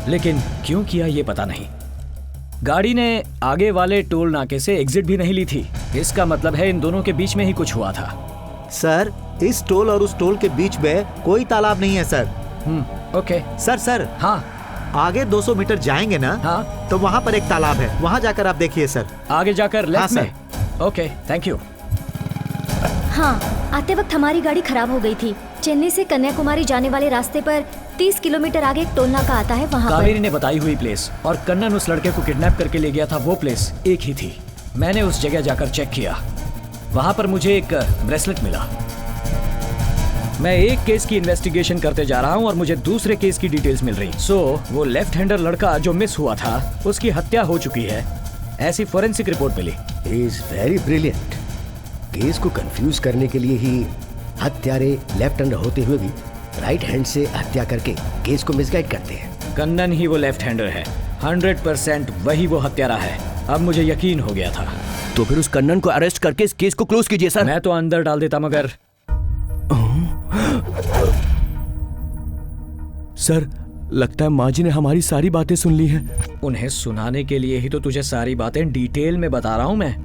लेकिन क्यों किया ये पता नहीं। गाड़ी ने आगे वाले टोल नाके से एग्जिट भी नहीं ली थी। इसका मतलब है इन दोनों के बीच में ही कुछ हुआ था। सर इस टोल और उस टोल के बीच में कोई तालाब नहीं है सर। Okay sir. हाँ, आगे 200 मीटर जाएंगे ना, हाँ, तो वहाँ पर एक तालाब है, वहाँ जाकर आप देखिए सर। आगे जाकर लेफ्ट में? Okay, thank you. हाँ, आते वक्त हमारी गाड़ी खराब हो गई थी। चेन्नई से कन्याकुमारी जाने वाले रास्ते पर 30 किलोमीटर आगे एक टोल नाका आता है, वहाँ कावेरी ने बताई हुई प्लेस और कन्नन उस लड़के को किडनैप करके ले गया था, वो प्लेस एक ही थी। मैंने उस जगह जाकर चेक किया, वहाँ पर मुझे एक ब्रेसलेट मिला। मैं एक केस की इन्वेस्टिगेशन करते जा रहा हूँ और मुझे दूसरे केस की डिटेल्स मिल रही। वो लेफ्ट हैंडर लड़का जो मिस हुआ था, उसकी हत्या हो चुकी है, ऐसी फोरेंसिक रिपोर्ट मिली। He is very brilliant. Case को कंफ्यूज करने के लिए ही हत्यारे लेफ्ट हैंडर होते हुए भी राइट हैंड से हत्या करके केस को मिसगाइड करते हैं। कन्नन ही वो लेफ्ट हैंडर है, 100% वही वो हत्यारा है। अब मुझे यकीन हो गया था। तो फिर उस कन्नन को अरेस्ट करके इस केस को क्लोज कीजिए सर। मैं तो अंदर डाल देता, मगर सर लगता है माँ जी ने हमारी सारी बातें सुन ली हैं। उन्हें सुनाने के लिए ही तो तुझे सारी बातें डिटेल में बता रहा हूँ मैं।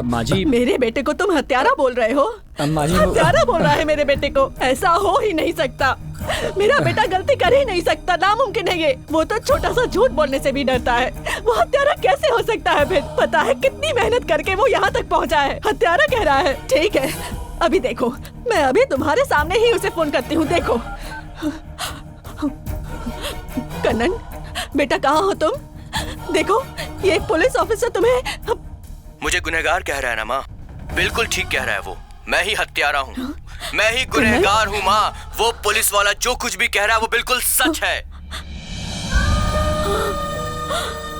माँ जी, मेरे बेटे को तुम हत्यारा बोल रहे हो? माँ जी, हत्यारा बोल रहा है मेरे बेटे को? ऐसा हो ही नहीं सकता। मेरा बेटा गलती कर ही नहीं सकता, नामुमकिन है ये। वो तो छोटा सा झूठ बोलने से भी डरता है। वो हत्यारा कैसे हो सकता है फिर? पता है कितनी मेहनत करके वो यहाँ तक पहुँचा है। हत्यारा कह रहा है, ठीक है अभी देखो, मैं अभी तुम्हारे सामने ही उसे फोन करती हूँ। देखो कन्नन बेटा, कहाँ हो तुम? देखो ये एक पुलिस ऑफिसर तुम्हें। मुझे गुनहगार कह रहा है ना माँ? बिल्कुल ठीक कह रहा है वो। मैं ही हत्यारा हूँ, मैं ही गुनहगार हूँ माँ। वो पुलिस वाला जो कुछ भी कह रहा है वो बिल्कुल सच है।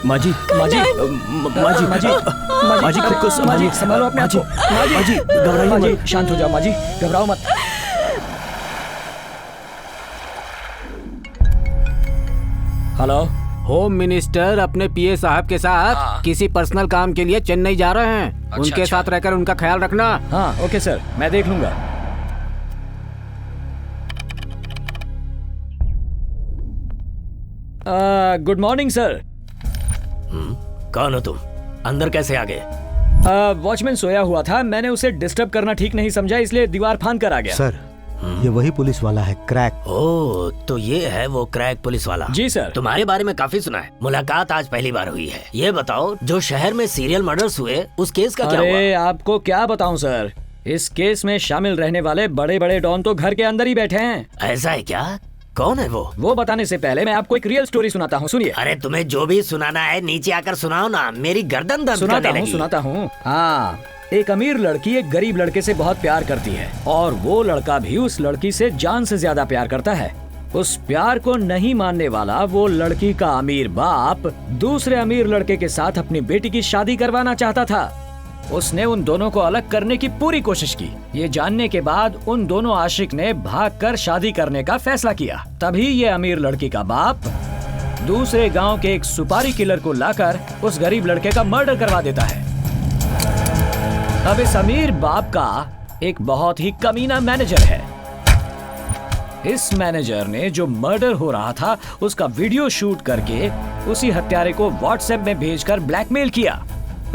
माँ जी, माँ जी, माँ जी, माँ जी, माँ जी, खुद को संभालो अपने आप को। माँ जी, घबराइए माँ जी, शांत हो जाओ माँ जी, घबराओ मत। हेलो, होम मिनिस्टर अपने पीए साहब के साथ किसी पर्सनल काम के लिए चेन्नई जा रहे हैं। उनके साथ रहकर उनका ख्याल रखना। हाँ ओके सर, मैं देख लूंगा। Good morning sir. कौन हो तुम? अंदर कैसे आ गए? वॉचमैन सोया हुआ था, मैंने उसे डिस्टर्ब करना ठीक नहीं समझा, इसलिए दीवार फांद कर आ गया। सर ये वही पुलिस वाला है, क्रैक। ओह, तो ये है वो क्रैक पुलिस वाला। जी सर। तुम्हारे बारे में काफी सुना है, मुलाकात आज पहली बार हुई है। ये बताओ, जो शहर में सीरियल मर्डर्स हुए उस केस का क्या हुआ? अरे आपको क्या बताऊं सर, इस केस में शामिल रहने वाले बड़े बड़े डॉन तो घर के अंदर ही बैठे हैं। ऐसा है क्या? कौन है वो बताने से पहले मैं आपको एक रियल स्टोरी सुनाता हूँ, सुनिए। अरे तुम्हें जो भी सुनाना है नीचे आकर सुनाओ ना, मेरी गर्दन दर्द करने लगी। सुनाता हूँ। हाँ, एक अमीर लड़की एक गरीब लड़के से बहुत प्यार करती है और वो लड़का भी उस लड़की से जान से ज्यादा प्यार करता है। उस प्यार को नहीं मानने वाला वो लड़की का अमीर बाप दूसरे अमीर लड़के के साथ अपनी बेटी की शादी करवाना चाहता था। उसने उन दोनों को अलग करने की पूरी कोशिश की। ये जानने के बाद उन दोनों आशिक ने भागकर शादी करने का फैसला किया। तभी ये अमीर लड़की का बाप दूसरे गांव के एक सुपारी किलर को लाकर उस गरीब लड़के का मर्डर करवा देता है। अब इस अमीर बाप का एक बहुत ही कमीना मैनेजर है। इस मैनेजर ने जो मर्डर हो रहा था उसका वीडियो शूट करके उसी हत्यारे को व्हाट्सएप में भेजकर ब्लैकमेल किया।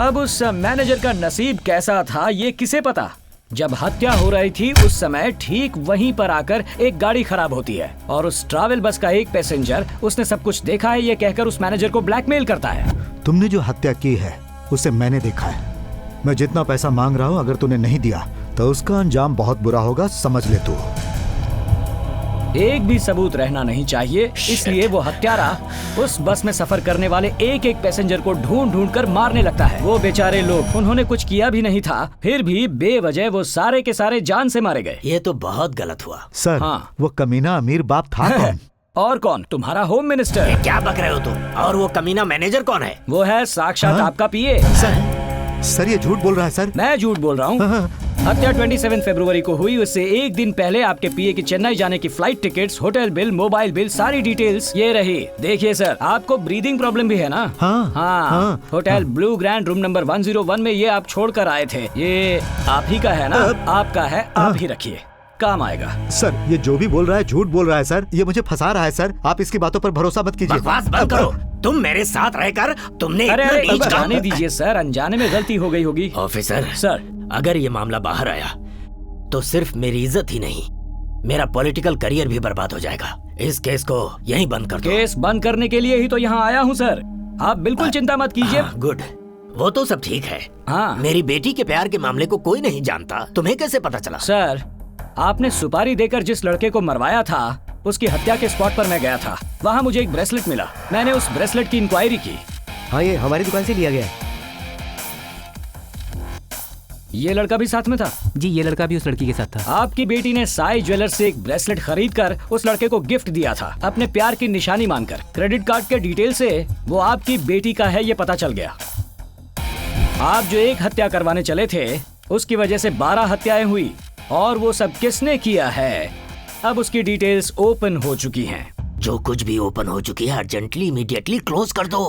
अब उस मैनेजर का नसीब कैसा था ये किसे पता। जब हत्या हो रही थी उस समय ठीक वहीं पर आकर एक गाड़ी खराब होती है और उस ट्रैवल बस का एक पैसेंजर उसने सब कुछ देखा है ये कहकर उस मैनेजर को ब्लैकमेल करता है। तुमने जो हत्या की है उसे मैंने देखा है। मैं जितना पैसा मांग रहा हूँ अगर तूने नहीं दिया तो उसका अंजाम बहुत बुरा होगा, समझ ले तू। एक भी सबूत रहना नहीं चाहिए, इसलिए वो हत्यारा उस बस में सफर करने वाले एक एक पैसेंजर को ढूंढ ढूंढ कर मारने लगता है। वो बेचारे लोग, उन्होंने कुछ किया भी नहीं था, फिर भी बेवजह वो सारे के सारे जान से मारे गए। ये तो बहुत गलत हुआ सर। हाँ। वो कमीना अमीर बाप था कौन? और कौन? तुम्हारा होम मिनिस्टर। क्या बक रहे हो तुम? और वो कमीना मैनेजर कौन है? वो है साक्षात आपका पीए। सर ये झूठ बोल रहा है सर। मैं झूठ बोल रहा हूँ। हत्या 27 फरवरी को हुई, उससे एक दिन पहले आपके पीए की चेन्नई जाने की flight tickets, hotel bill, mobile bill, सारी डिटेल्स ये रही। देखिए सर, आपको ब्रीदिंग प्रॉब्लम भी है ना? हाँ। Hotel blue grand room number 101 में ये आप छोड़ कर आए थे। ये आप ही का है ना? आपका है, आप ही रखिए, काम आएगा। सर ये जो भी बोल रहा है झूठ बोल रहा है सर, ये मुझे फंसा रहा है सर। आप इसकी बातों पर भरोसा मत कीजिए। बकवास बंद करो। तुम मेरे साथ रहकर तुमने अरे जाने दीजिए सर, अनजाने में गलती हो गई होगी। ऑफिसर सर, अगर ये मामला बाहर आया तो सिर्फ मेरी इज्जत ही नहीं, मेरा पॉलिटिकल करियर भी बर्बाद हो जाएगा। इस केस को यहीं बंद कर दो। केस बंद करने के लिए ही तो यहाँ आया हूँ सर, आप बिल्कुल चिंता मत कीजिए। गुड, वो तो सब ठीक है। हाँ, मेरी बेटी के प्यार के मामले को कोई नहीं जानता, तुम्हें कैसे पता चला? सर, आपने सुपारी देकर जिस लड़के को मरवाया था उसकी हत्या के स्पॉट पर मैं गया था। वहाँ मुझे एक ब्रेसलेट मिला, मैंने उस ब्रेसलेट की इंक्वायरी की। हाँ, ये हमारी दुकान से लिया गया है। ये लड़का भी साथ में था? जी, ये लड़का भी उस लड़की के साथ था। आपकी बेटी ने साई ज्वेलर्स से एक ब्रेसलेट खरीद कर उस लड़के को गिफ्ट दिया था, अपने प्यार की निशानी मानकर। क्रेडिट कार्ड के डिटेल से वो आपकी बेटी का है ये पता चल गया। आप जो एक हत्या करवाने चले थे उसकी वजह से 12 हत्याएं हुई और वो सब किसने किया है अब उसकी डिटेल्स ओपन हो चुकी हैं। जो कुछ भी ओपन हो चुकी है अर्जेंटली इमीडिएटली क्लोज कर दो,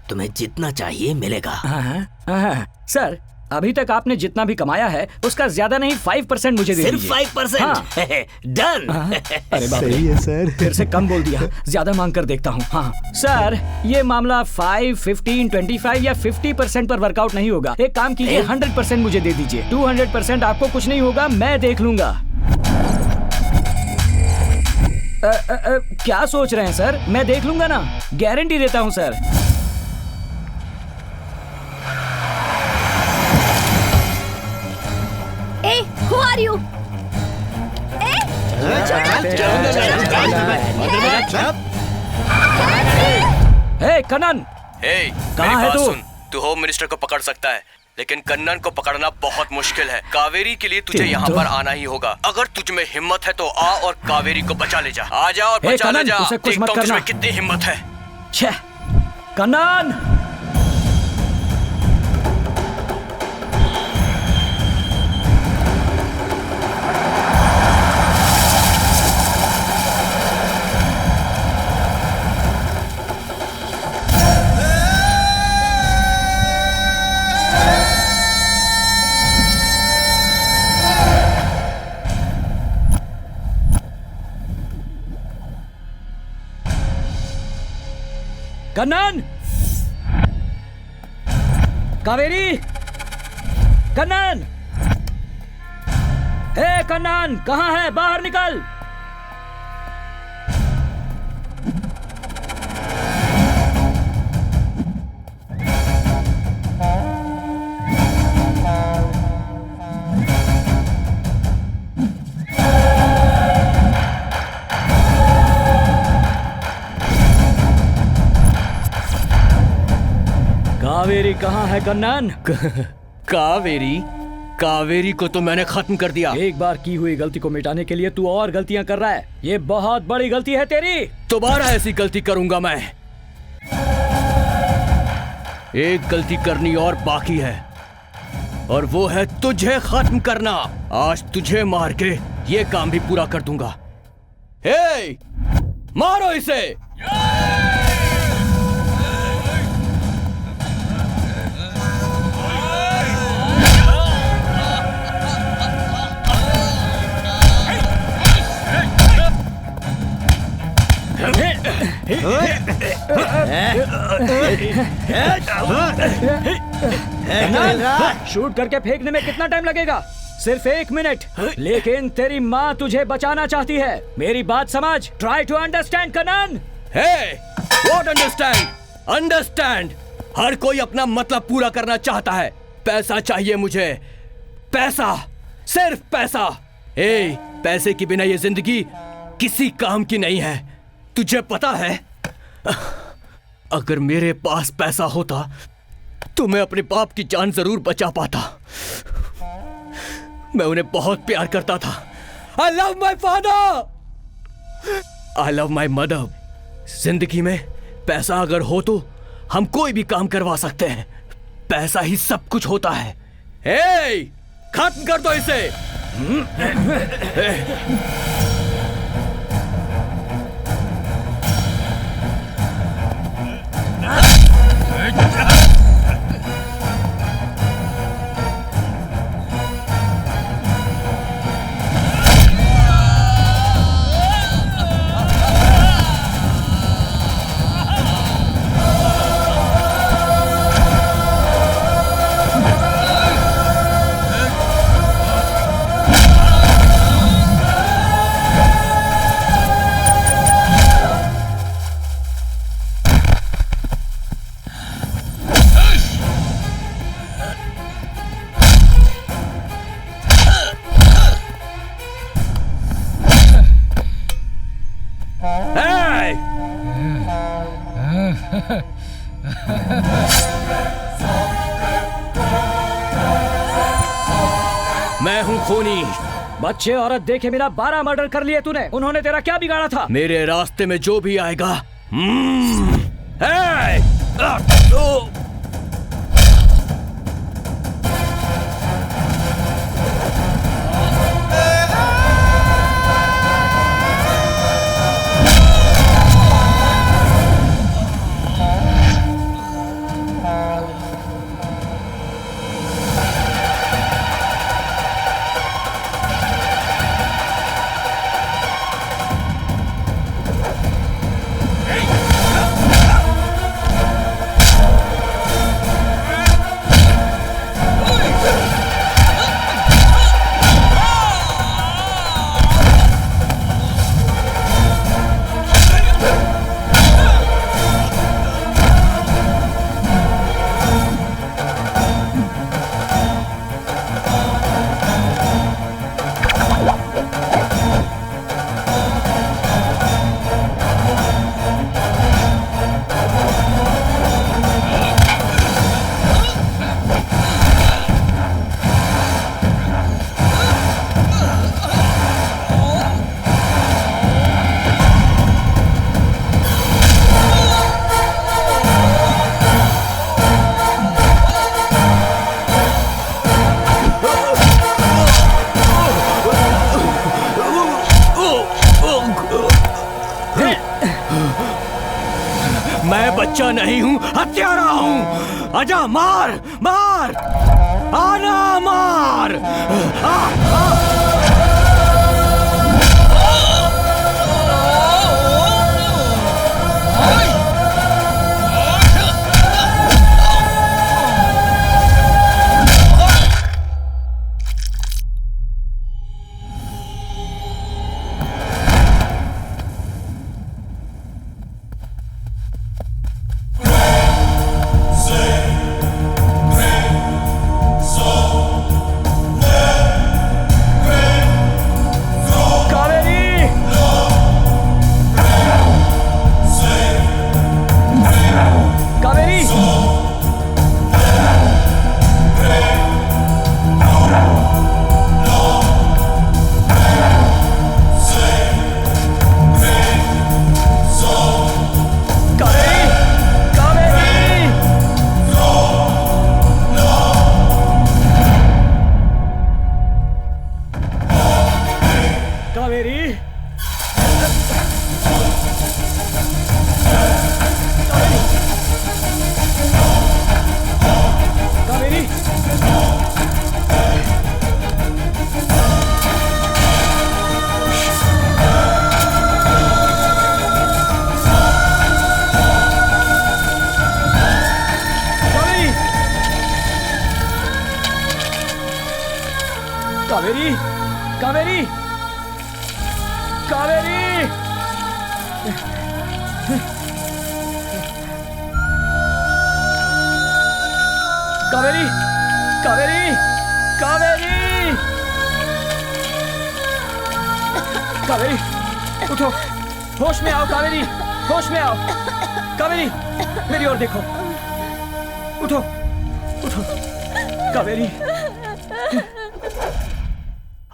तुम्हें जितना चाहिए मिलेगा। सर, अभी तक आपने जितना भी कमाया है उसका ज्यादा नहीं 5% मुझे दे दीजिए। सिर्फ 5%? डन। अरे बाप रे, सर फिर से कम बोल दिया, ज्यादा मांग कर देखता हूँ। हाँ सर, ये मामला 5, 15, 25 या 50% पर वर्कआउट नहीं होगा। एक काम कीजिए, 100% मुझे दे दीजिए। 200% आपको कुछ नहीं होगा, मैं देख लूंगा। क्या सोच रहे हैं सर, मैं देख लूंगा ना, गारंटी देता हूँ sir. Hey, who are you? Hey, Kannan! कहाँ है तू? तू होम मिनिस्टर को पकड़ सकता है, लेकिन कन्नन को पकड़ना बहुत मुश्किल है। कावेरी के लिए तुझे यहाँ पर आना ही होगा। अगर तुझ में हिम्मत है तो आ और कावेरी को बचा ले जा। आ जा और बचा ले जा। कुछ मत करना। कितनी हिम्मत है। कन्नन! कन्नन! कावेरी! कन्नन! हे कन्नन, कहाँ है? बाहर निकल! कावेरी कहाँ है कन्नन? कावेरी? कावेरी को तो मैंने खत्म कर दिया। एक बार की हुई गलती को मिटाने के लिए तू और गलतियां कर रहा है। ये बहुत बड़ी गलती है तेरी। दोबारा ऐसी गलती करूंगा मैं। एक गलती करनी और बाकी है, और वो है तुझे खत्म करना। आज तुझे मार के ये काम भी पूरा कर दूंगा। हे, मारो इसे। शूट करके फेंकने में कितना टाइम लगेगा? सिर्फ 1 मिनट। लेकिन तेरी माँ तुझे बचाना चाहती है। मेरी बात समझ। Try to understand Kannan. Hey, what understand? Understand. हर कोई अपना मतलब पूरा करना चाहता है। पैसा चाहिए मुझे, पैसा, सिर्फ पैसा। ए, पैसे के बिना ये जिंदगी किसी काम की नहीं है। तुझे पता है, अगर मेरे पास पैसा होता तो मैं अपने बाप की जान जरूर बचा पाता। मैं उन्हें बहुत प्यार करता था। I love my father, I love my mother। जिंदगी में पैसा अगर हो तो हम कोई भी काम करवा सकते हैं। पैसा ही सब कुछ होता है। हे, खत्म कर दो इसे। मैं हूं खूनी। बच्चे औरत देखे बिना 12 मर्डर कर लिए तूने। उन्होंने तेरा क्या बिगाड़ा था? मेरे रास्ते में जो भी आएगा, मैं बच्चा नहीं हूं, हत्यारा हूं। आजा, मार मार, आना मार। कावेरी, कावेरी, कावेरी, कावेरी, कावेरी, कावेरी, उठो, होश में आओ कावेरी, होश में आओ कावेरी, मेरी ओर देखो, उठो, उठो, कावेरी।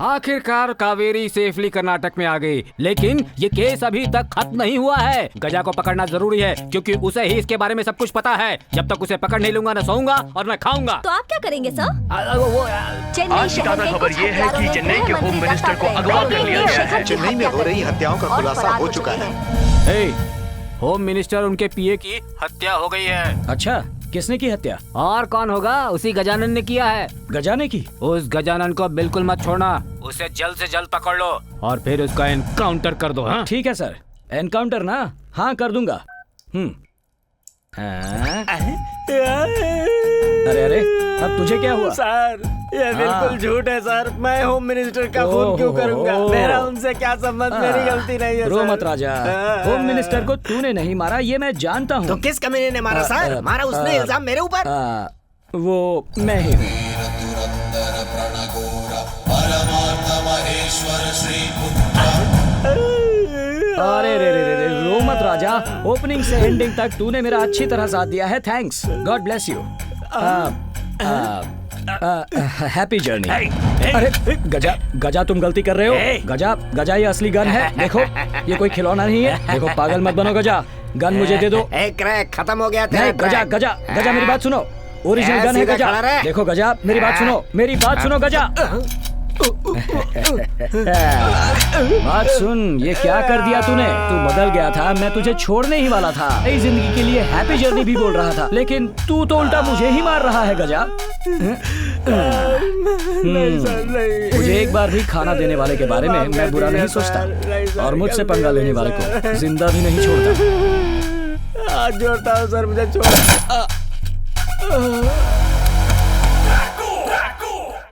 आखिरकार कावेरी सेफली कर्नाटक में आ गई, लेकिन ये केस अभी तक खत्म नहीं हुआ है। गजा को पकड़ना जरूरी है क्योंकि उसे ही इसके बारे में सब कुछ पता है। जब तक उसे पकड़ नहीं लूंगा न सोऊंगा और न खाऊंगा। तो आप क्या करेंगे सर? आज की ताज़ा खबर ये है कि चेन्नई के होम मिनिस्टर को अगवा कर लिया गया है। चेन्नई में हो रही हत्याओं का खुलासा हो चुका है। होम मिनिस्टर उनके पीए की हत्या हो गई है। अच्छा, किसने की हत्या? और कौन होगा, उसी गजानन ने किया है। गजाने की? उस गजानन को बिल्कुल मत छोड़ना, उसे जल्द से जल्द पकड़ लो और फिर उसका एनकाउंटर कर दो। हाँ ठीक है सर, एनकाउंटर ना, हाँ कर दूंगा। अरे अरे, अब तुझे क्या हुआ? सर ये बिल्कुल झूठ है सर, मैं होम मिनिस्टर का खून क्यों करूंगा? मेरा उनसे क्या संबंध, मेरी गलती नहीं है। रो मत राजा, होम मिनिस्टर को तूने नहीं मारा ये मैं जानता हूँ। तो किस कमीने ने मारा सर? मारा उसने इल्जाम मेरे ऊपर? वो मैं ही हूँ। अरे रे रे रे, रो मत राजा, ओपनिंग से एंडिंग तक तूने मेरा अच्छी तरह साथ दिया है, thanks, God bless you. Happy journey. अरे गजा, गजा तुम गलती कर रहे हो। गजा, गजा ये असली गन है, देखो ये कोई खिलौना नहीं है। देखो पागल मत बनो गजा, गन मुझे दे दो। क्रैक खत्म हो गया। नहीं गजा, गजा, गजा मेरी बात सुनो, ओरिजिनल गन है गजा। देखो गजा मेरी बात सुनो, मेरी बात सुनो गजा। बात सुन, ये क्या कर दिया तूने? तू बदल गया था, मैं तुझे छोड़ने ही वाला था, नई जिंदगी के लिए हैप्पी जर्नी भी बोल रहा था, लेकिन तू तो उल्टा मुझे ही मार रहा है गजा। मुझे एक बार भी खाना देने वाले के बारे में मैं बुरा नहीं सोचता, और मुझसे पंगा लेने वाले को जिंदा भी नहीं छोड़ता। हाथ जोड़ता हूँ सर, मुझे छोड़।